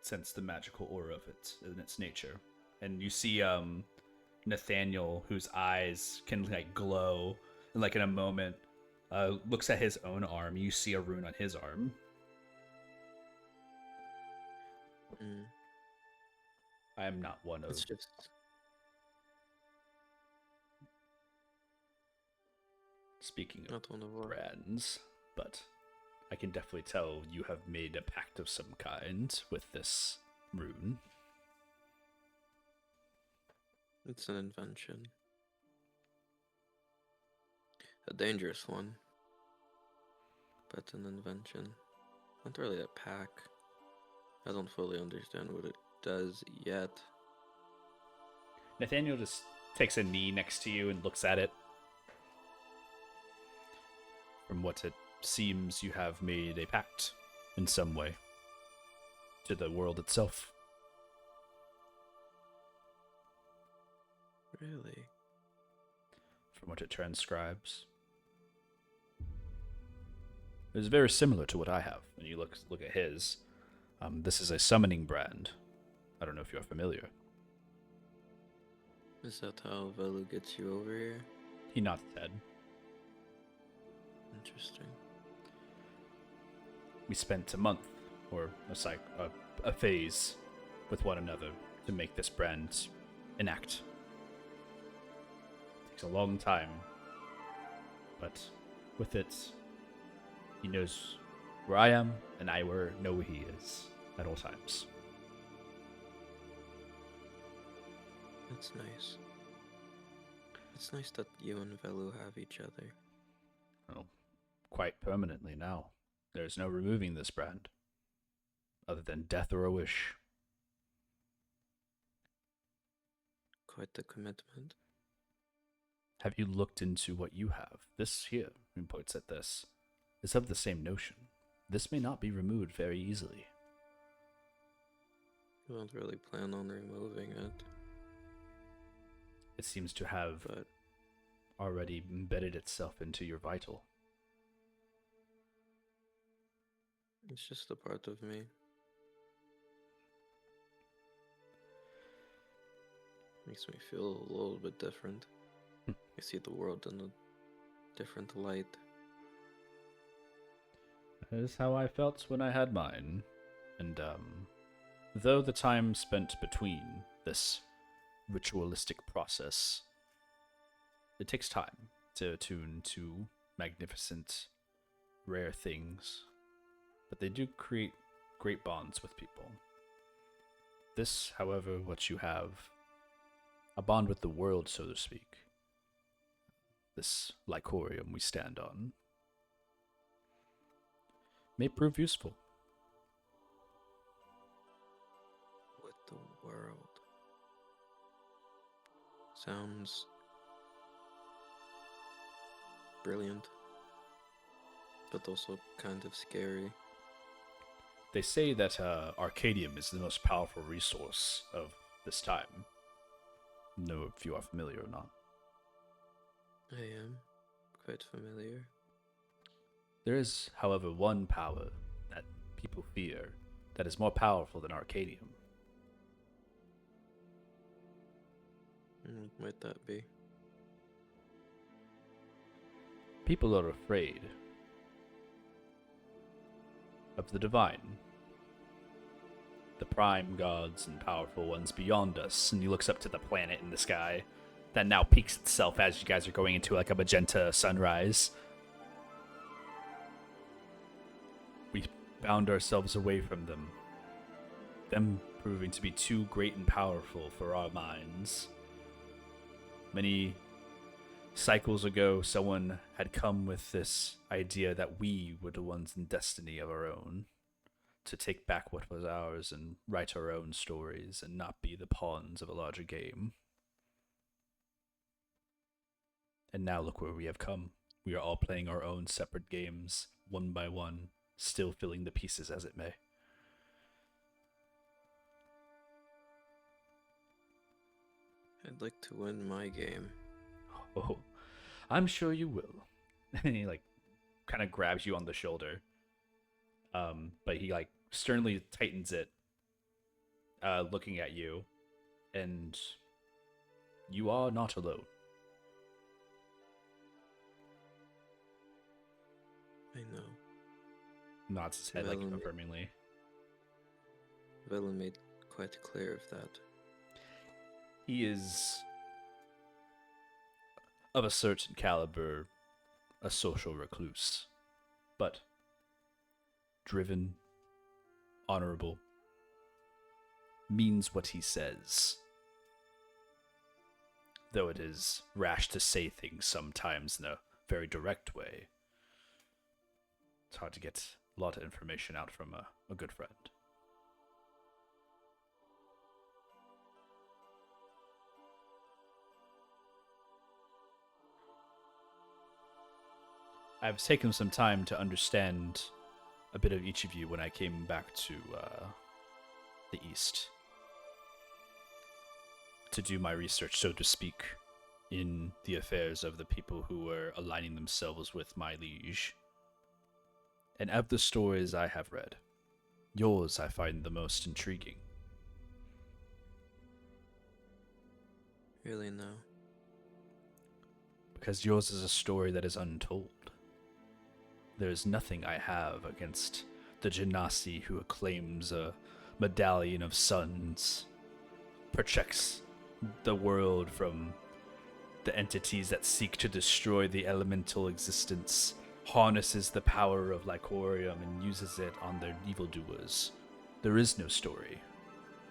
sense the magical aura of it in its nature. And you see Nathaniel, whose eyes can like glow, and like in a moment looks at his own arm. You see a rune on his arm. I am not one of It's just... Speaking of not one of what? brands, but I can definitely tell you have made a pact of some kind with this rune. It's an invention. A dangerous one. But an invention. Not really a pack. I don't fully understand what it does yet. Nathaniel just takes a knee next to you and looks at it. From what it seems, you have made a pact in some way to the world itself. Really? From what it transcribes. It's very similar to what I have. And you look at his. This is a summoning brand. I don't know if you're familiar. Is that how Velu gets you over here? He nods his head. Interesting. We spent a month, or a phase, with one another to make this brand enact. It takes a long time, but with it, he knows where I am, and I know where he is at all times. That's nice. It's nice that you and Velu have each other. Well, quite permanently now. There's no removing this brand, other than death or a wish. Quite the commitment. Have you looked into what you have? This here, he points at this, is of the same notion. This may not be removed very easily. I don't really plan on removing it. It seems to have But already embedded itself into your vital. it's just a part of me. Makes me feel a little bit different. I see the world in a different light. That is how I felt when I had mine. And, though the time spent between this ritualistic process, it takes time to attune to magnificent, rare things, but they do create great bonds with people. This, however, what you have, a bond with the world, so to speak. This lycorium we stand on may prove useful. With the world. Sounds brilliant, but also kind of scary. They say that Arcadium is the most powerful resource of this time. Know if you are familiar or not. I am quite familiar. There is, however, one power that people fear that is more powerful than Arcadium. What might that be? People are afraid of the divine. The prime gods and powerful ones beyond us. And he looks up to the planet in the sky that now peaks itself as you guys are going into like a magenta sunrise. We bound ourselves away from them. Them proving to be too great and powerful for our minds. Many cycles ago, someone had come with this idea that we were the ones in destiny of our own, to take back what was ours and write our own stories and not be the pawns of a larger game. And now look where we have come. We are all playing our own separate games, one by one, still filling the pieces as it may. I'd like to win my game. Oh, I'm sure you will. And he like kind of grabs you on the shoulder. But he like sternly tightens it, looking at you, and you are not alone. I know. Nods his head like Velen- affirmingly. Velen made quite clear of that. He is of a certain caliber, a social recluse, but driven, honorable, means what he says. Though it is rash to say things sometimes in a very direct way. It's hard to get a lot of information out from a good friend. I've taken some time to understand a bit of each of you when I came back to the East. To do my research, so to speak, in the affairs of the people who were aligning themselves with my liege. And of the stories I have read, yours I find the most intriguing. Really, no. Because yours is a story that is untold. There is nothing I have against the Genasi who acclaims a medallion of suns, protects the world from the entities that seek to destroy the elemental existence, harnesses the power of Lycorium and uses it on their evildoers. There is no story.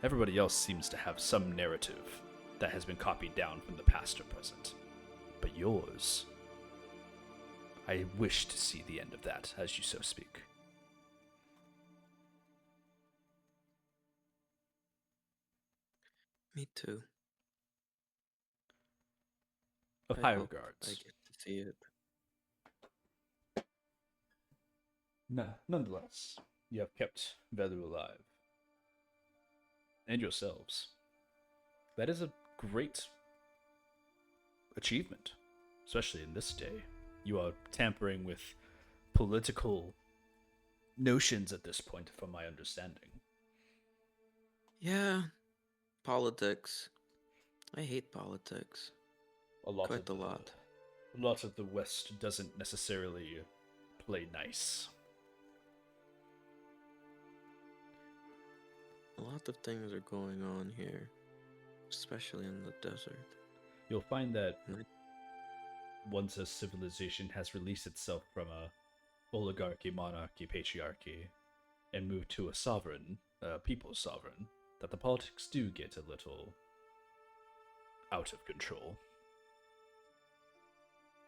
Everybody else seems to have some narrative that has been copied down from the past or present. But yours, I wish to see the end of that, as you so speak. Me too. Of I high hope regards. I get to see it. No, nonetheless, you have kept Velu alive. And yourselves. That is a great achievement, especially in this day. You are tampering with political notions at this point, from my understanding. Yeah, politics. I hate politics. Quite a lot. A lot of the West doesn't necessarily play nice. A lot of things are going on here, especially in the desert. You'll find that And once a civilization has released itself from a oligarchy, monarchy, patriarchy, and moved to a sovereign, people's sovereign, that the politics do get a little out of control.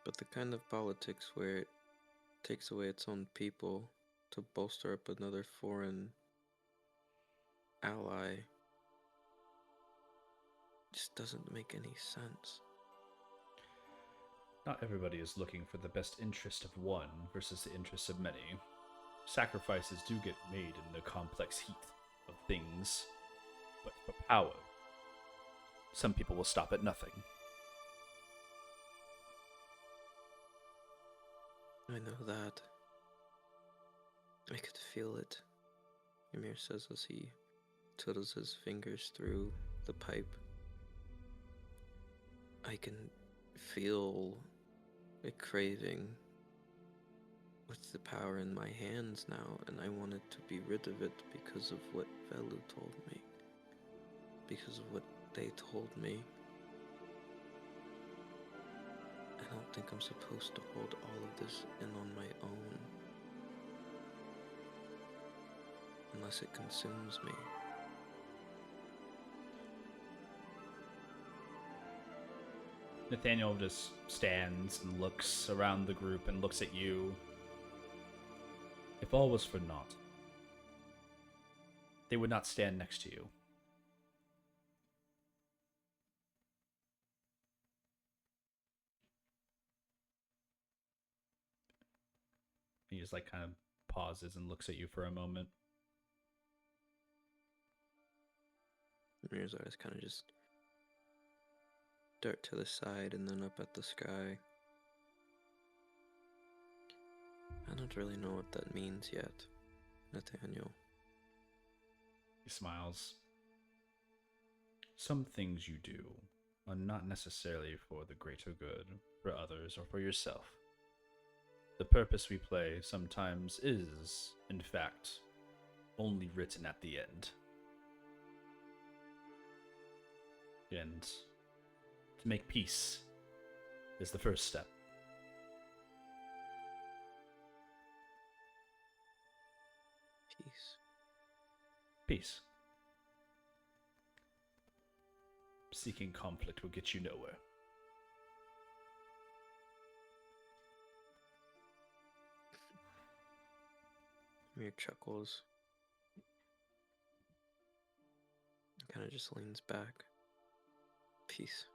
But the kind of politics where it takes away its own people to bolster up another foreign ally just doesn't make any sense. Not everybody is looking for the best interest of one versus the interests of many. Sacrifices do get made in the complex heat of things, but for power, some people will stop at nothing. I know that. I could feel it, Ymir says as he twiddles his fingers through the pipe. I can feel a craving with the power in my hands now, and I wanted to be rid of it because of what Velu told me. Because of what they told me. I don't think I'm supposed to hold all of this in on my own. Unless it consumes me. Nathaniel just stands and looks around the group and looks at you. If all was for naught, they would not stand next to you. He just like kind of pauses and looks at you for a moment. Mirror's eyes kind of just dart to the side and then up at the sky. I don't really know what that means yet, Nathaniel. He smiles. Some things you do are not necessarily for the greater good, for others, or for yourself. The purpose we play sometimes is, in fact, only written at the end. And to make peace is the first step. Peace. Peace. Seeking conflict will get you nowhere. Mir chuckles. Kind of just leans back. Peace.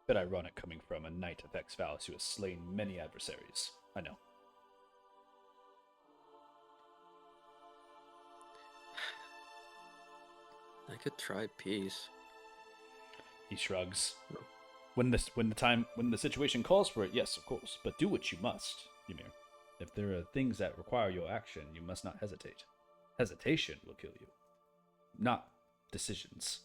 Bit ironic coming from a knight of Exvalis who has slain many adversaries. I know. I could try peace. He shrugs. When the situation calls for it, yes, of course. But do what you must, Ymir. If there are things that require your action, you must not hesitate. Hesitation will kill you, not decisions.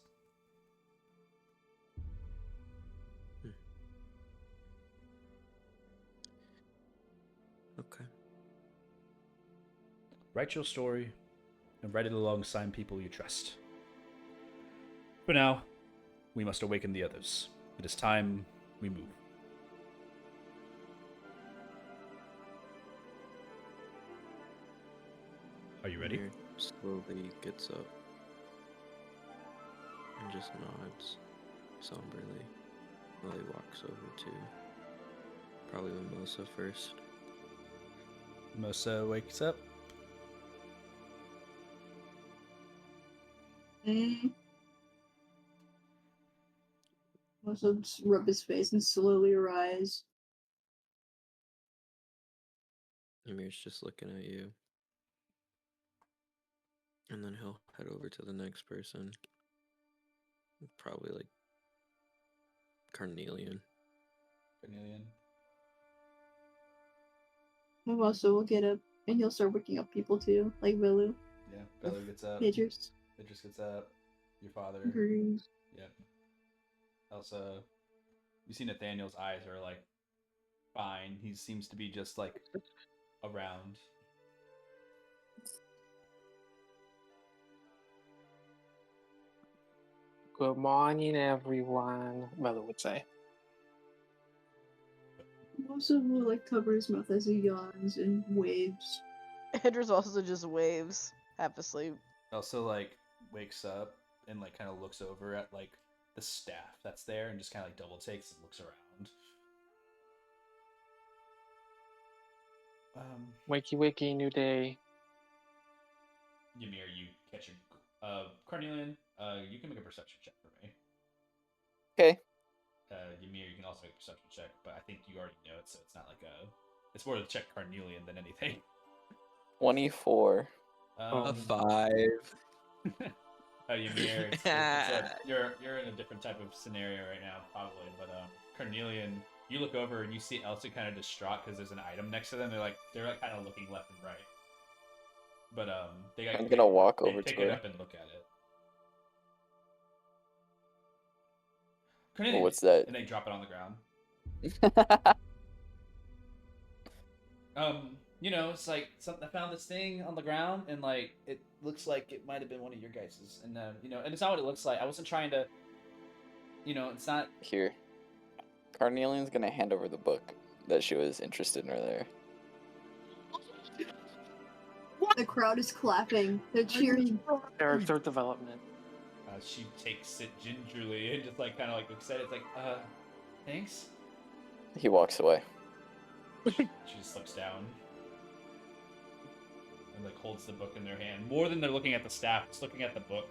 Okay. Write your story, and write it alongside people you trust. For now, we must awaken the others. It is time we move. Are you ready? Mir slowly gets up and just nods somberly while he walks over to probably Mimosa first. Mosa wakes up. Also just rub his face and slowly rise. Ymir's just looking at you. And then he'll head over to the next person. Probably like Carnelian. Cornelian. And also will get up and he'll start waking up people too, like Vilu. Yeah, Bella gets up. Majors. Idris gets up. Your father. Greetings. Yep. Elsa. You see Nathaniel's eyes are like fine. He seems to be just like around. Good morning, everyone. Bella would say. Also will like cover his mouth as he yawns and waves. Idris also just waves, half asleep. Also like wakes up and like kind of looks over at like the staff that's there and just kind of like double takes and looks around. Wakey, wakey, new day. Ymir, you catch your Cornelian. You can make a perception check for me. Okay. Ymir, you can also make a perception check, but I think you already know it, so it's not like a. It's more to check Carnelian than anything. 24. A 5. Ymir, you're in a different type of scenario right now, probably. But Carnelian, you look over and you see Elsa kind of distraught because there's an item next to them. They're like kind of looking left and right. But I'm gonna walk over pick to it her. up and look at it. Cornelius, what's that? and they drop it on the ground. It's like something. I found this thing on the ground, and like it looks like it might have been one of your guys's, and and it's not what it looks like. I wasn't trying to, it's not. Here, Carnelian's gonna hand over the book that she was interested in earlier. The crowd is clapping. They're cheering. Character development. She takes it gingerly and just like kind of like looks at it. It's like, thanks. He walks away. She just looks down and like holds the book in their hand. More than they're looking at the staff, just looking at the book.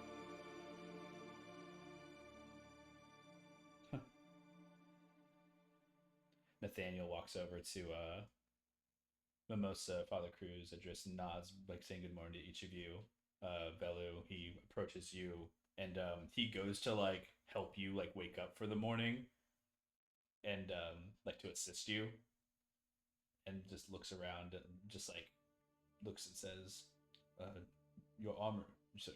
Nathaniel walks over to Mimosa, Father Cruz, and just nods, like saying good morning to each of you. Velu, he approaches you, and he goes to like help you like wake up for the morning, and like to assist you, and just looks around and just like looks and says, "Your armor." You said,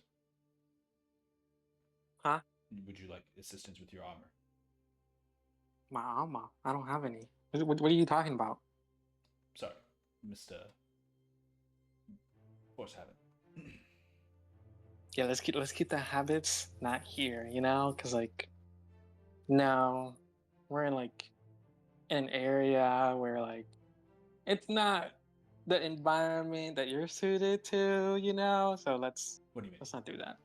Huh? Would you like assistance with your armor? My armor. I don't have any. What are you talking about? Sorry, Mr. Force Habit. Yeah, let's keep the habits not here, because like, no, we're in like an area where like it's not the environment that you're suited to, So let's What do you mean? let's not do that.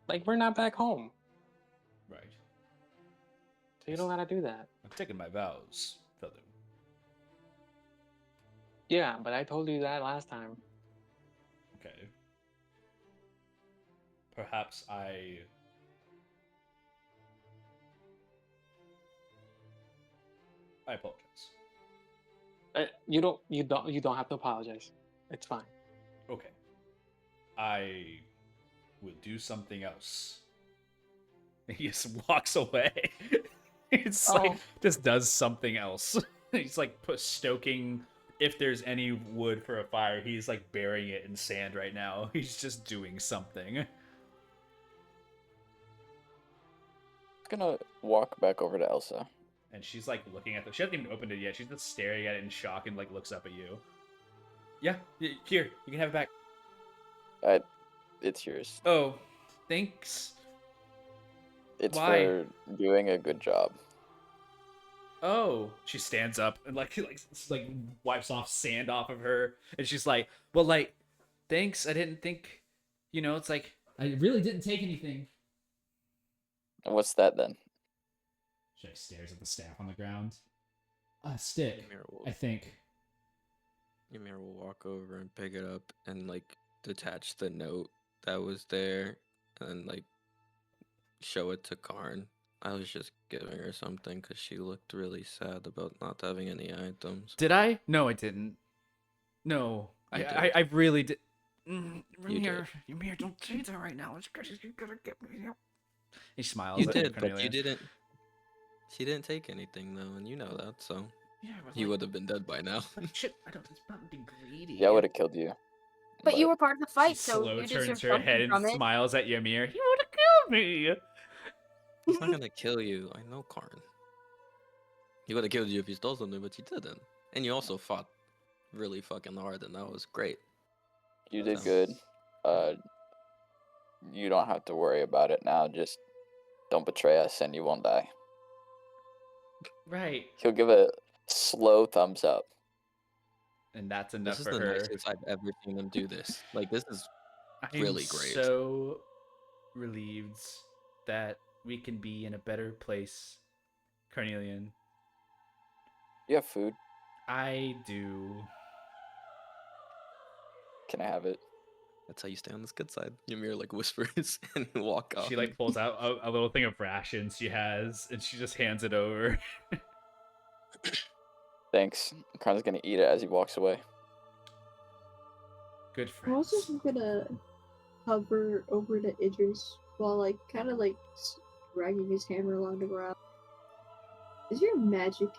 Like we're not back home, Right. so you don't gotta do that. I've taken my vows, Velu. Yeah, but I told you that last time. Okay. Perhaps I apologize. You don't have to apologize. It's fine. Okay. I will do something else. He just walks away. It's like just does something else. He's like stoking. If there's any wood for a fire, he's like burying it in sand right now. He's just doing something. I'm gonna walk back over to Elsa. And she's like looking at she hasn't even opened it yet. She's just staring at it in shock and like looks up at you. Yeah, here, you can have it back. It's yours. Oh, thanks. It's Why? for doing a good job. Oh, she stands up and like wipes off sand off of her, and she's like, well, like, thanks. I didn't think, it's like I really didn't take anything. And what's that then? She like, stares at the staff on the ground. A stick, I think. Ymir will walk over and pick it up and like detach the note that was there and like show it to Karn. I was just giving her something because she looked really sad about not having any items. Did I? No, I didn't. No, I really did. Ymir, don't say that right now. It's because you're gonna get me. He smiles. You did, but you didn't. She didn't take anything though, and you know that, so yeah, he would have been dead by now. Shit, I don't. It's not being greedy. Yeah, I would have killed you. But you were part of the fight, She so slow you turns deserve her head something and from it. smiles at Ymir. He would have killed me. He's not gonna kill you. I know Karn. He would have killed you if you stole something, but you didn't. And you also fought really fucking hard, and that was great. You did good. You don't have to worry about it now. Just don't betray us, and you won't die. Right. He'll give a slow thumbs up. And that's enough This for is the her. nicest I've ever seen him do this. Like, this is I'm really great. so relieved that we can be in a better place, Carnelian. You have food. I do. Can I have it? That's how you stay on this good side. Ymir like whispers and you walk off. She like pulls out a little thing of rations she has, and she just hands it over. Thanks. Karn's gonna eat it as he walks away. Good I'm also friends. gonna hover over to Idris while like kind of like dragging his hammer along the ground. Does your magic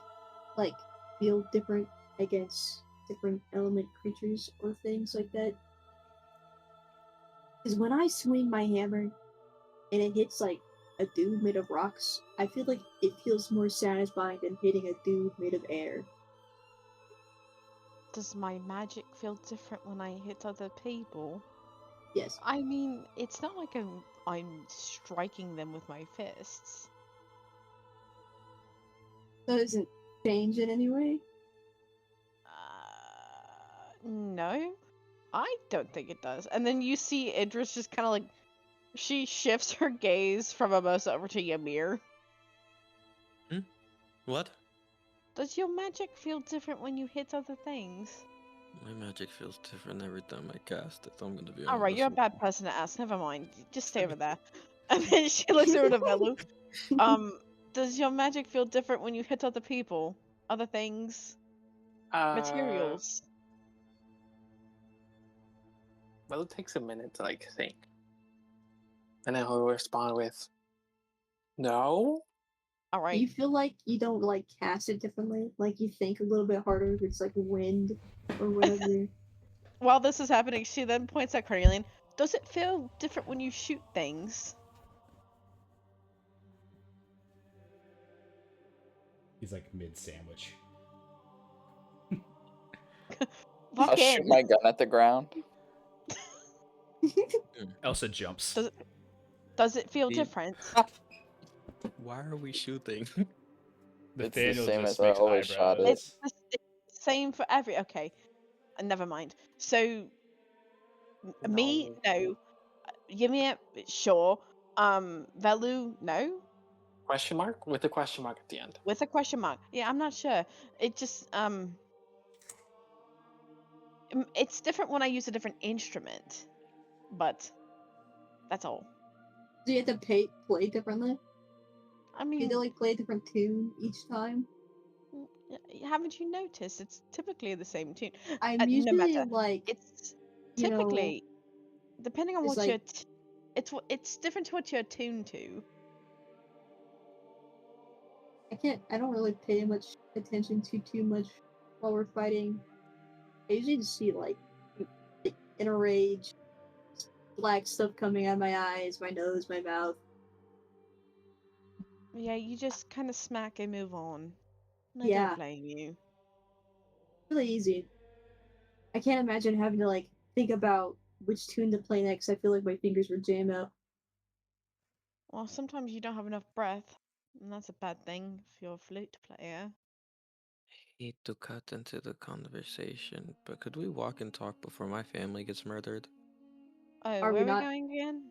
like feel different against different element creatures or things like that? Because when I swing my hammer and it hits like a dude made of rocks, I feel like it feels more satisfying than hitting a dude made of air. Does my magic feel different when I hit other people? Yes. I mean, it's not like I'm striking them with my fists. So does it change in any way? No, I don't think it does. And then you see Idris just kind of like, she shifts her gaze from Mimosa over to Ymir. What? Does your magic feel different when you hit other things? My magic feels different every time I cast it. I'm gonna be honest. Alright, you're a bad person to ask. Never mind. Just stay over there. And then she looks over to Velu. Does your magic feel different when you hit other people? Other things? Materials? Well, it takes a minute to like think, and then he'll respond with, "No." Do Alright. you feel like you don't like cast it differently? Like you think a little bit harder if it's like wind or whatever? While this is happening, she then points at Carnelian. Does it feel different when you shoot things? He's like mid-sandwich. I'll Fuck shoot in. my gun at the ground. Elsa jumps. Does it feel The- different? Why are we shooting? It's the Nathaniel same just as I makes always shot it. It's the same for every. Okay, never mind. So me, no. Ymir, sure. Velu, no. Question mark with a question mark at the end. With a question mark. Yeah, I'm not sure. It just it's different when I use a different instrument, but that's all. Do you have to play differently? I Do you mean, have to like play a different tune each time? haven't you noticed? It's typically the same tune. I'm No usually matter. like, It's you know, typically depending on it's what like it's different to what you're attuned to. I don't really pay much attention to too much while we're fighting. I usually just see like in a rage, black stuff coming out of my eyes, my nose, my mouth. Yeah, you just kind of smack and move on. And I Yeah, don't blame you. really easy. I can't imagine having to like think about which tune to play next. I feel like my fingers would jam out. Well, sometimes you don't have enough breath, and that's a bad thing if you're a flute player. Hate to cut into the conversation, but could we walk and talk before my family gets murdered? Oh, Are where we are we not? going again?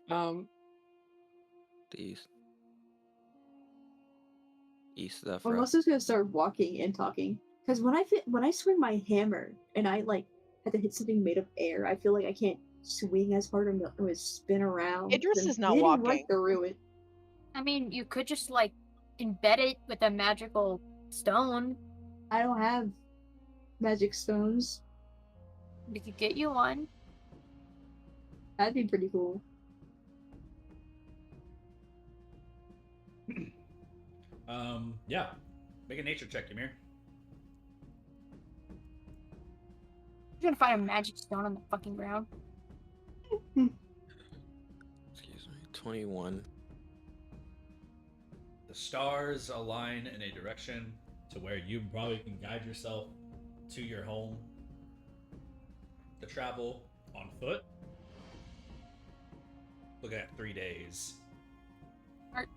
The east. East of I'm also just gonna start walking and talking. Because when I swing my hammer and I like had to hit something made of air, I feel like I can't swing as hard and it would spin around. Idris I'm is not hitting walking. right through it. I mean, you could just like embed it with a magical stone. I don't have magic stones. We could get you one. That'd be pretty cool. Yeah. Make a nature check, Ymir. You're gonna find a magic stone on the fucking ground. Excuse me. 21. The stars align in a direction to where you probably can guide yourself to your home. To travel on foot. Looking at 3 days. Alright.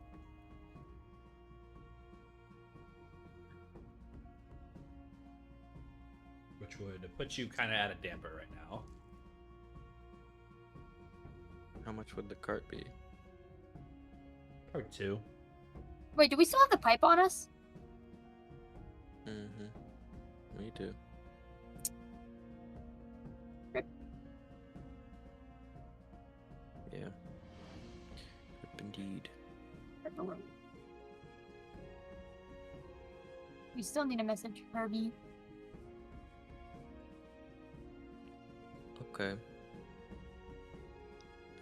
Which would put you kind of at a damper right now. How much would the cart be? Probably 2. Wait, do we still have the pipe on us? Mm-hmm. Me too. Yeah. Rip indeed. We still need a message, Herbie. Okay.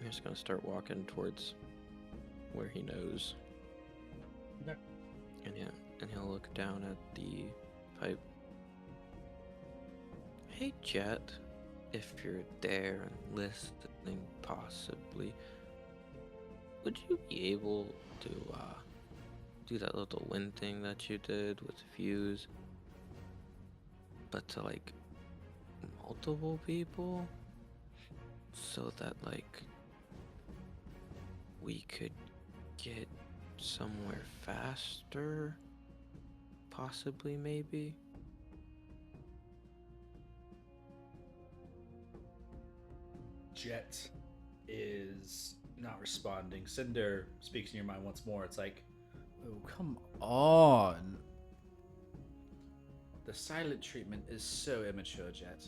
I'm just gonna start walking towards where he knows. Okay. And he'll look down at the pipe. Hey Jet, if you're there and listening possibly, would you be able to do that little wind thing that you did with Fuse, but to like multiple people, so that like we could get somewhere faster, possibly, maybe. Jet is not responding. Cinder speaks in your mind once more. It's like, oh, come on. The silent treatment is so immature, Jet.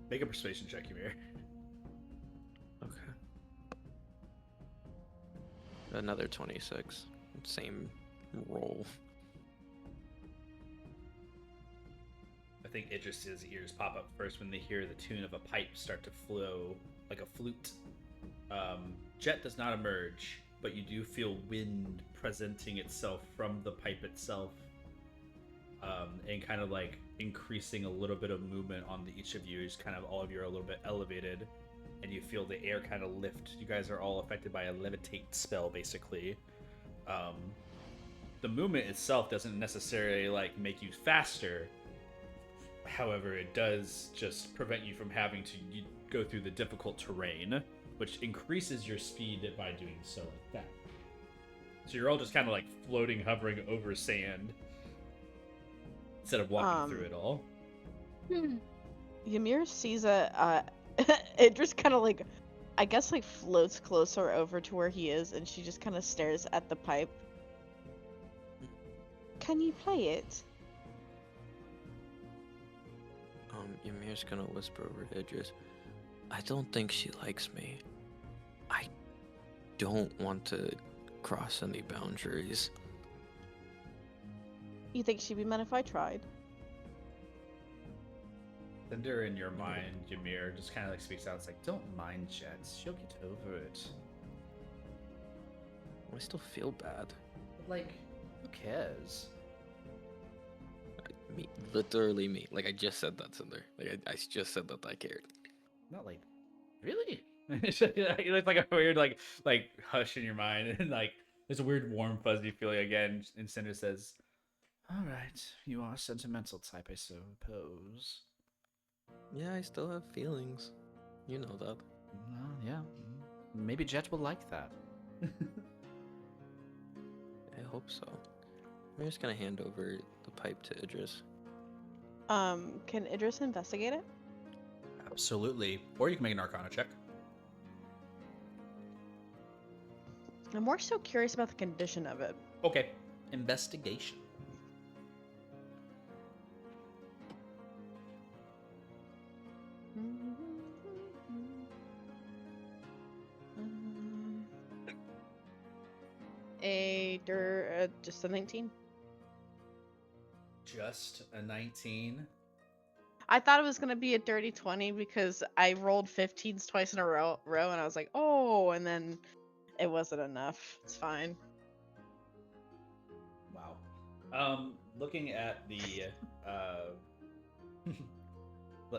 Make a persuasion check, Ymir. Okay. Another 26. Same roll. I think Idris's ears pop up first when they hear the tune of a pipe start to flow like a flute. Jet does not emerge, but you do feel wind presenting itself from the pipe itself, and kind of like increasing a little bit of movement on each of you. Just kind of all of you are a little bit elevated, and you feel the air kind of lift. You guys are all affected by a levitate spell, basically. The movement itself doesn't necessarily like make you faster. However, it does just prevent you from having to go through the difficult terrain, which increases your speed by doing so like that. So you're all just kind of like floating, hovering over sand instead of walking through it all. Ymir sees it just kind of like, I guess like floats closer over to where he is, and she just kind of stares at the pipe. Can you play it? Ymir's gonna whisper over to Idris. I don't think she likes me. I don't want to cross any boundaries. You think she'd be mad if I tried? Cinder in your mind, Ymir, just kind of like speaks out. It's like, don't mind Jet. She'll get over it. I still feel bad. But like, who cares? Me, literally me. Like I just said that, Cinder. Like I just said that I cared. Not like, really? It's like a weird like hush in your mind, and like there's a weird warm fuzzy feeling again. And Cinder says, "All right, you are a sentimental type, I suppose." Yeah, I still have feelings. You know that. Well, yeah. Maybe Jet will like that. I hope so. I'm just gonna hand over the pipe to Idris. Can Idris investigate it? Absolutely. Or you can make an Arcana check. I'm more so curious about the condition of it. Okay. Investigation. Just a 19. Just a 19. I thought it was gonna be a dirty 20 because I rolled 15s twice in a row, and I was like, oh, and then it wasn't enough. It's fine. Wow. Looking at the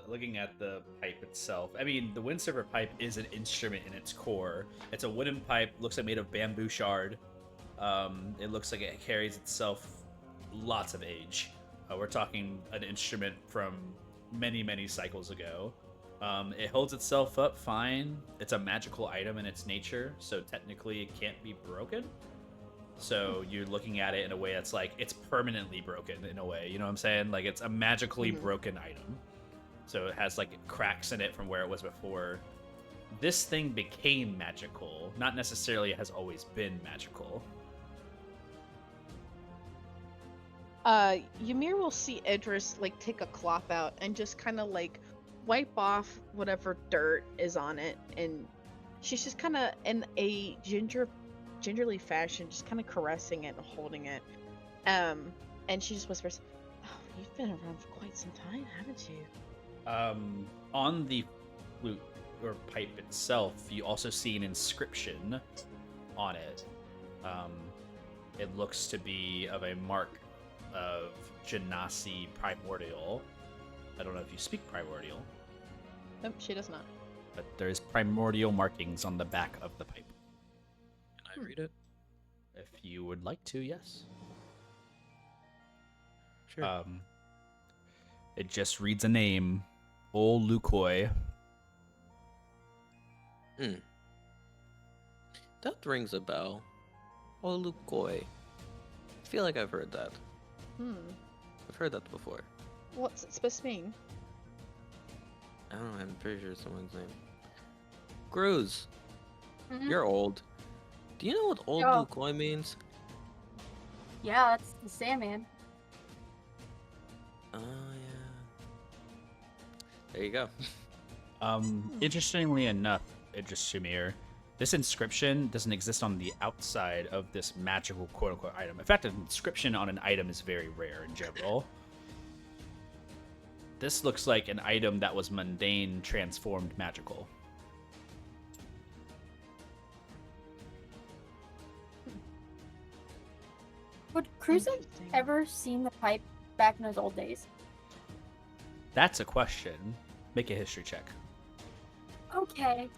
looking at the pipe itself. I mean, the windsurfer pipe is an instrument in its core. It's a wooden pipe. Looks like made of bamboo shard. It looks like it carries itself lots of age. We're talking an instrument from many cycles ago. It holds itself up fine. It's a magical item in its nature, so technically it can't be broken. So you're looking at it in a way that's like it's permanently broken in a way. You know what I'm saying? Like it's a magically broken item. So it has like cracks in it from where it was before. This thing became magical. Not necessarily has always been magical. Ymir will see Idris like take a cloth out and just kind of like wipe off whatever dirt is on it, and she's just kind of in a gingerly fashion, just kind of caressing it and holding it. And she just whispers, "Oh, you've been around for quite some time, haven't you?" On the flute or pipe itself, you also see an inscription on it. It looks to be of a mark of Genasi Primordial. I don't know if you speak Primordial. Nope, she does not. but there's primordial markings on the back of the pipe. Can I read it? If you would like to, yes. Sure. It just reads a name, Ol Lukoi. That rings a bell. Olukoi. I feel like I've heard that. I've heard that before. What's it supposed to mean? I don't know, I'm pretty sure it's someone's name. Cruz, Mhm. you're old. Do you know what old Yeah. Lukoi means? Yeah, that's the Sandman. Oh, yeah. There you go. Interestingly enough, Idris Shamir, this inscription doesn't exist on the outside of this magical quote-unquote item. In fact, an inscription on an item is very rare in general. This looks like an item that was mundane transformed magical. Would Cruz have Interesting. ever seen the pipe back in his old days? That's a question. Make a history check. Okay.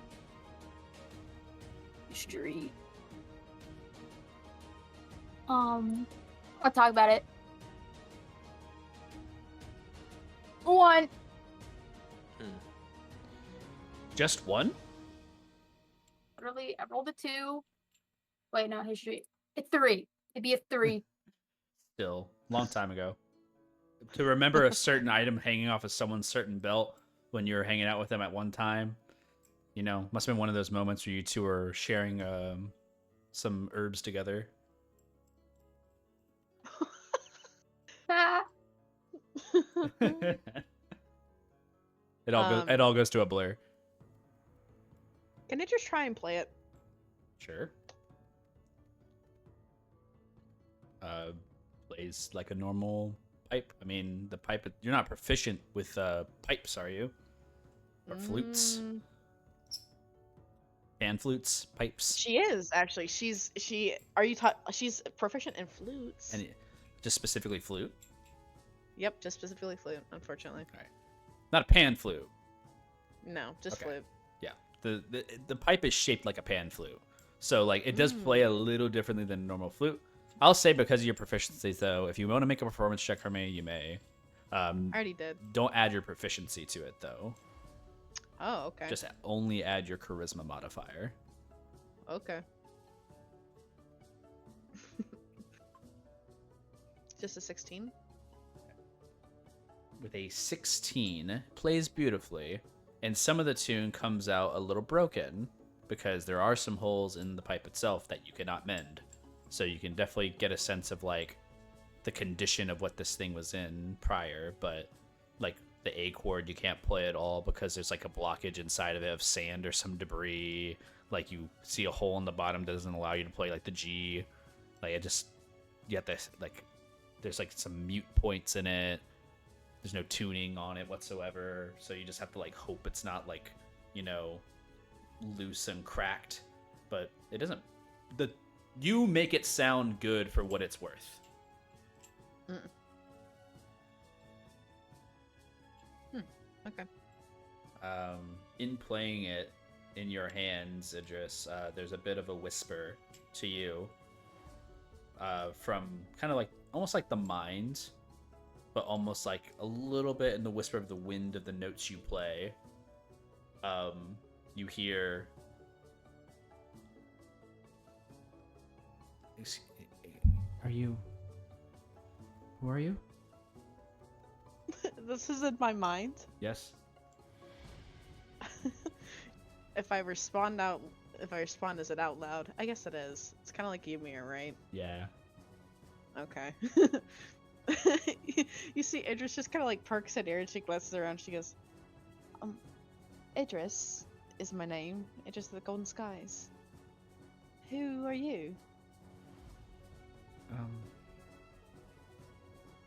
History. I'll talk about it. 1. Just one? Literally, I rolled a 2. Wait, no, history. A 3. It'd be a 3. Still, long time ago. To remember a certain item hanging off of someone's certain belt when you were hanging out with them at one time, you know, must have been one of those moments where you two were sharing some herbs together. Ah, It all goes to a blur. Can I just try and play it? Sure. Plays like a normal pipe. I mean, the pipe. You're not proficient with pipes, are you? Or flutes? Pan flutes, pipes. She is actually. She's proficient in flutes. And just specifically flute. Yep, just specifically flute. Unfortunately, Not a pan flute. no, just Okay. flute. Yeah. The pipe is shaped like a pan flute. So like it does play a little differently than a normal flute. I'll say because of your proficiency though, if you want to make a performance check for me, you may. I already did. Don't add your proficiency to it though. Oh, okay. Just only add your charisma modifier. Okay. Just a 16. With a 16, plays beautifully, and some of the tune comes out a little broken because there are some holes in the pipe itself that you cannot mend. So you can definitely get a sense of like the condition of what this thing was in prior, but like the A chord you can't play at all because there's like a blockage inside of it of sand or some debris. Like you see a hole in the bottom that doesn't allow you to play like the G. Like it just, you have to like, there's like some mute points in it. There's no tuning on it whatsoever, so you just have to like hope it's not like, you know, loose and cracked. But it doesn't. You make it sound good for what it's worth. Okay. In playing it in your hands, Idris, there's a bit of a whisper to you from kind of like almost like the mind, but almost like a little bit in the whisper of the wind of the notes you play. You hear, "Are you? Who are you?" This is in my mind. Yes. If I respond, is it out loud? I guess it is. It's kind of like Ymir, right? Yeah. Okay. You see, Idris just kind of like perks her ear and she glances around. She goes, Idris is my name. Idris of the Golden Skies. Who are you?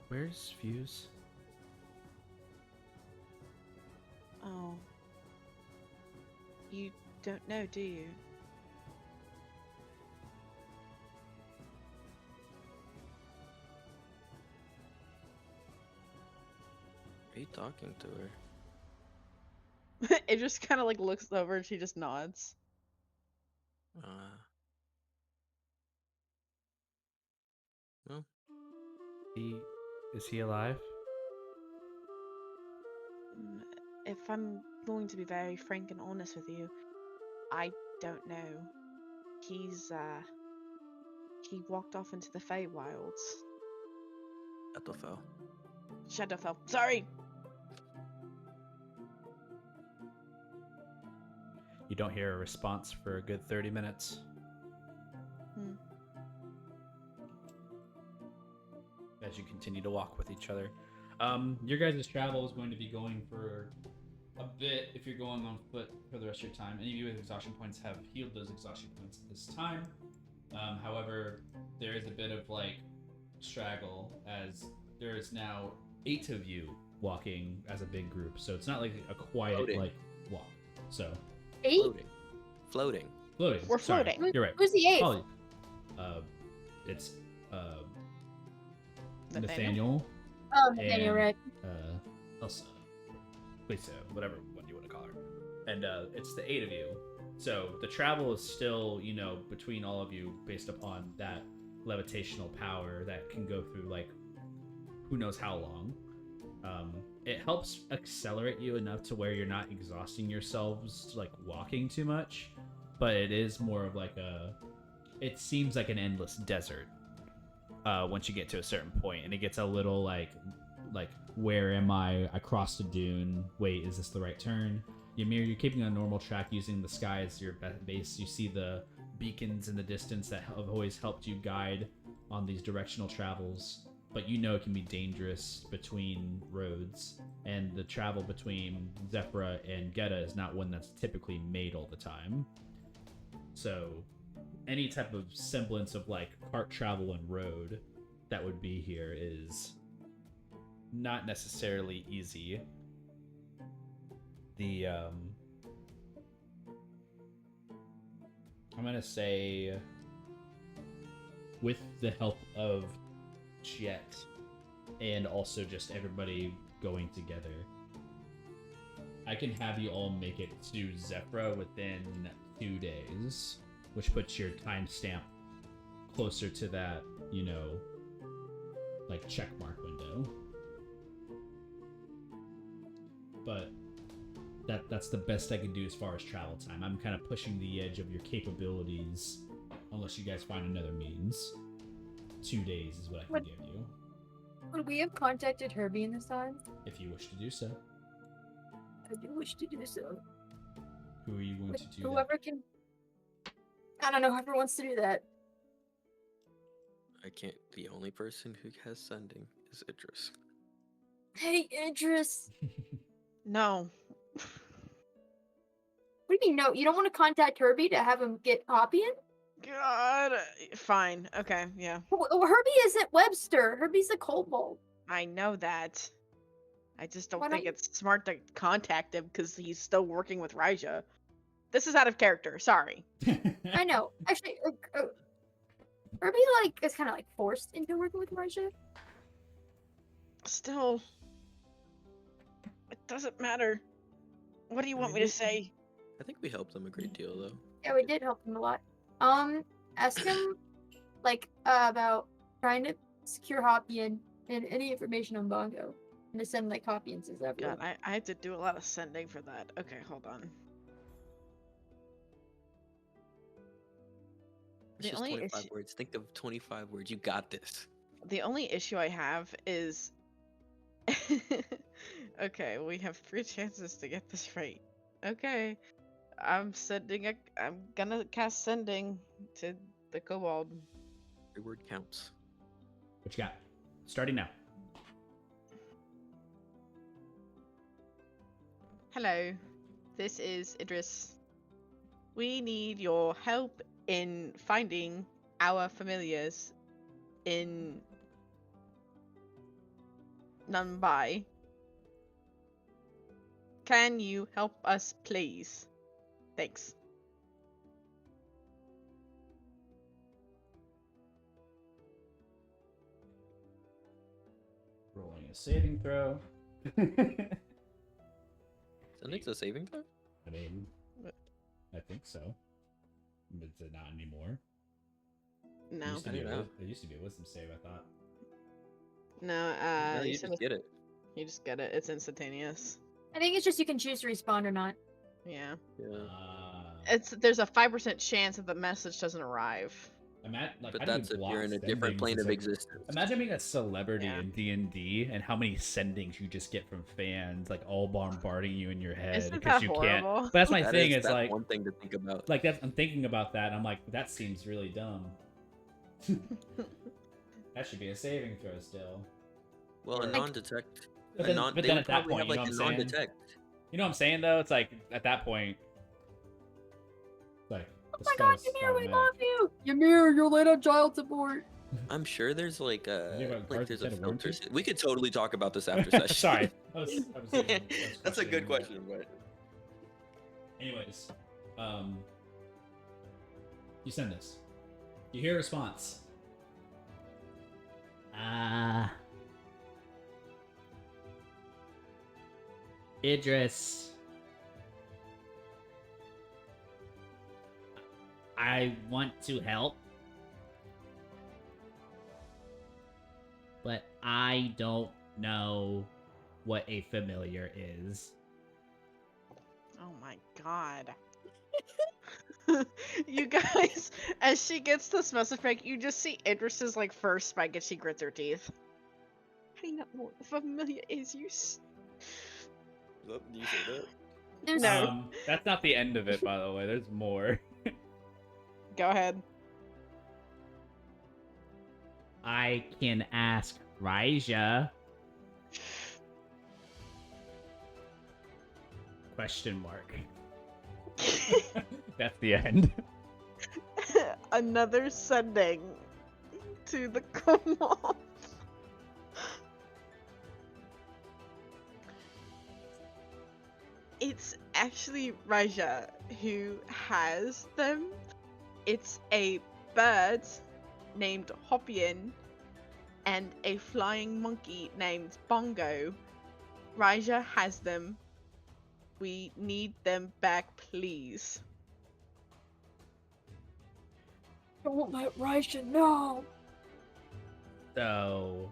Where's Fuse? Oh. You don't know, do you? Are you talking to her? It just kind of like looks over and she just nods. Well, Is he alive? If I'm going to be very frank and honest with you, I don't know. He walked off into the Feywilds. Shadowfell. Sorry. You don't hear a response for a good 30 minutes. As you continue to walk with each other. Your guys' travel is going to be going for a bit if you're going on foot for the rest of your time. Any of you with exhaustion points have healed those exhaustion points at this time. However, there is a bit of like straggle as there is now 8 of you walking as a big group. So it's not like a quiet Floating. like walk. So 8? Floating. We're Sorry, floating. You're right. Who's the 8th? Apologies. It's Nathaniel. Oh, Nathaniel, and, right. Elsa. Lisa, whatever one you want to call her. And it's the 8 of you. So the travel is still, between all of you based upon that levitational power that can go through, like, who knows how long. It helps accelerate you enough to where you're not exhausting yourselves, like, walking too much. But it is more of like it seems like an endless desert once you get to a certain point. And it gets a little like, where am I? I crossed a dune. Wait, is this the right turn? Ymir, you're keeping a normal track using the sky as your base. You see the beacons in the distance that have always helped you guide on these directional travels, but it can be dangerous between roads, and the travel between Zephyra and Geta is not one that's typically made all the time. So any type of semblance of like cart travel and road that would be here is not necessarily easy. I'm gonna say, with the help of Jet and also just everybody going together, I can have you all make it to Zephyra within 2 days, which puts your timestamp closer to that, like checkmark window. But that's the best I can do as far as travel time. I'm kind of pushing the edge of your capabilities, unless you guys find another means. 2 days is what I can give you. Would we have contacted Herbie in this time? If you wish to do so. I do wish to do so. Who are you going to do Whoever that? can. I don't know, whoever wants to do that. I can't. The only person who has sending is Idris. Hey, Idris! No. What do you mean, no? You don't want to contact Herbie to have him get Hoppy in? God. Fine. Okay. Yeah. Herbie isn't Webster. Herbie's a kobold. I know that. I just don't Why think don't it's smart to contact him because he's still working with Raija. This is out of character. Sorry. I know. Actually, Herbie is kind of forced into working with Raija. Still, it doesn't matter. What do you want me to say? I think we helped them a great deal, though. Yeah, we did help him a lot. Ask him about trying to secure Hoppy and any information on Bongo, and to send Hoppy into Zephyr. God, I had to do a lot of sending for that. Okay, hold on. It's just 25 words. Think of 25 words. You got this. The only issue I have is... Okay, we have 3 chances to get this right. Okay. I'm gonna cast sending to the kobold. Every word counts. What you got? Starting now. Hello, this is Idris. We need your help in finding our familiars in Mumbai. Can you help us, please? Thanks. Rolling a saving throw. Then it's a saving throw? I mean, I think so. But is it not anymore? No. It used to I be don't a know. it used to be a wisdom save, I thought. No, No, you said just get it. you just get it. It's instantaneous. I think it's just you can choose to respond or not. Yeah. Yeah. There's a 5% chance that the message doesn't arrive. Like, But how do you that's if block you're in a different sendings? plane It's of like- existence. Imagine being a celebrity Yeah. in D&D and how many sendings you just get from fans, like all bombarding you in your head Isn't because that you horrible? can't. But that's my That thing. is- Is that's like, one thing to think about. I'm thinking about that. And I'm like, that seems really dumb. That should be a saving throw still. Well, a Like- non-detect. But a then, non- but they then would at that probably point, have you know like what a I'm saying? non-detect. You know what I'm saying though? It's like at that point, like, Oh my god, Ymir, we love you! Ymir, you're late on child support. I'm sure there's like a You have a guard there's a instead of warranty? filter. We could totally talk about this after session. Sorry, I was That's a good questioning question, but that. Anyways, you send this. You hear a response. Idris. I want to help, but I don't know what a familiar is. Oh my god. You guys, as she gets this message back, you just see Idris's like first spike as she grits her teeth. How do you not know what the familiar is? You you say that. There's No. That's not the end of it, by the way. There's more. Go ahead. I can ask Raija. Question mark. That's the end. Another sending to the Kamal. It's actually Raja who has them. It's a bird named Hopian and a flying monkey named Bongo. Raja has them. We need them back, please. Don't let Raisha know. So,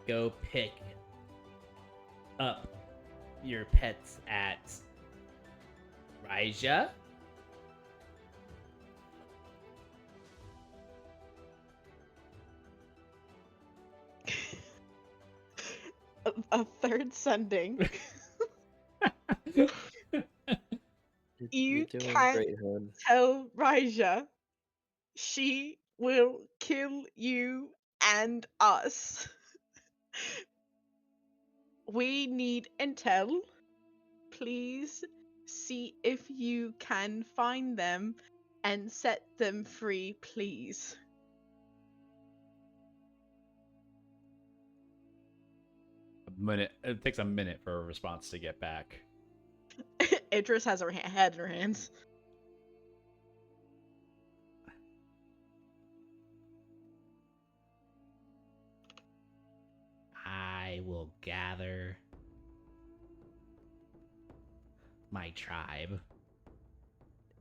go pick up your pets at Raija. A third sending. You You're doing can't great, hon. tell Raja she will kill you and us. We need intel. Please see if you can find them and set them free, please. It takes a minute for a response to get back. Idris has her head in her hands. I will gather my tribe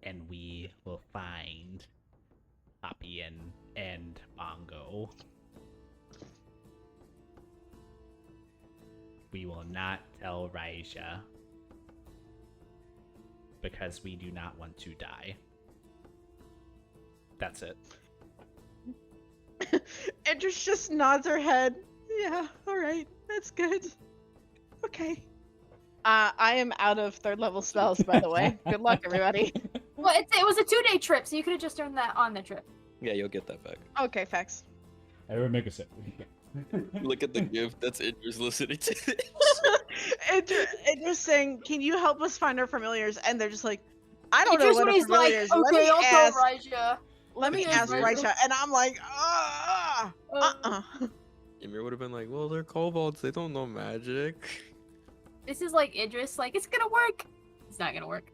and we will find Hopian and Bongo. We will not tell Raija because we do not want to die. That's it. Idris just nods her head. Yeah, alright, that's good. Okay. I am out of third level spells, by the way. Good luck, everybody. Well, it was a 2-day trip, so you could have just earned that on the trip. Yeah, you'll get that back. Okay, facts. Everyone make a sip. Look at the gift that's Idris listening to. Idris saying, "Can you help us find our familiars?" And they're just like, "I don't know Just what when a he's like, familiar is. okay, I'll tell Raija. Let me Okay, ask Raija." Raisha." And I'm like, Ymir would have been like, well, they're kobolds. They don't know magic. This is like Idris, like, it's gonna work. It's not gonna work.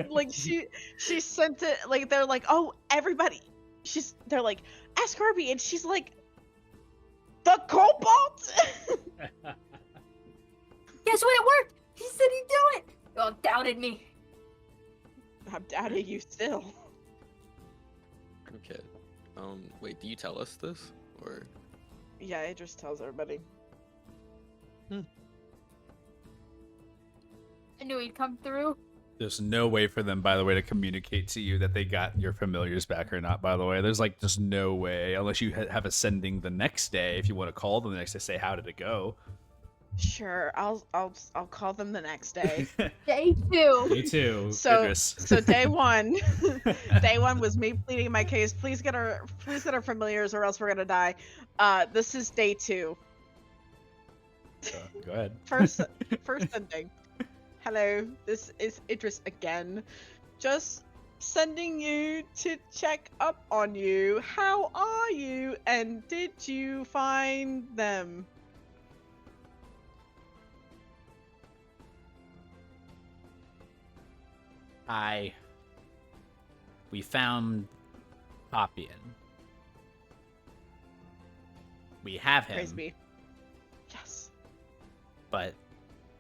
Like she sent it. Like they're like, "Oh, everybody." They're like, "Ask Herbie," and she's like, "The kobolds." Guess what? It worked. He said he'd do it! You all doubted me. I'm doubting you still. Okay. Wait, do you tell us this? Or Yeah, it just tells everybody. I knew he'd come through. There's no way for them, by the way, to communicate to you that they got your familiars back or not, by the way. There's like just no way, unless you have a sending the next day, if you want to call them the next day, say, how did it go? Sure, I'll call them the next day. Day 2. Me too, So Idris. day one, day one was me pleading my case. Please get our familiars, or else we're gonna die. This is day 2. Go ahead. First sending. Hello, this is Idris again. Just sending you to check up on you. How are you? And did you find them? We found Popian. We have him. Praise be. Yes. But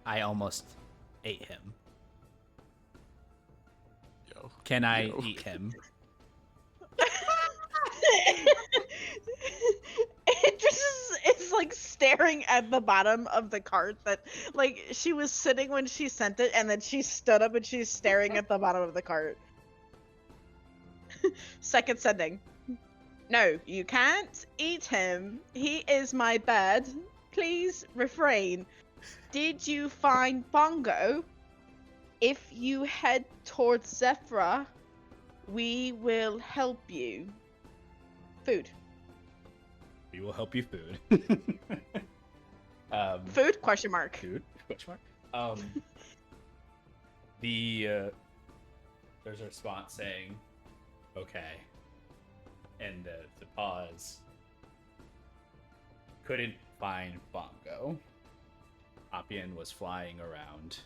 I almost ate him. yo. Can I Yo. eat him? It just is like staring at the bottom of the cart that, like, she was sitting when she sent it, and then she stood up and she's staring at the bottom of the cart. Second sending. No, you can't eat him. He is my bed. Please refrain. Did you find Bongo? If you head towards Zephyra, we will help you. Food. We will help you food. Food? Question mark. Food? Question mark? There's a response saying, okay. And the pause. Couldn't find Bongo. Popian was flying around.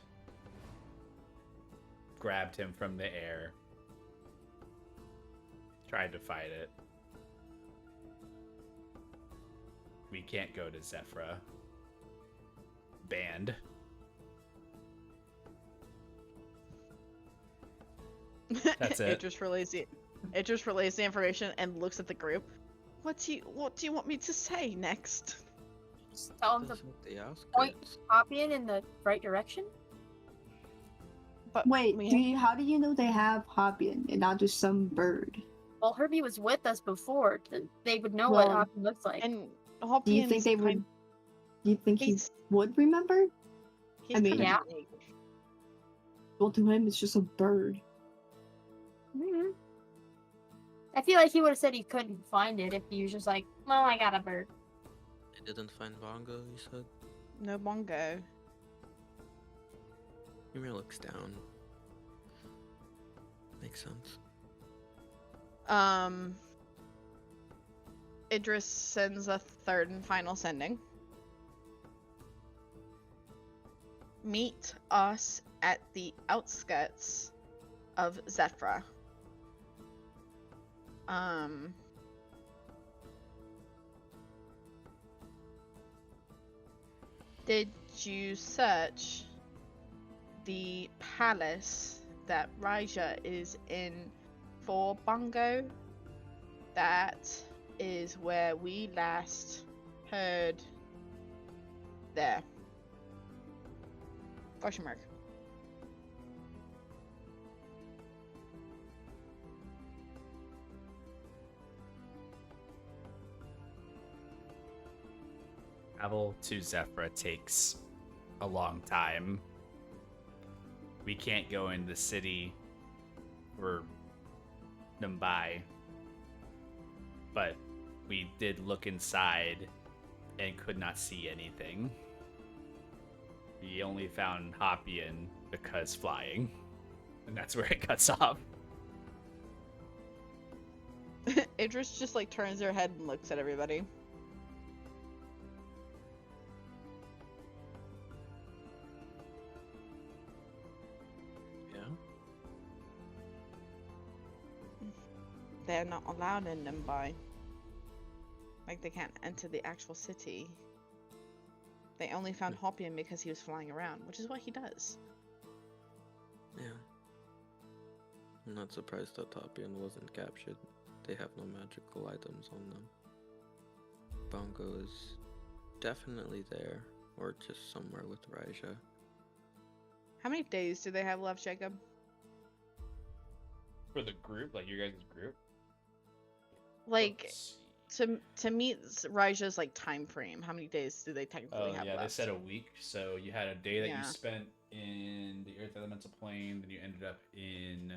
Grabbed him from the air. Tried to fight it. We can't go to Zephyra. Banned. That's it. It just relays the information and looks at the group. What do you want me to say next? Just tell him to That's what they ask point us. Popian in the right direction. But Wait, we how do you know they have Hopian and not just some bird? Well, Herbie was with us before. They would know Well, what Hopian looks like. and Do you think they would? Do you think he He's- would remember? He's I mean- kinda Yeah. unique. Well, to him, it's just a bird. Mhm. I feel like he would have said he couldn't find it if he was just like, well, I got a bird. They didn't find Bongo, you said? No Bongo. Ymir looks down. Makes sense. Idris sends a third and final sending. Meet us at the outskirts of Zephyra. Did you search the palace that Raja is in for Bongo? That is where we last heard there. Question mark. Travel to Zephyra takes a long time. We can't go in the city or Mumbai, but we did look inside and could not see anything. We only found Hopian because flying, and that's where it cuts off. Idris just like turns her head and looks at everybody. Yeah? They're not allowed in Mumbai. Like they can't enter the actual city. They only found Hopium because he was flying around, which is what he does. Yeah. I'm not surprised that Topian wasn't captured. They have no magical items on them. Bongo is definitely there, or just somewhere with Raija. How many days do they have left, Jacob? For the group, like your guys' group. Like, Let's see. to meet Raija's like time frame, how many days do they technically Oh have yeah, left? they said a week. So you had a day that Yeah. you spent in the Earth Elemental Plane, then you ended up in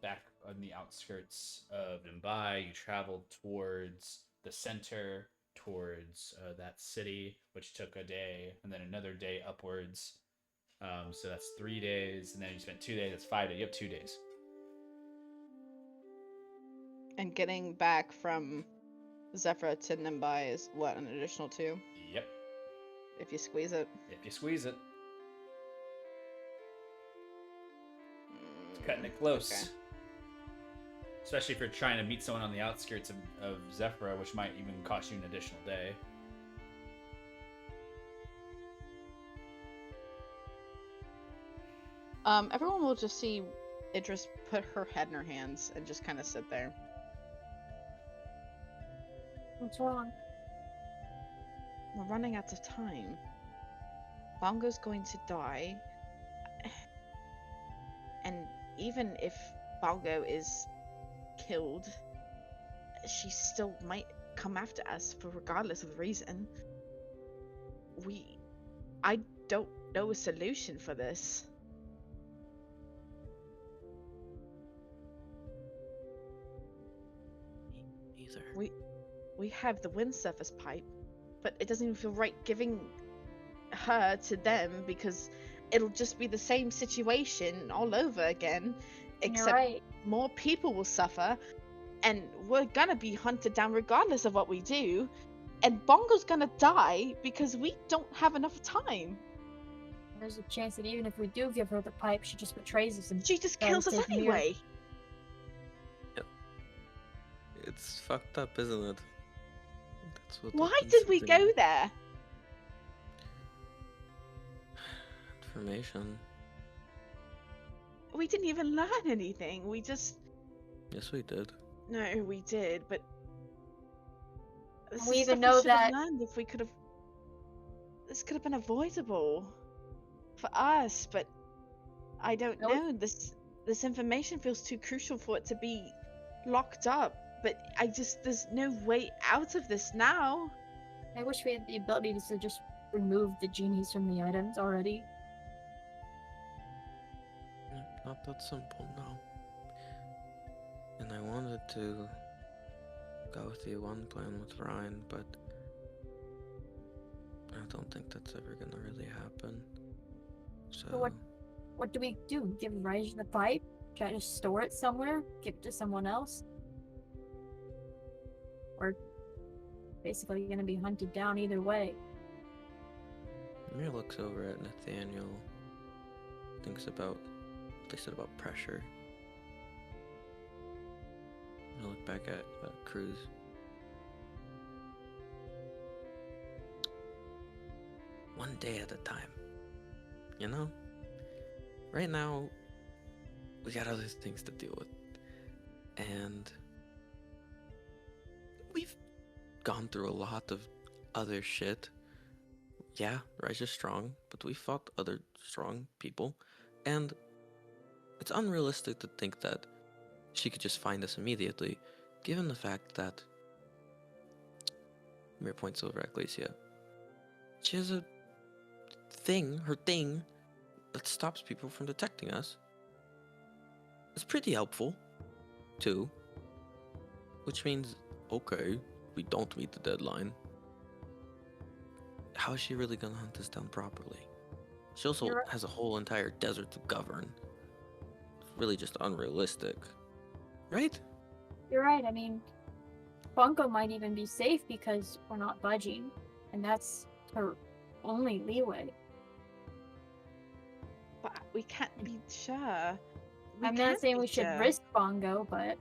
back on the outskirts of Mumbai. You traveled towards the center, towards that city, which took a day, and then another day upwards. So that's 3 days, and then you spent 2 days. That's 5 days. You have 2 days. And getting back from Zephyr to Nimbai is what, an additional 2? Yep. If you squeeze it. If you squeeze it, Mm, cutting it close. Okay. Especially if you're trying to meet someone on the outskirts of Zephyr, which might even cost you an additional day. Everyone will just see Idris put her head in her hands and just kind of sit there. What's wrong? We're running out of time. Bongo's going to die. And even if Bongo is killed, she still might come after us for regardless of the reason. I don't know a solution for this. Either. We have the wind surface pipe, but it doesn't even feel right giving her to them because it'll just be the same situation all over again, except You're right. more people will suffer, and we're gonna be hunted down regardless of what we do, and Bongo's gonna die because we don't have enough time. There's a chance that even if we do give her the pipe, she just betrays us and She just Yeah, kills us take me anyway. It's fucked up, isn't it? That's what Why I've been did we sitting- go there? Information. We didn't even learn anything. We just... Yes, we did. No, we did, but... This We is even stuff know should have that- learned if we could have... This could have been avoidable for us, but I don't No. know. This information feels too crucial for it to be locked up. But there's no way out of this now. I wish we had the ability to just remove the genies from the items already. Not that simple, no. And I wanted to go with the one plan with Ryan, but I don't think that's ever gonna really happen. So What do we do? Give Raj the pipe? Try to store it somewhere? Give it to someone else? We're basically gonna be hunted down either way. Amir looks over at Nathaniel, thinks about what they said about pressure. I look back at Cruz. One day at a time. You know? Right now, we got other things to deal with. And we've gone through a lot of other shit. Yeah, Raja's strong, but we fought other strong people. And it's unrealistic to think that she could just find us immediately, given the fact that Mir points over at Glacia. She has a thing, her thing, that stops people from detecting us. It's pretty helpful, too. Which means, okay, we don't meet the deadline. How is she really gonna hunt us down properly? She also You're right. has a whole entire desert to govern. It's really just unrealistic. Right? You're right, I mean, Bunko might even be safe because we're not budging, and that's her only leeway. But we can't be sure. I'm not can't saying be we should sure. risk Bongo, but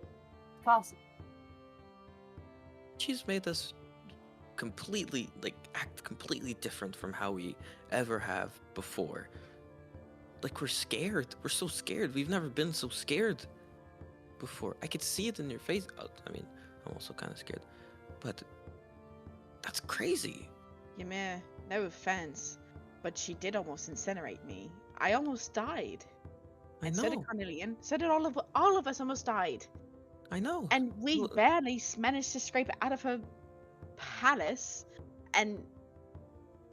it's possible. She's made us completely, like, act completely different from how we ever have before. Like, we're scared. We're so scared. We've never been so scared before. I could see it in your face. I mean, I'm also kind of scared. But that's crazy. Ymir, no offense, but she did almost incinerate me. I almost died. I And so did know. Cornelian. So did all of us almost died. I know. And we Look, barely managed to scrape it out of her palace. And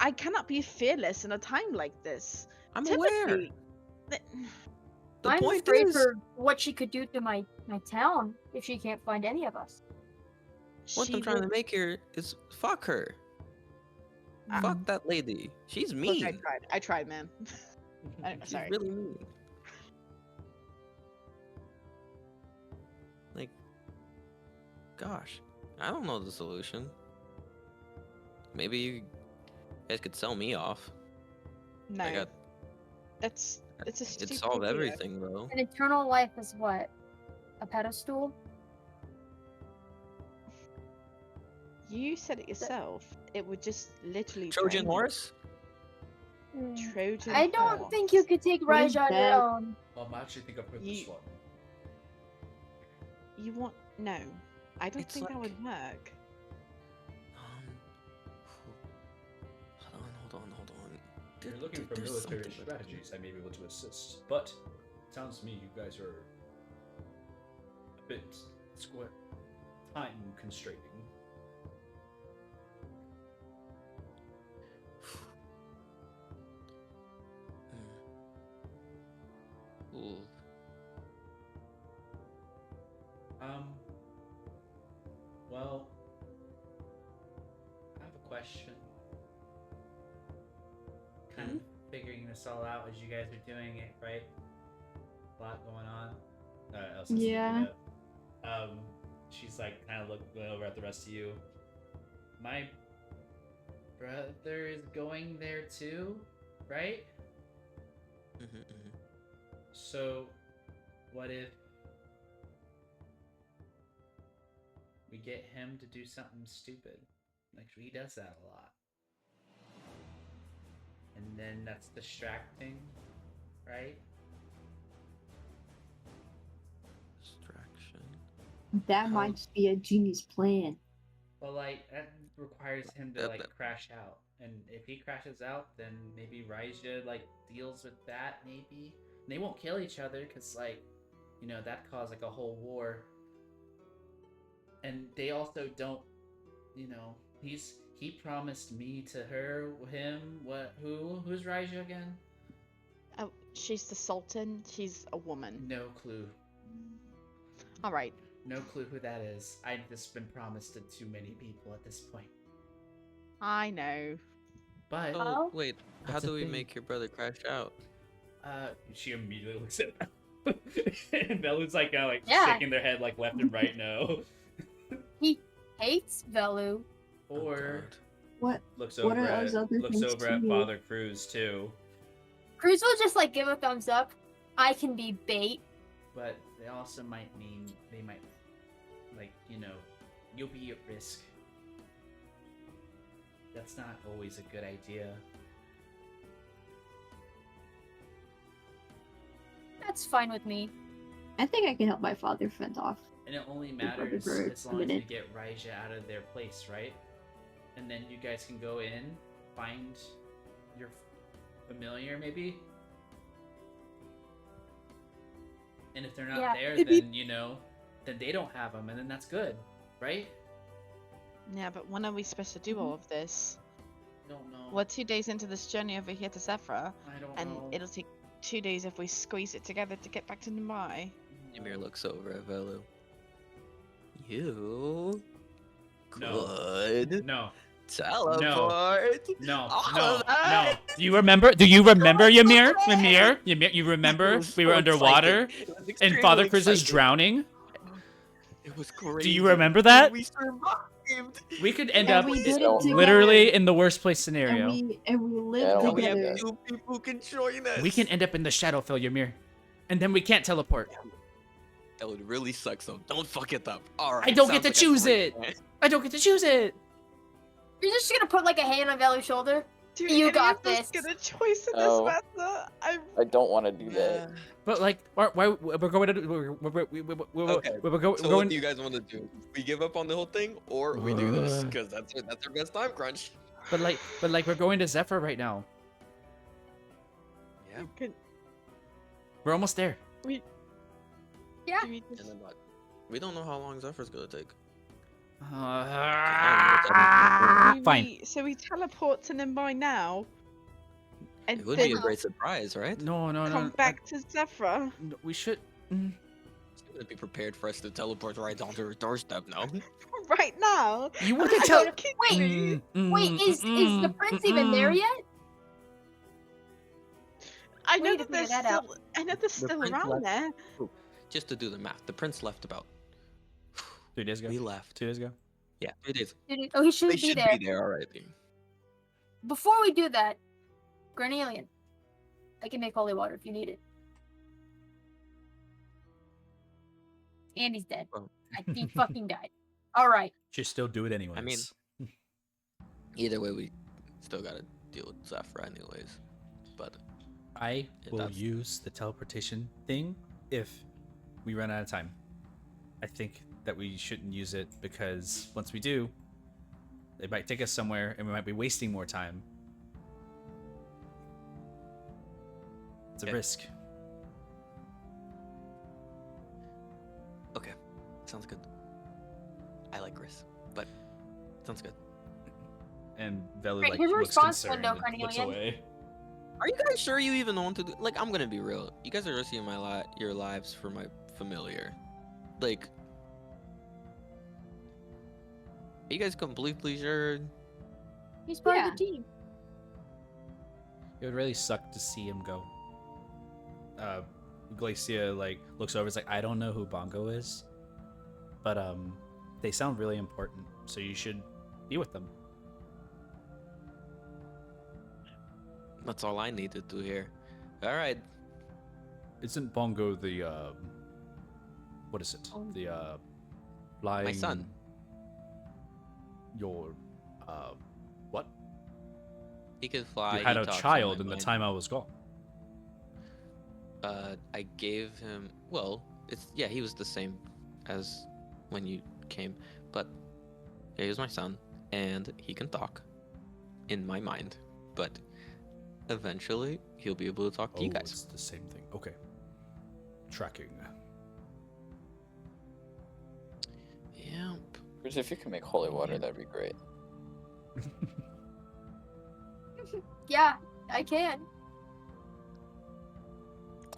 I cannot be fearless in a time like this. I'm aware. Typically, The I'm point afraid is, for what she could do to my town if she can't find any of us. what I'm trying to make here is fuck her. Fuck that lady. She's Look, mean. I tried, man. She's Sorry. really mean. Like, gosh, I don't know the solution. Maybe you guys could sell me off. No, I got. it's a It stupid solved idea. everything though. An eternal life is what? A pedestal? You said it yourself. It would just literally Trojan drain you. horse? Trojan I don't horse. think you could take What is Raja on your that? own. I'm actually think I've heard You- this one. You want no? I don't It's think that like- would work. Hold on. If you're looking for There's military something with strategies, I may be able to assist. But it sounds to me you guys are a bit time constraining. Ooh. Well, I have a question. Kind of figuring this all out as you guys are doing it, right? A lot going on. Elsa's looking Yeah. up. She's like kind of looking over at the rest of you. My brother is going there too, right? So, what if we get him to do something stupid? Like, he does that a lot. And then that's distracting, right? Distraction. That might just be a genius plan. Well, like, that requires him to, like, crash out. And if he crashes out, then maybe Raija, like, deals with that, maybe? And they won't kill each other, because, like, you know, that caused, like, a whole war. And they also don't, you know, he promised me to her, him, who's Raija again? Oh, she's the Sultan. She's a woman. No clue. All right. No clue who that is. I've just been promised to too many people at this point. I know. But Oh, wait. How That's do the we thing. make your brother crash out? she immediately looks at Belle. And Belu's like kind of like Yeah. shaking their head like left and right no. He hates Velu. Or What? looks What over are at those other looks things over to at you? Father Cruz too. Cruz will just like give a thumbs up. I can be bait. But they also might mean they might like, you know, you'll be at risk. That's not always a good idea. That's fine with me. I think I can help my father fend off. And it only Your brother matters for as a long as we minute. get Raija out of their place, right? And then you guys can go in, find your familiar, maybe? And if they're not Yeah, there, it'd be- then, you know, then they don't have them, and then that's good, right? Yeah, but when are we supposed to do all of this? Don't know. We're 2 days into this journey over here to Zephyr, I don't and know. it'll take 2 days if we squeeze it together to get back to Nimai. Ymir looks over at Velu. You No. could No. teleport. No, All no, of that? no. Do you remember Ymir? Ymir? You remember? It was We were so underwater, exciting. It was and extremely Father Cruz is exciting. drowning? It was crazy. Do you remember that? We survived. We could end And up we did it so together. literally in the worst place And scenario. we Yeah, lived we We have together. 2 people who can join us. We can end up in the Shadowfell, Ymir. And then we can't teleport. That would really suck. So don't fuck it up. All right. I don't get sounds to like a choose great it. plan. I don't get to choose it. You're just gonna put like a hand on Vela's shoulder? Do You any got of us this. get a choice in Oh. this matter? I don't want to do that. But like, why we're going to Okay, we're so what going. do you guys want to do? We give up on the whole thing, or we do this? Because that's our best time crunch. But like we're going to Zephyr right now. Yeah. We're almost there. Yeah. Do we just- And then what? We don't know how long Zephyr's gonna take. Fine. So we teleport to Nimbai now, and It would then be a great surprise, right? No. come back to Zephyr. We should. You're gonna be prepared for us to teleport right onto her doorstep now. Right now. You want Are to tell? you kidding me? Wait, is the prince even there yet? I know Way to that they're figure that out. still. I know they're still prince around left. there. Just to do the math, the prince left about 3 days ago. we left. 2 days ago. Yeah, 3 days. Oh, he should They be should there. be there already. Before we do that, Granalian, I can make holy water if you need it. And he's dead. Oh. He fucking died. All right. Just still do it anyways. I mean, either way, we still gotta deal with Zephyr anyways. But I will that's- use the teleportation thing if we run out of time. I think that we shouldn't use it because once we do, it might take us somewhere and we might be wasting more time. It's a Okay. risk. okay, sounds good. I like Gris, but sounds good. And Velu Right, like his looks response concerned window, and looks Carnelian. away. Are you guys sure you even want to do? Like, I'm gonna be real. You guys are risking your lives for my familiar. Like, are you guys completely sure? He's part Yeah. of the team. It would really suck to see him go. Glacia like looks over. It's like, I don't know who Bongo is, but they sound really important. So you should be with them. That's all I needed to hear. All right. Isn't Bongo the what is it? The flying. My son. Your what? He could fly. You had he a talks child my in the mind. time I was gone. I gave him. Well, he was the same as when you came, but yeah, he was my son, and he can talk in my mind. But eventually, he'll be able to talk to you guys. It's the same thing. Okay. Tracking. Yep. Chris, if you can make holy water, that'd be great. Yeah, I can.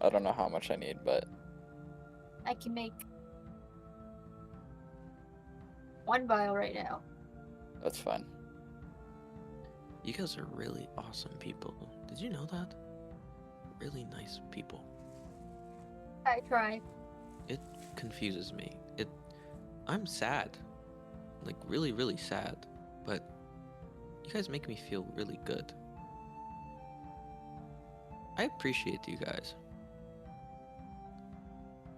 I don't know how much I need, but I can make 1 vial right now. that's fine. You guys are really awesome people. Did you know that? Really nice people. I try. It confuses me. I'm sad. Like, really, really sad. But you guys make me feel really good. I appreciate you guys.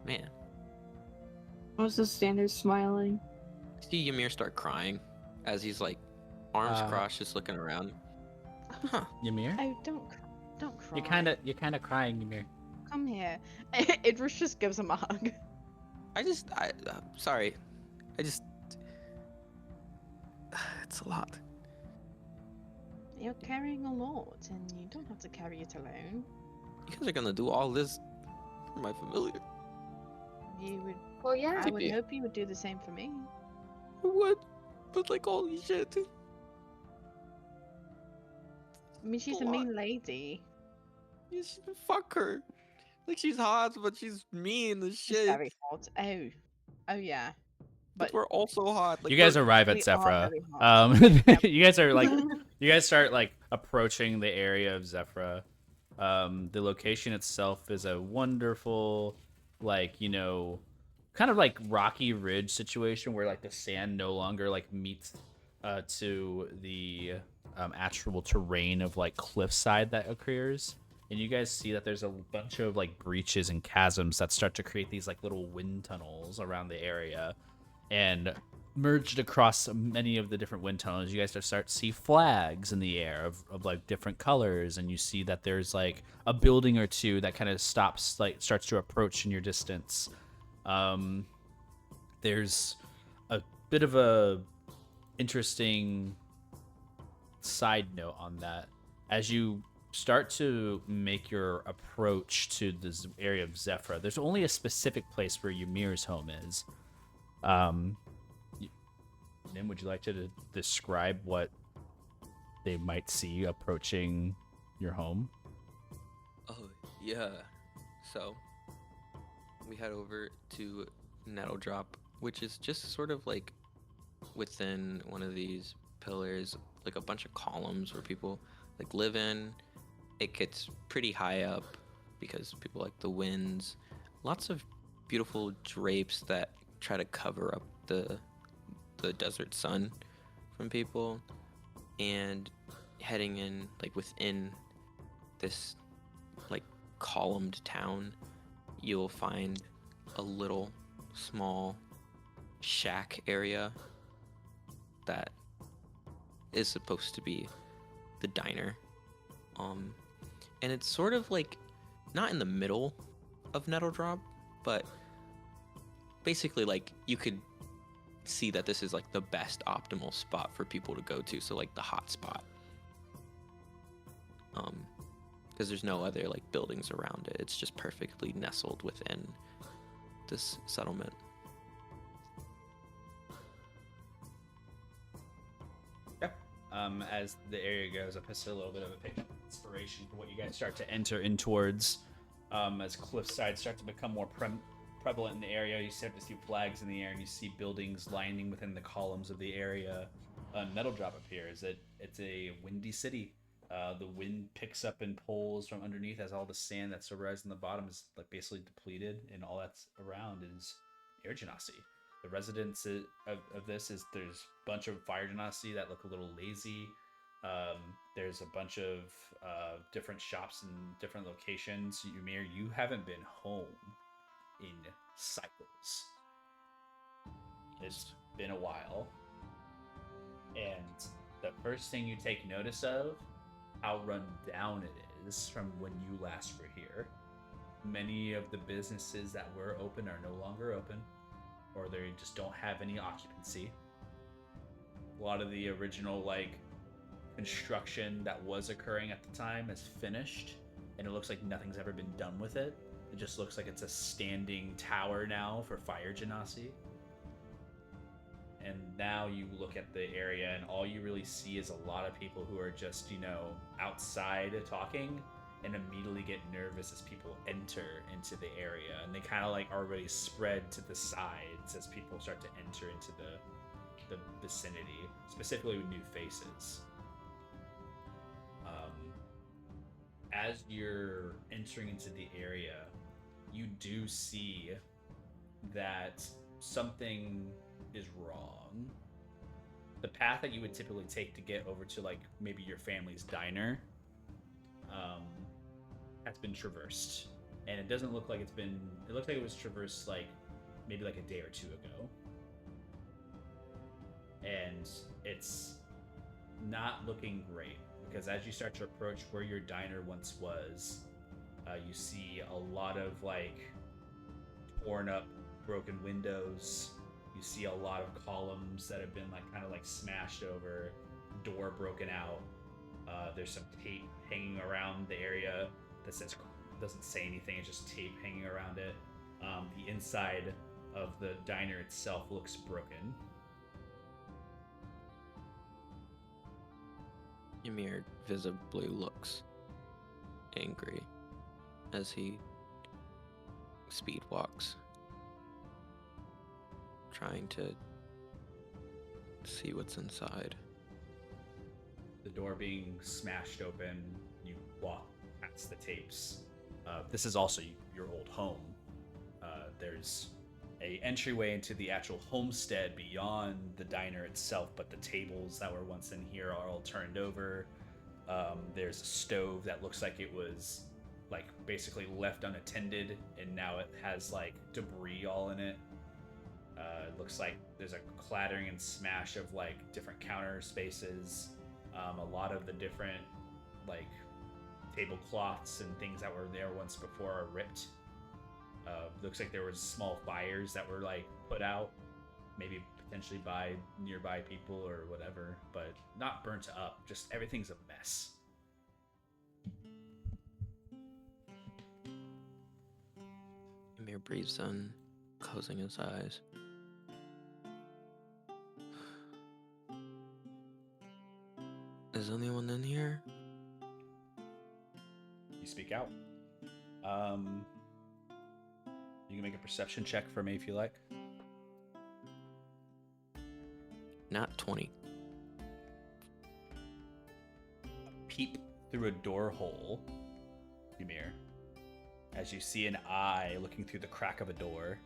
Man. Was the standard smiling? See Ymir start crying as he's like arms Uh, crossed, just looking around. Huh. Ymir? Oh, don't cry. You're kinda crying, Ymir. Come here. Idris just gives him a hug. Sorry. It's a lot. You're carrying a lot, and you don't have to carry it alone. You guys are gonna do all this for my familiar. You would. Well, yeah. I would TP. hope you would do the same for me. What? But like, holy shit. I mean, she's a mean lady. Fuck her. Like, she's hot, but she's mean as She's shit. very hot. Oh yeah. But we're also hot. Like, You guys we're- arrive at we are Zephyra. very hot. You guys are like, you guys start like approaching the area of Zephyra. The location itself is a wonderful, like, you know, kind of like rocky ridge situation where like the sand no longer like meets to the actual terrain of like cliffside that occurs. And you guys see that there's a bunch of like breaches and chasms that start to create these like little wind tunnels around the area. And merged across many of the different wind tunnels, you guys start to see flags in the air of like different colors, and you see that there's like a building or two that kind of stops, like starts to approach in your distance. There's a bit of a interesting side note on that. As you start to make your approach to this area of Zephyra, there's only a specific place where Ymir's home is. Nim, would you like to describe what they might see approaching your home? Oh, yeah. So, we head over to Nettle Drop, which is just sort of like within one of these pillars, like a bunch of columns where people like live in. It gets pretty high up because people like the winds. Lots of beautiful drapes that try to cover up the desert sun from people. And heading in, like within this like columned town, you'll find a little small shack area that is supposed to be the diner. And it's sort of like not in the middle of Nettle Drop, but basically like you could see that this is like the best optimal spot for people to go to, so like the hot spot. Because there's no other like buildings around it. It's just perfectly nestled within this settlement. Yep. As the area goes up, it's a little bit of a picture of inspiration for what you guys start to enter in towards. As cliffsides start to become more prevalent in the area, you start to see flags in the air, and you see buildings lining within the columns of the area. Nettle Drop appears. It's a windy city. The wind picks up and pulls from underneath as all the sand that's overrising the bottom is like basically depleted, and all that's around is air genasi. The residents of this is there's a bunch of fire genasi that look a little lazy. There's a bunch of different shops in different locations. Ymir, you haven't been home in cycles. It's been a while. And the first thing you take notice of, how run down it is from when you last were here. Many of the businesses that were open are no longer open, or they just don't have any occupancy. A lot of the original like construction that was occurring at the time is finished, and it looks like nothing's ever been done with it. It just looks like it's a standing tower now for fire genasi. And now you look at the area, and all you really see is a lot of people who are just, outside talking, and immediately get nervous as people enter into the area. And they kind of like already spread to the sides as people start to enter into the vicinity, specifically with new faces. As you're entering into the area, you do see that something is wrong. The path that you would typically take to get over to like maybe your family's diner has been traversed, and it doesn't look like it looks like it was traversed like maybe like a day or two ago, and it's not looking great because as you start to approach where your diner once was, you see a lot of like torn up broken windows. You see a lot of columns that have been like kind of like smashed over, door broken out. There's some tape hanging around the area that doesn't say anything. It's just tape hanging around it. The inside of the diner itself looks broken. Ymir visibly looks angry as he speed walks, trying to see what's inside. The door being smashed open, you walk past the tapes. This is also your old home. There's a entryway into the actual homestead beyond the diner itself, but the tables that were once in here are all turned over. There's a stove that looks like it was like basically left unattended, and now it has like debris all in it. It looks like there's a clattering and smash of like different counter spaces. A lot of the different like tablecloths and things that were there once before are ripped. Looks like there was small fires that were like put out, maybe potentially by nearby people or whatever, but not burnt up. Just everything's a mess. Ymir breathes in, closing his eyes. Is anyone in here? You speak out. You can make a perception check for me if you like. Not 20. Peep through a door hole, Ymir, as you see an eye looking through the crack of a door.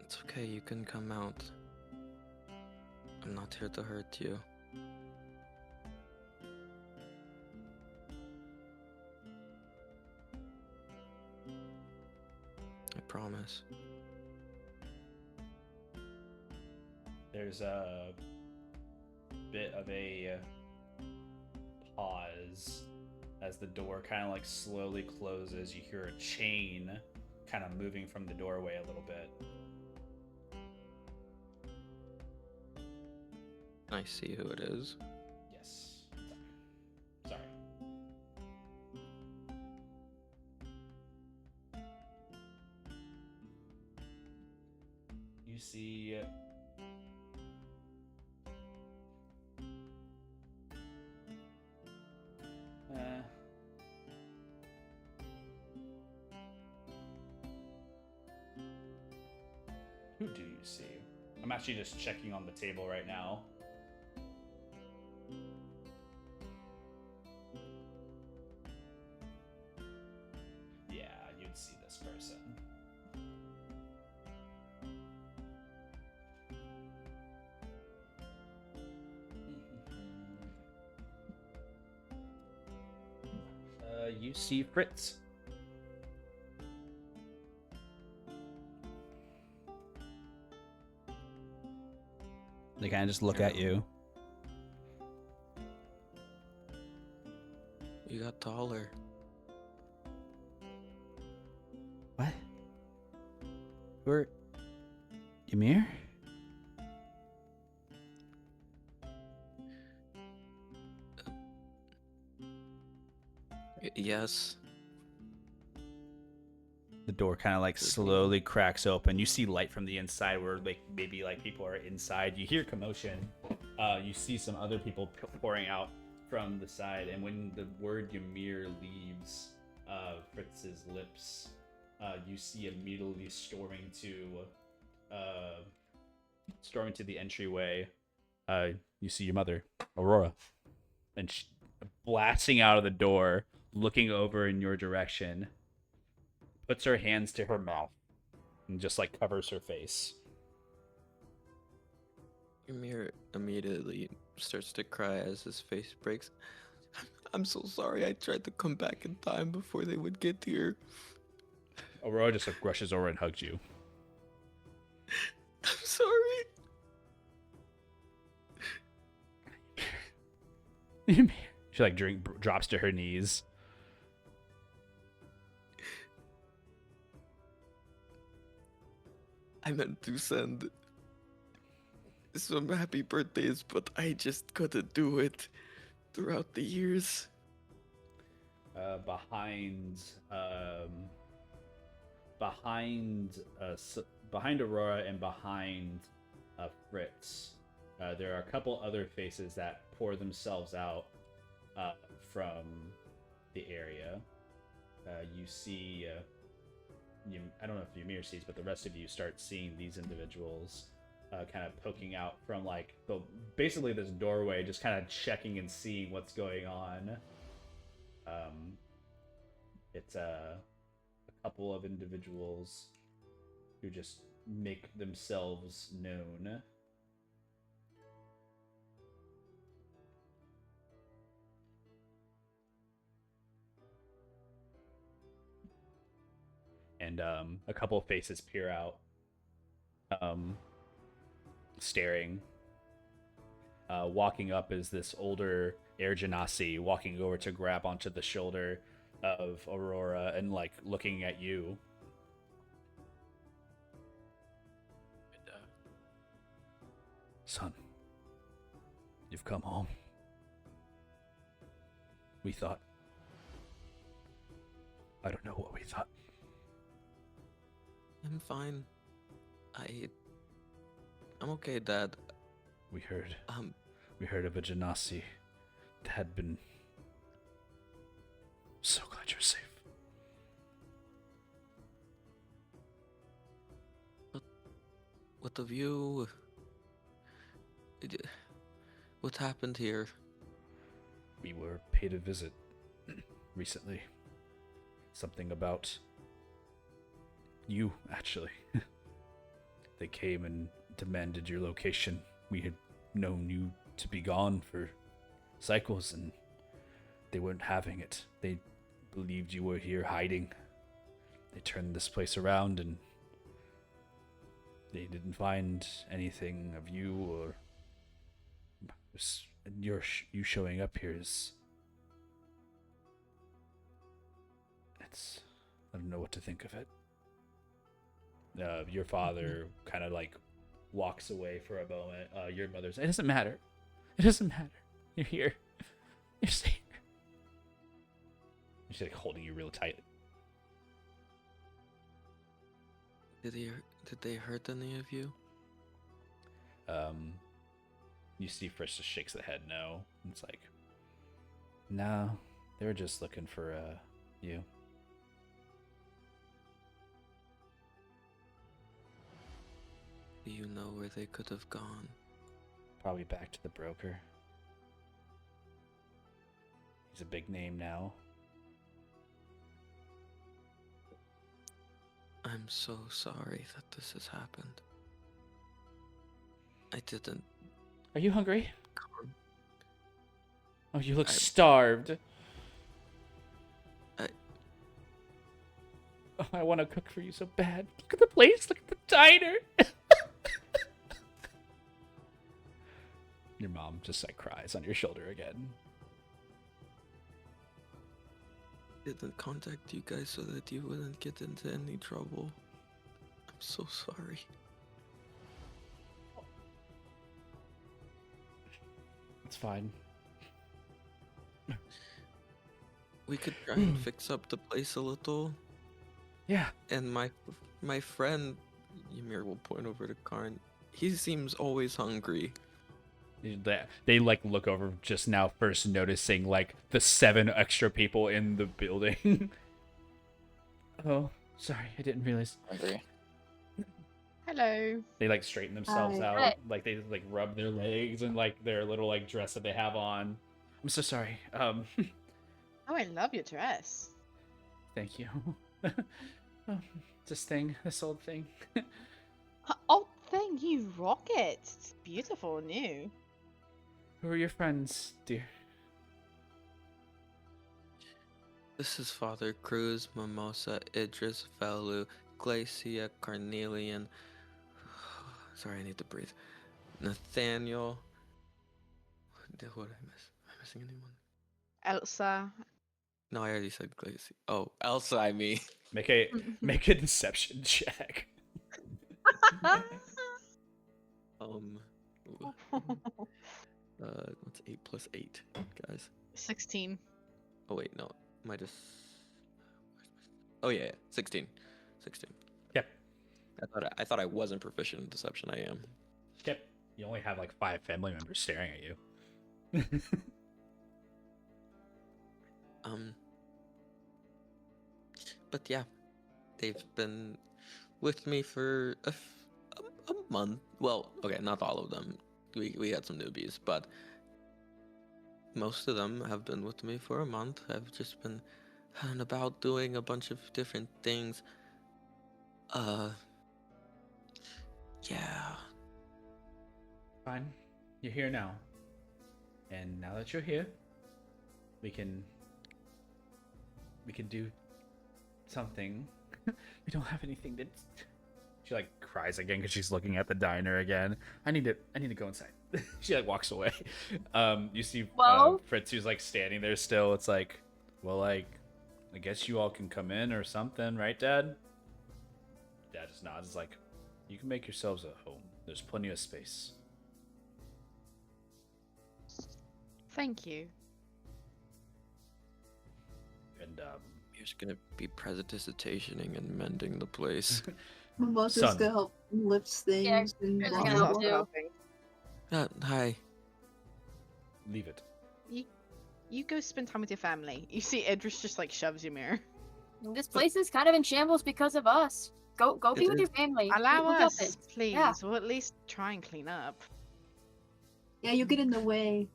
It's okay, you can come out. I'm not here to hurt you. I promise. There's a bit of a pause as the door kind of like slowly closes. You hear a chain kind of moving from the doorway a little bit. I see who it is. Yes. Sorry. You see who do you see? I'm actually just checking on the table right now. Yeah, you'd see this person. You see Fritz. They kind of just look at you. You got taller. What? Who Ymir? Yes. The door kind of like slowly cracks open. You see light from the inside where like maybe like people are inside. You hear commotion. You see some other people pouring out from the side. And when the word Ymir leaves Fritz's lips, you see immediately storming to the entryway. You see your mother, Aurora, and blasting out of the door, looking over in your direction. Puts her hands to her mouth and just like covers her face. Ymir immediately starts to cry as his face breaks. I'm so sorry. I tried to come back in time before they would get here. Aurora just like rushes over and hugs you. I'm sorry. She like drops to her knees. I meant to send some happy birthdays, but I just couldn't do it throughout the years. Behind Aurora and behind Fritz, there are a couple other faces that pour themselves out from the area. You see, I don't know if Ymir sees, but the rest of you start seeing these individuals kind of poking out from like basically this doorway, just kind of checking and seeing what's going on. It's a couple of individuals who just make themselves known. and a couple of faces peer out, staring. Walking up is this older Air Genasi, walking over to grab onto the shoulder of Aurora and like looking at you. Son, you've come home. We thought. I don't know what we thought. I'm fine. I'm okay, Dad. We heard of a Genasi that had been. So glad you're safe. What of you? What happened here? We were paid a visit recently. Something about you, actually. They came and demanded your location. We had known you to be gone for cycles, and they weren't having it. They believed you were here hiding. They turned this place around, and they didn't find anything of you, or you showing up here is. I don't know what to think of it. Your father kind of like walks away for a moment. Your mother's, it doesn't matter. It doesn't matter. You're here. You're safe. She's like holding you real tight. Did they hurt any of you? You see Frisk just shakes the head no. It's like, no, they were just looking for you. Do you know where they could have gone? Probably back to the broker. He's a big name now. I'm so sorry that this has happened. I didn't. Are you hungry? Come. Oh, you look starved. Oh, I want to cook for you so bad. Look at the place. Look at the diner. Your mom just like cries on your shoulder again. Didn't contact you guys so that you wouldn't get into any trouble. I'm so sorry. It's fine. We could try and fix up the place a little. Yeah. And my friend Ymir will point over to Karn. He seems always hungry. They like look over just now, first noticing like the 7 extra people in the building. Oh, sorry, I didn't realize. Hungry. Hello. They like straighten themselves Hi. out, Hi. like they like rub their legs and like their little like dress that they have on. I'm so sorry. Oh, I love your dress. Thank you. This old thing. Oh, thing, you rock it. It's beautiful and new. Who are your friends, dear? This is Father Cruz, Mimosa, Idris, Velu, Glacia, Carnelian. Sorry, I need to breathe. Nathaniel. What did I miss? Am I missing anyone? Elsa. No, I already said Glacia. Oh, Elsa, I mean. Make a deception check. What's 8 plus 8, guys? 16. Oh wait, no, minus. Oh yeah, 16. 16. Yep. I thought I wasn't proficient in deception. I am. Yep. You only have like 5 family members staring at you. But yeah, they've been with me for a month. Well, okay, not all of them. We had some newbies, but most of them have been with me for a month. I've just been out and about doing a bunch of different things. Yeah. Fine. You're here now. And now that you're here, we can do something. We don't have anything to. She like cries again because she's looking at the diner again. I need to go inside. She like walks away. You see Well? Fritz, who's like standing there still. It's like, well, like, I guess you all can come in or something, right, Dad? Dad just nods. It's like, you can make yourselves a home. There's plenty of space. Thank you. And You're just gonna be presidentationing and mending the place. Mimosa's Son. gonna help lift things and Chris blah, gonna blah, help blah. too. Hi. leave it. You go spend time with your family. You see Idris just like shoves Ymir. This place is kind of in shambles because of us. Go be It with your is. family. Allow We got us, this. please. Yeah. We'll at least try and clean up. Yeah, you get in the way.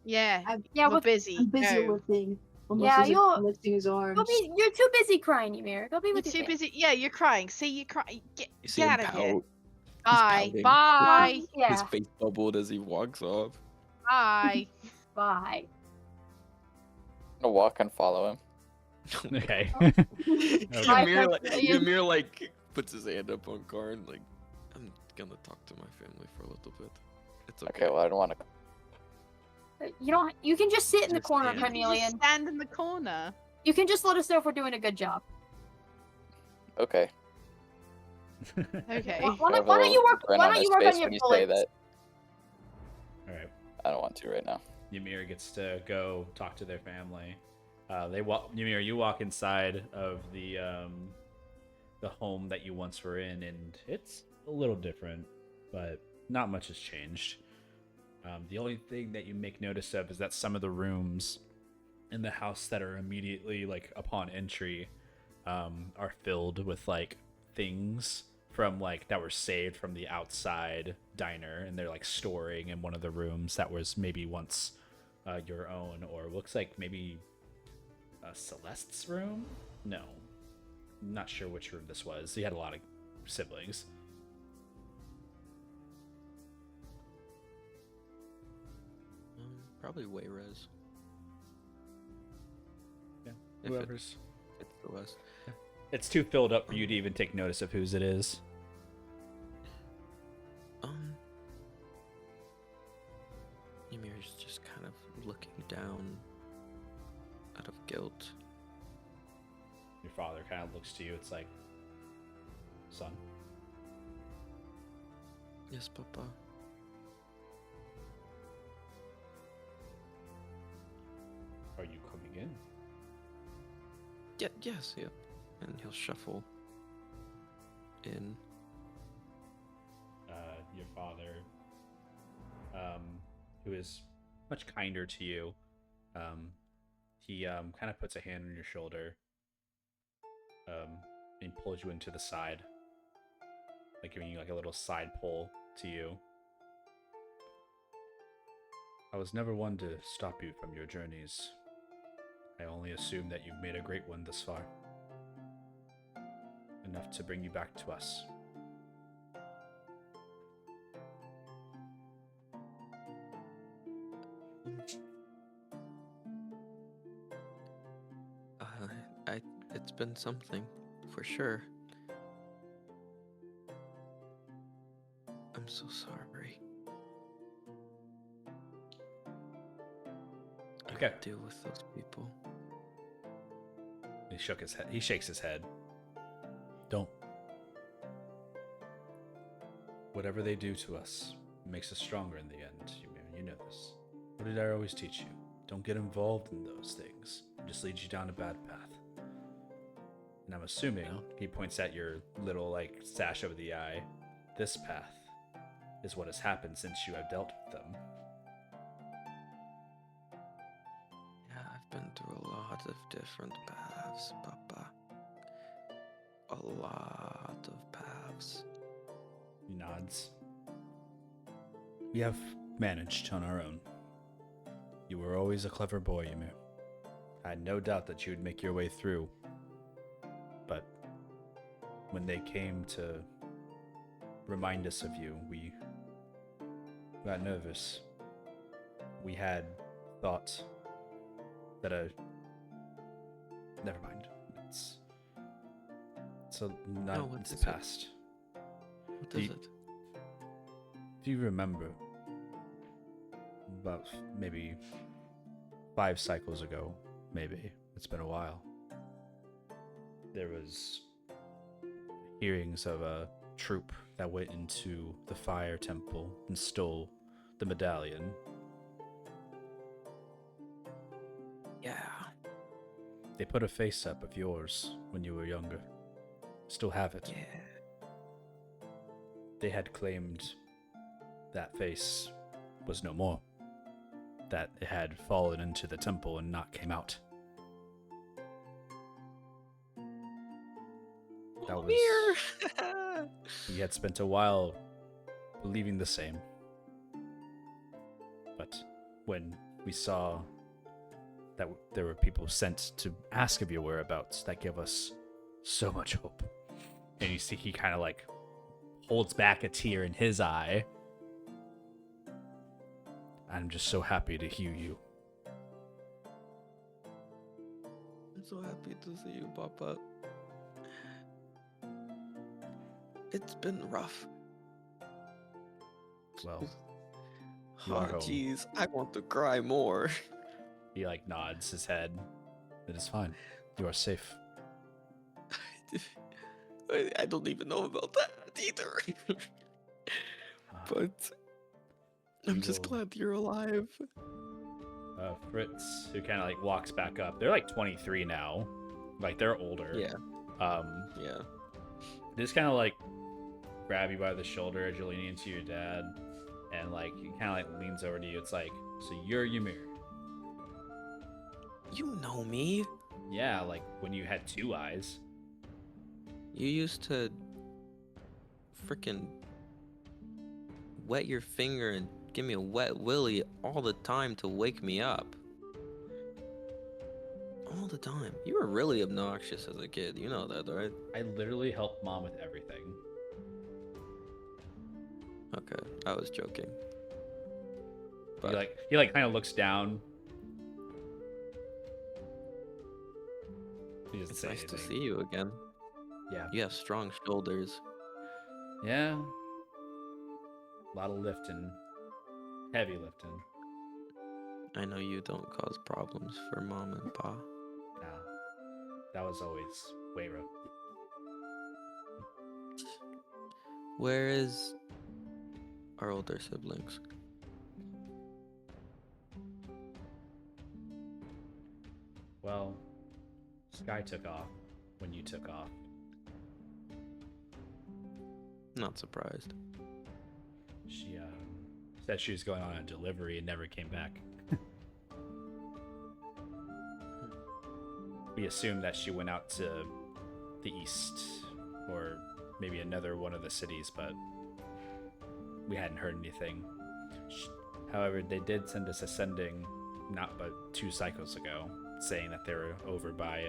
Yeah, Yeah, we're busy. I'm busy Go. lifting. Yeah, Mimosa's you're- lifting his arms. You're too busy crying, Ymir. Go be You're with your too family. busy. Yeah, you're crying. See, you cry. Get You see out him of here. pout. Bye. pouting. Bye. His Yeah. face bubbled as he walks off. Bye. Bye. I'm gonna walk and follow him. Okay. Bye, Ymir like, Maximilian. Ymir like puts his hand up on Karn like, I'm gonna talk to my family for a little bit. It's okay. Okay, well I don't want to. You don't. You can just sit in the Just corner, stand. You can just Cornelian. stand in the corner. You can just let us know if we're doing a good job. Okay. Okay. Why I have a don't you little work? grin Why on don't his you work face on your when you say bullets? that. All right. I don't want to right now. Ymir gets to go talk to their family. They walk. Ymir, you walk inside of the home that you once were in, and it's a little different, but not much has changed. The only thing that you make notice of is that some of the rooms in the house that are immediately like upon entry are filled with like things from like that were saved from the outside diner, and they're like storing in one of the rooms that was maybe once your own, or looks like maybe Celeste's room. No, not sure which room this was. He had a lot of siblings. Probably Wayrez. Yeah, If whoever's. It's the West. It's too filled up for you to even take notice of whose it is. Ymir's just kind of looking down out of guilt. Your father kind of looks to you. It's like, son. Yes, Papa. Are you coming in? Yes, yep. And he'll shuffle in. Your father, who is much kinder to you, he kind of puts a hand on your shoulder, and pulls you into the side, like giving you like a little side pull to you. I was never one to stop you from your journeys. I only assume that you've made a great one thus far. Enough to bring you back to us. It's been something, for sure. I'm so sorry. I Okay. could deal with those people. He shook his head. He shakes his head. Don't. Whatever they do to us makes us stronger in the end. You know this. What did I always teach you? Don't get involved in those things. It just leads you down a bad path. And I'm assuming, he points at your little, like, sash over the eye, this path is what has happened since you have dealt with them. Yeah, I've been through a lot of different paths, Papa. A lot of paths. He nods. We have managed on our own. You were always a clever boy, Ymir. I had no doubt that you would make your way through. But when they came to remind us of you, we got nervous. We had thought that never mind. It's It's a not Oh, what it's is the it? past. What Do is you- it? Do you remember about maybe 5 cycles ago, maybe, it's been a while, there was hearings of a troop that went into the fire temple and stole the medallion? Yeah. They put a face up of yours when you were younger. Still have it. Yeah. They had claimed that face was no more. That it had fallen into the temple and not came out. That was... We had spent a while believing the same. But when we saw that there were people sent to ask of your whereabouts, that gave us so much hope. And you see he kind of like holds back a tear in his eye. I'm just so happy to hear you. I'm so happy to see you, Papa. It's been rough. Well, you are Oh, home. jeez, I want to cry more. He like nods his head. It is fine. You are safe. I don't even know about that either. But I'm We just will- glad you're alive. Fritz, who kind of like walks back up. They're like 23 now. Like they're older. Yeah. Yeah. They just kind of like grab you by the shoulder as you're leaning into your dad, and like he kind of like leans over to you. It's like, so you're Ymir. You know me. Yeah, like when you had 2 eyes. You used to freaking wet your finger and give me a wet willy all the time to wake me up. All the time. You were really obnoxious as a kid. You know that, right? I literally helped mom with everything. Okay, I was joking. But He like kind of looks down. He doesn't it's say nice to anything. see you again. Yeah. You have strong shoulders. Yeah. A lot of lifting. Heavy lifting. I know you don't cause problems for mom and pa. No. That was always Wayro. Where is our older siblings? Well, Sky took off when you took off. Not surprised. She said she was going on a delivery and never came back. We assumed that she went out to the east or maybe another one of the cities, but we hadn't heard anything. However, they did send us a sending not but 2 cycles ago saying that they were over by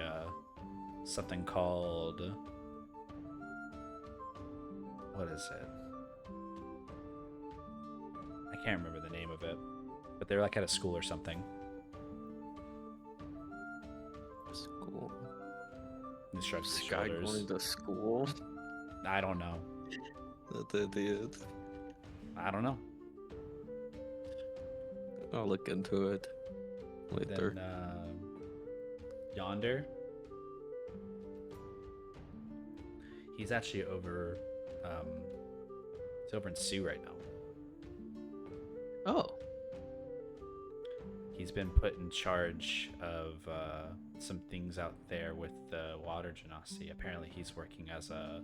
something called, what is it? I can't remember the name of it, but they're like at a school or something. School. And he shrugs his Sky shoulders. going to school? I don't know. That idiot. I don't know. I'll look into it later. Then Yonder. He's actually over. He's over in Sioux right now. Oh. He's been put in charge of some things out there with the water genasi. Apparently, he's working as a,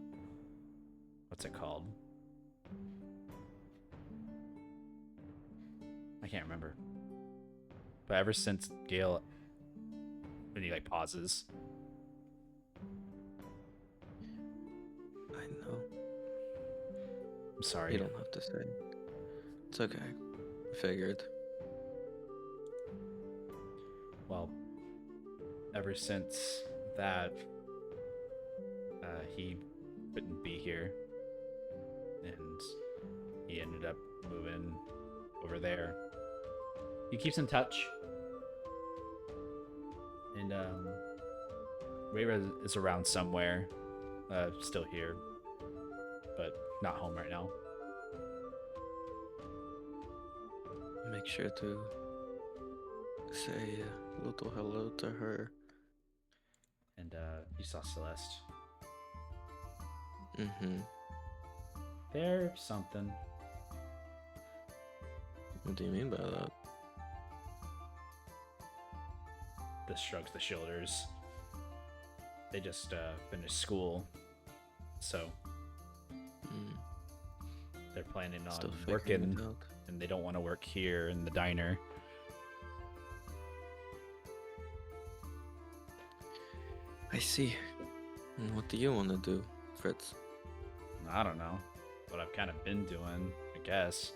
what's it called? I can't remember. But ever since Gale, when he like pauses, I know. I'm sorry. You don't have to say. It's okay. I figured. Well, ever since that, he couldn't be here, and he ended up moving over there. He keeps in touch, and Rayra is around somewhere. still here, but not home right now. Make sure to say a little hello to her. And you saw Celeste. Mm-hmm. There's something. What do you mean by that? This shrugs the shoulders. They just finished school, so they're planning on Still figuring working, it out. and they don't want to work here in the diner. I see. And what do you want to do, Fritz? I don't know what I've kind of been doing, I guess.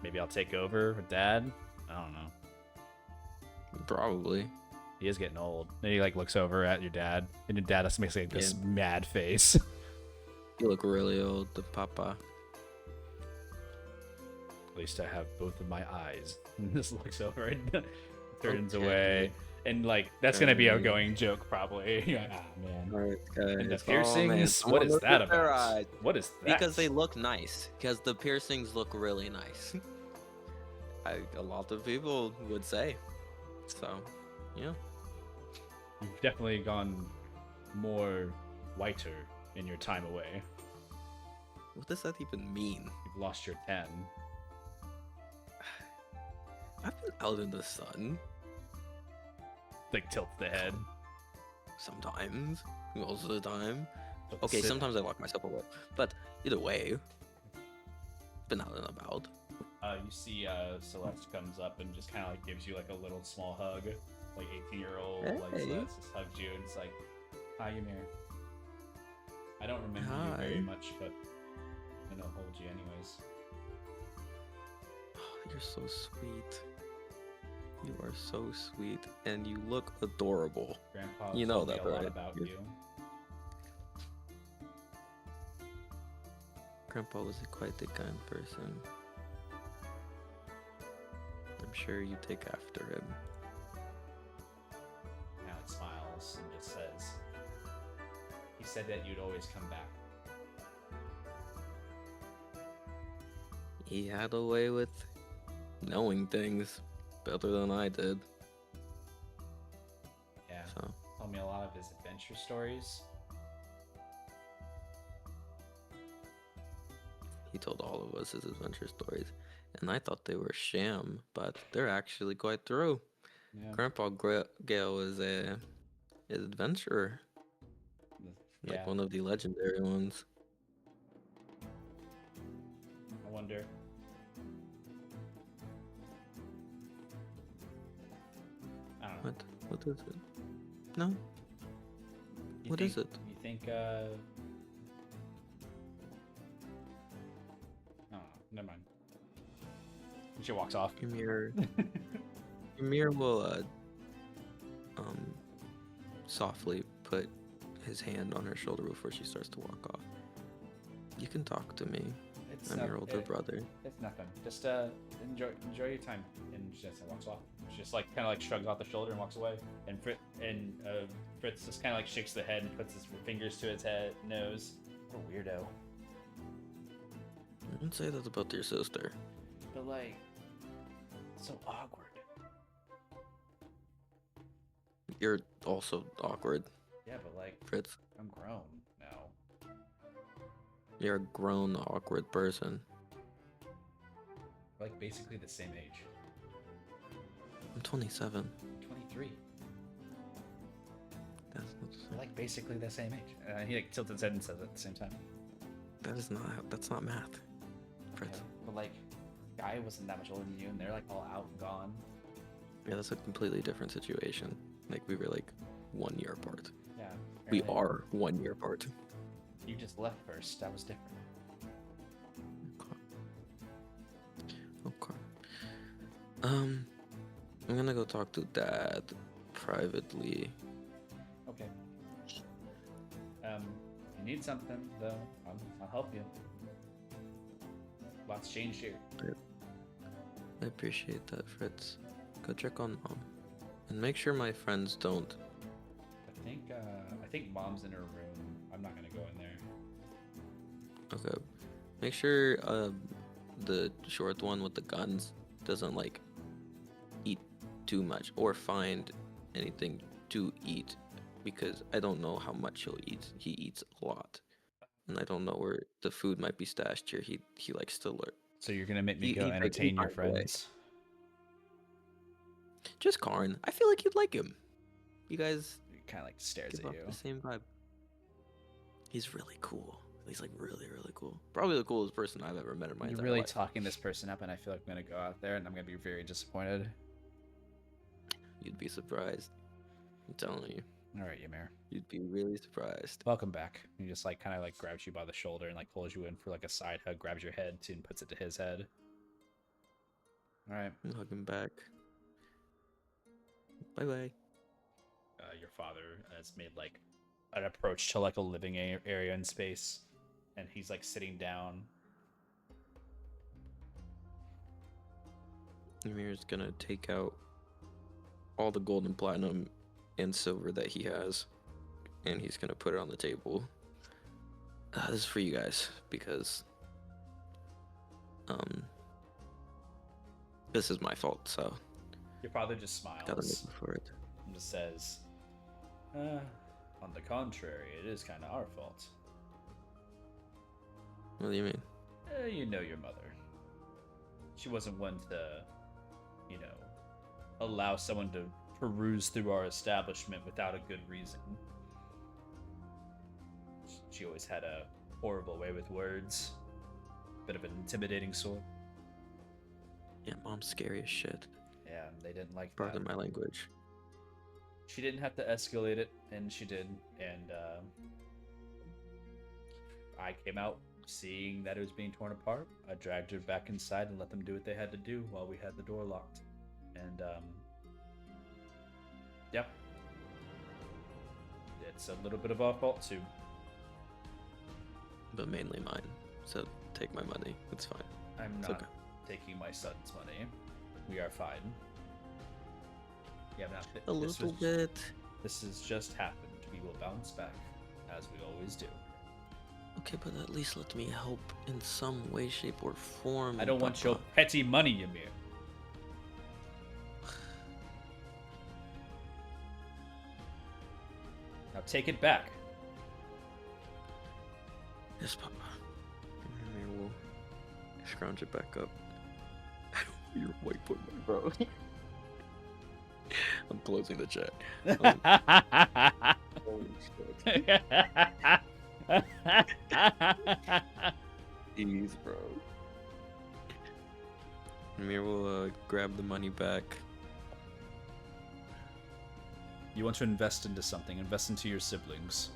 Maybe I'll take over with Dad. I don't know. Probably. He is getting old. And he like looks over at your dad, and your dad makes like this Yeah. mad face. You look really old, the papa. At least I have both of my eyes. And just looks over and turns Okay. away. And like that's gonna be a Okay. going joke probably. Ah man. Alright, And the guys. piercings. Oh, man. What is Look that at their about? eyes. What is that? Because they look nice. Because the piercings look really nice. A lot of people would say. So, yeah. You've definitely gone more whiter in your time away. What does that even mean? You've lost your 10. I've been out in the sun Like tilts the head. sometimes. Most of the time. But Okay, sit- sometimes I lock myself away. But either way, been out and about. You see Celeste comes up and just kind of like gives you like a little small hug. Like 18-year-old like Hey. Celeste just hugs you and it's like, hi, Ymir. I don't remember you very Hi. much, but I'm gonna hold you anyways. You're so sweet. You are so sweet, and you look adorable. Grandpa You know told me that, a lot right? about Yes. you. Grandpa was quite a kind person. I'm sure you take after him. Now it smiles and just says, he said that you'd always come back. He had a way with knowing things better than I did. Yeah. So Told me a lot of his adventure stories. he told all of us his adventure stories, and I thought they were sham, but they're actually quite true. Yeah. Grandpa Gale is a adventurer, like Yeah. one of the legendary ones. I wonder. I don't know. What is it? No. You What think, is it? You think, I don't know. Never mind. She walks off. Ymir will softly put his hand on her shoulder before she starts to walk off. You can talk to me. It's I'm your older brother. It's nothing. Just enjoy your time. And she just walks off. She just like kind of like shrugs off the shoulder and walks away. And Fritz just kind of like shakes the head and puts his fingers to his head nose. What a weirdo. Don't say that about your sister. But like, so awkward. You're also awkward, Yeah, but like, Fritz. I'm grown now. You're a grown, awkward person. We're like basically the same age. I'm 27. 23. That's We're like basically the same age. He like tilts his head and says it at the same time. that's not math, Fritz. Yeah, but like, guy wasn't that much older than you, and they're like all out and gone. Yeah, that's a completely different situation. Like we were like 1 year apart. Yeah. We apparently are 1 year apart. You just left first. That was different. Okay. I'm gonna go talk to Dad privately. Okay. You need something though? I'll help you. Lots changed here. I appreciate that, Fritz. Go check on Mom, and make sure my friends don't. I think Mom's in her room. I'm not gonna go in there. Okay. Make sure the short one with the guns doesn't like eat too much or find anything to eat, because I don't know how much he'll eat. He eats a lot, and I don't know where the food might be stashed here. He likes to lurk. So you're gonna make me He- go he break- he entertain your finds a way. friends? Just Karn. I feel like you'd like him. You guys He kind of like stares give at off you. the same vibe. He's really cool. He's like really, really cool. Probably the coolest person I've ever met in my You're entire really life. talking this person up, and I feel like I'm gonna go out there and I'm gonna be very disappointed. You'd be surprised. I'm telling you. All right, Ymir. You'd be really surprised. Welcome back. He just like kind of like grabs you by the shoulder and like pulls you in for like a side hug, grabs your head and puts it to his head. All right. I'm hugging back. Bye bye. Your father has made like an approach to like a living area in space, and he's like sitting down. Ymir's gonna take out all the gold and platinum and silver that he has, and he's gonna put it on the table. This is for you guys because this is my fault, so Your father just gotta make smiles up for it. and just says, "On the contrary, it is kind of our fault. What do you mean? You know your mother. She wasn't one to, you know, allow someone to peruse through our establishment without a good reason. She always had a horrible way with words. Bit of an intimidating sort. Yeah, mom's scary as shit. Yeah, they didn't like that. Pardon my language. She didn't have to escalate it, and she did. And I came out seeing that it was being torn apart. I dragged her back inside and let them do what they had to do while we had the door locked. And yep, it's a little bit of our fault too. But mainly mine. So take my money. It's fine. I'm It's not okay. taking my son's money. We are fine. Yeah, not A little bit. This has just happened. We will bounce back, as we always do. Okay, but at least let me help in some way, shape, or form. I don't want your Papa. petty money, Ymir. Now take it back. Yes, Papa. Maybe we'll scrounge it back up. You're a white boy, bro. I'm closing the chat. Holy shit. Jeez, bro. Amir will grab the money back. You want to invest into something. Invest into your siblings.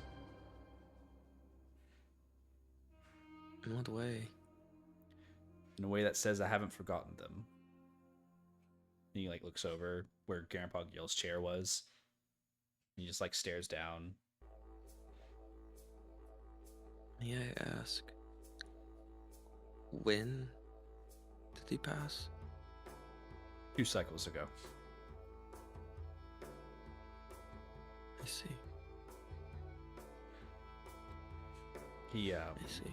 In what way? In a way that says I haven't forgotten them. And he like looks over where Grandpa Gil's chair was. And he just like stares down. May I ask, when did he pass? 2 cycles ago. I see. He I see.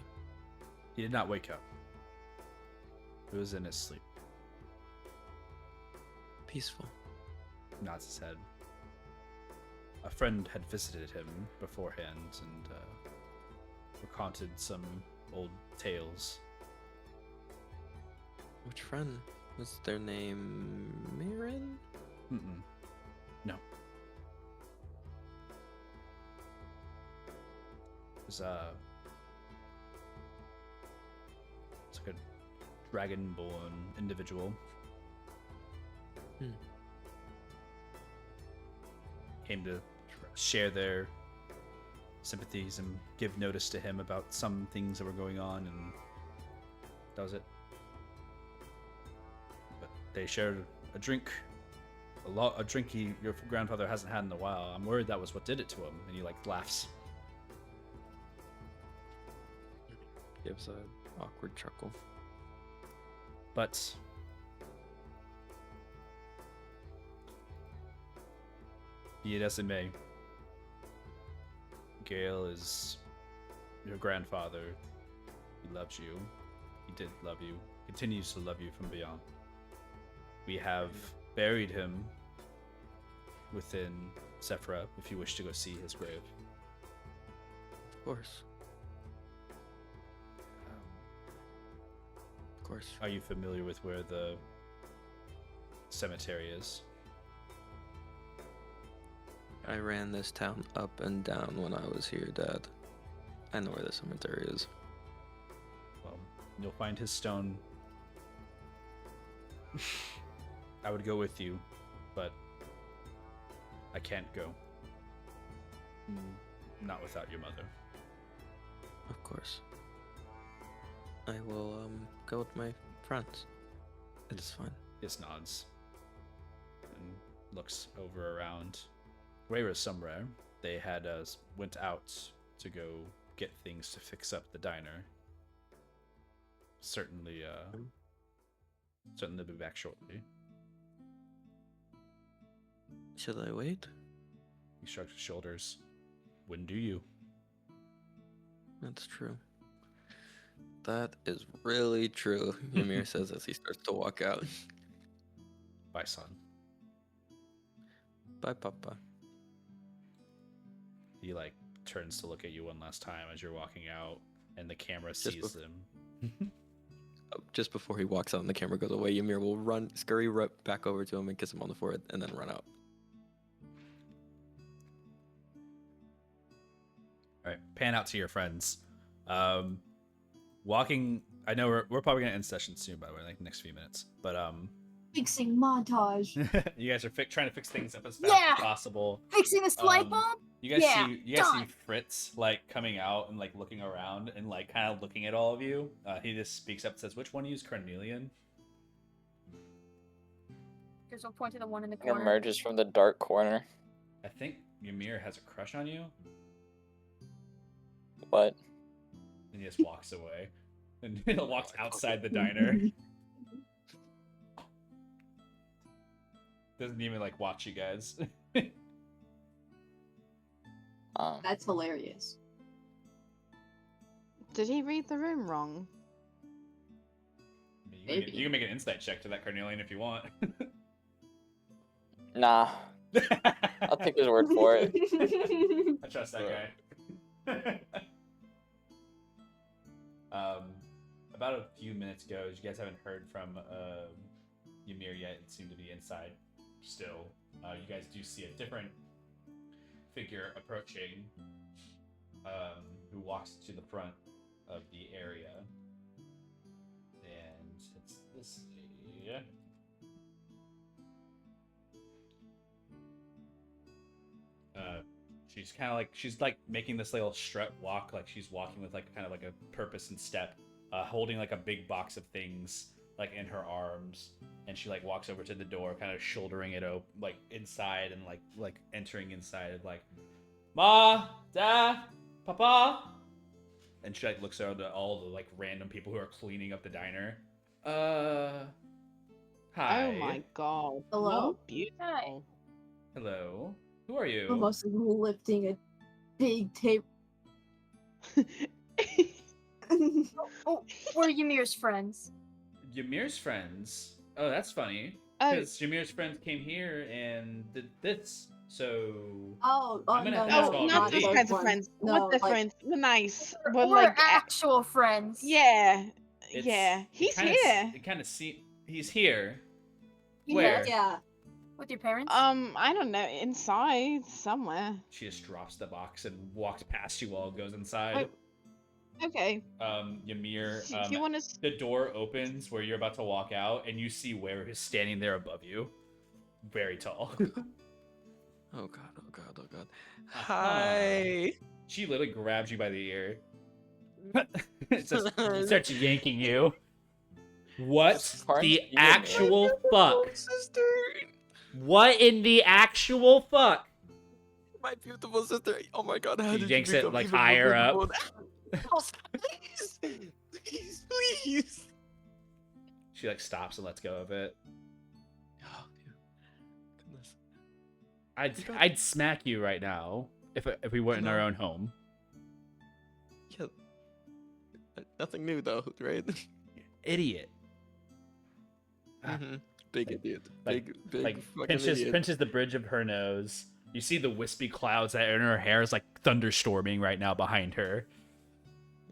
He did not wake up. He was in his sleep. Peaceful. Nods his head. A friend had visited him beforehand and recounted some old tales. Which friend? Was their name Mirren? Mm-mm. No. It was it's like a dragonborn individual. Hmm. Came to share their sympathies and give notice to him about some things that were going on, and that was it. But they shared a drink, a drink your grandfather hasn't had in a while. I'm worried that was what did it to him. And he like laughs. Gives a awkward chuckle. But be it as it may, Gale is your grandfather, he loves you. He did love you. Continues to love you from beyond. We have buried him within Sephra, if you wish to go see his grave. Of course. Of course. Are you familiar with where the cemetery is? I ran this town up and down when I was here, Dad. I know where the cemetery is. Well, you'll find his stone. I would go with you, but I can't go. Not without your mother. Of course. I will go with my friends. It's fine. Just nods and looks over around. Where is somewhere? They had went out to go get things to fix up the diner. Certainly, certainly be back shortly. Should I wait? He shrugs his shoulders. When do you? That's true. That is really true, Ymir says as he starts to walk out. Bye, son. Bye, Papa. He turns to look at you one last time as you're walking out, and the camera sees them. Just before he walks out and the camera goes away, Ymir will scurry right back over to him and kiss him on the forehead, and then run out. All right, pan out to your friends. Walking. I know we're probably gonna end session soon, by the way, like next few minutes. But Fixing montage. you guys are trying to fix things up as fast as possible. Fixing this light bulb? You guys Yeah, see done. Fritz coming out and looking around and kind of looking at all of you. He just speaks up and says, "Which one of you is Carnelian?" Because we'll point to the one in the And corner. emerges from the dark corner. I think Ymir has a crush on you, What? and he just walks away and walks outside the diner. Doesn't even watch you guys. That's hilarious. Did he read the room wrong? You can make an insight check to that Carnelian if you want. Nah. I'll take his word for it. I trust that guy. About a few minutes ago, you guys haven't heard from Ymir yet. It seemed to be inside still. You guys do see a different figure approaching, who walks to the front of the area, and it's this lady. She's kind of she's making this little strut walk, she's walking with kind of a purpose and step, holding a big box of things in her arms, and she walks over to the door, kind of shouldering it open inside, and entering inside, Ma, Da, Papa, and she looks around at all the random people who are cleaning up the diner. Hi. Oh my god. Hello? Oh, beautiful. Hello. Who are you? Almost lifting a big tape. Oh, we're Ymir's friends. Ymir's friends. Oh, that's funny. Oh, Because Ymir's friends came here and did this. So Oh, I'm gonna no, have to ask no, all not of those you. kinds of friends. No, What different? We're nice. We're actual friends. Yeah. It's- Yeah. it He's kinda here. It kind of he's here. Yeah. Where? Yeah. With your parents? I don't know. Inside somewhere. She just drops the box and walks past you all, goes inside. Okay. Ymir, Do you want to? the door opens where you're about to walk out, and you see Ware is standing there above you, very tall. Oh god, oh god, oh god. Hi. She literally grabs you by the ear. Starts yanking you. What Aren't the you actual amazing? fuck? Sister! What in the actual fuck? My beautiful sister! Oh my god, how She did yanks you it, become even more higher up. beautiful? Please! Please, please! She stops and lets go of it. Oh, yeah. Goodness. I'd smack you right now if we weren't in our own home. Yeah. Nothing new though, right? Idiot. Big idiot. Like, Big like fucking pinches idiot. pinches the bridge of her nose. You see the wispy clouds that are in her hair is like thunderstorming right now behind her.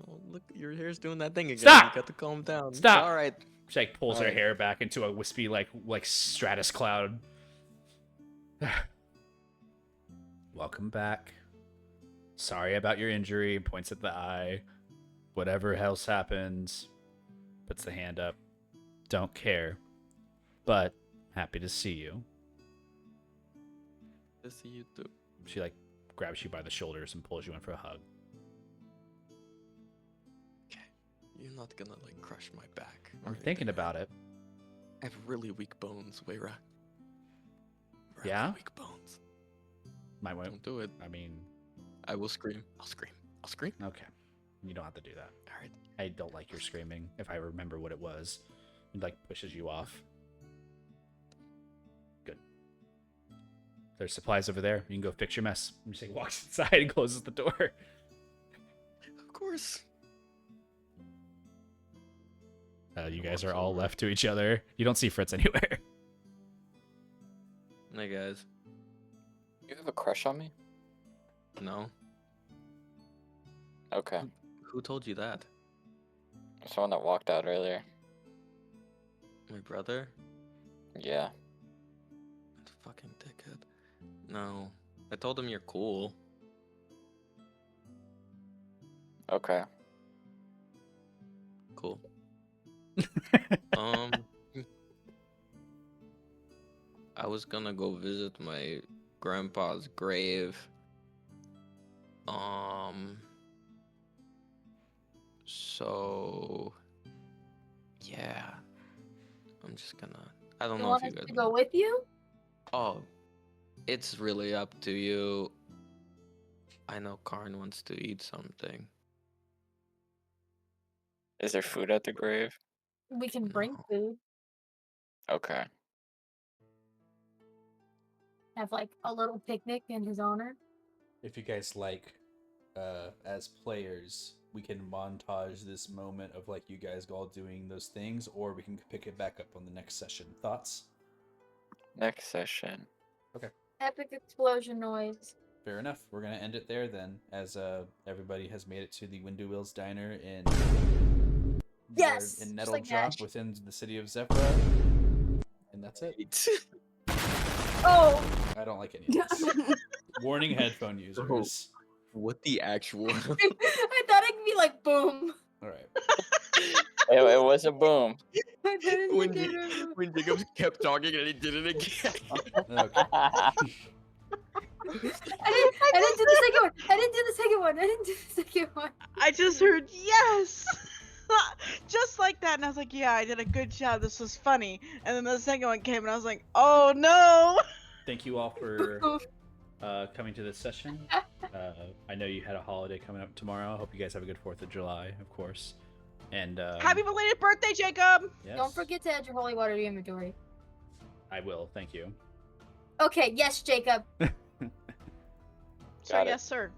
Oh, look, your hair's doing that thing again. Stop! You got to calm down. Stop! All right. She like pulls her Alright. hair back into a wispy like stratus cloud. Welcome back. Sorry about your injury. Points at the eye. Whatever else happens. Puts the hand up. Don't care. But happy to see you. To see you too. She like grabs you by the shoulders and pulls you in for a hug. You're not gonna like crush my back. I'm thinking about it. I have really weak bones, Weira. Really Yeah? weak bones. Might want. Don't do it. I mean, I will scream. I'll scream. I'll scream. okay. You don't have to do that. All right. I don't like your screaming. If I remember what it was, it like pushes you off. Good. There's supplies over there. You can go fix your mess. And she walks inside and closes the door. Of course. You guys are all left to each other. You don't see Fritz anywhere. Hey guys. You have a crush on me? No. Okay. Who told you that? Someone that walked out earlier. My brother? Yeah. That fucking dickhead. No. I told him you're cool. Okay. Cool. I was gonna go visit my grandpa's grave. So yeah. I'm just gonna I don't You know want if us you guys to go with you? Oh, it's really up to you. I know Karn wants to eat something. Is there food at the grave? We can bring No. food. Okay. Have like a little picnic in his honor. If you guys like, as players, we can montage this moment of like you guys all doing those things, or we can pick it back up on the next session. Thoughts? Next session. Epic explosion noise. Fair enough. We're gonna end it there then, as everybody has made it to the Window Wheels Diner in Yes, in just Nettle like Drop Nash. within the city of Zephyr, and that's it. Oh, I don't like any of this. Warning headphone users. What the actual? I thought it could be like boom. All right. It was a boom. I didn't when, think J- it was- when Jacob kept talking and he did it again. Okay. I didn't do the second one. I didn't do the second one. I didn't do the second one. I just heard yes! Just like that, and I was like, yeah, I did a good job. This was funny. And then the second one came, and I was like, oh no! Thank you all for coming to this session. I know you had a holiday coming up tomorrow. I hope you guys have a good 4th of July, of course. And Happy belated birthday, Jacob! yes, Don't forget to add your holy water to your inventory. I will. Thank you. Okay, yes, Jacob. So Got it. yes, sir.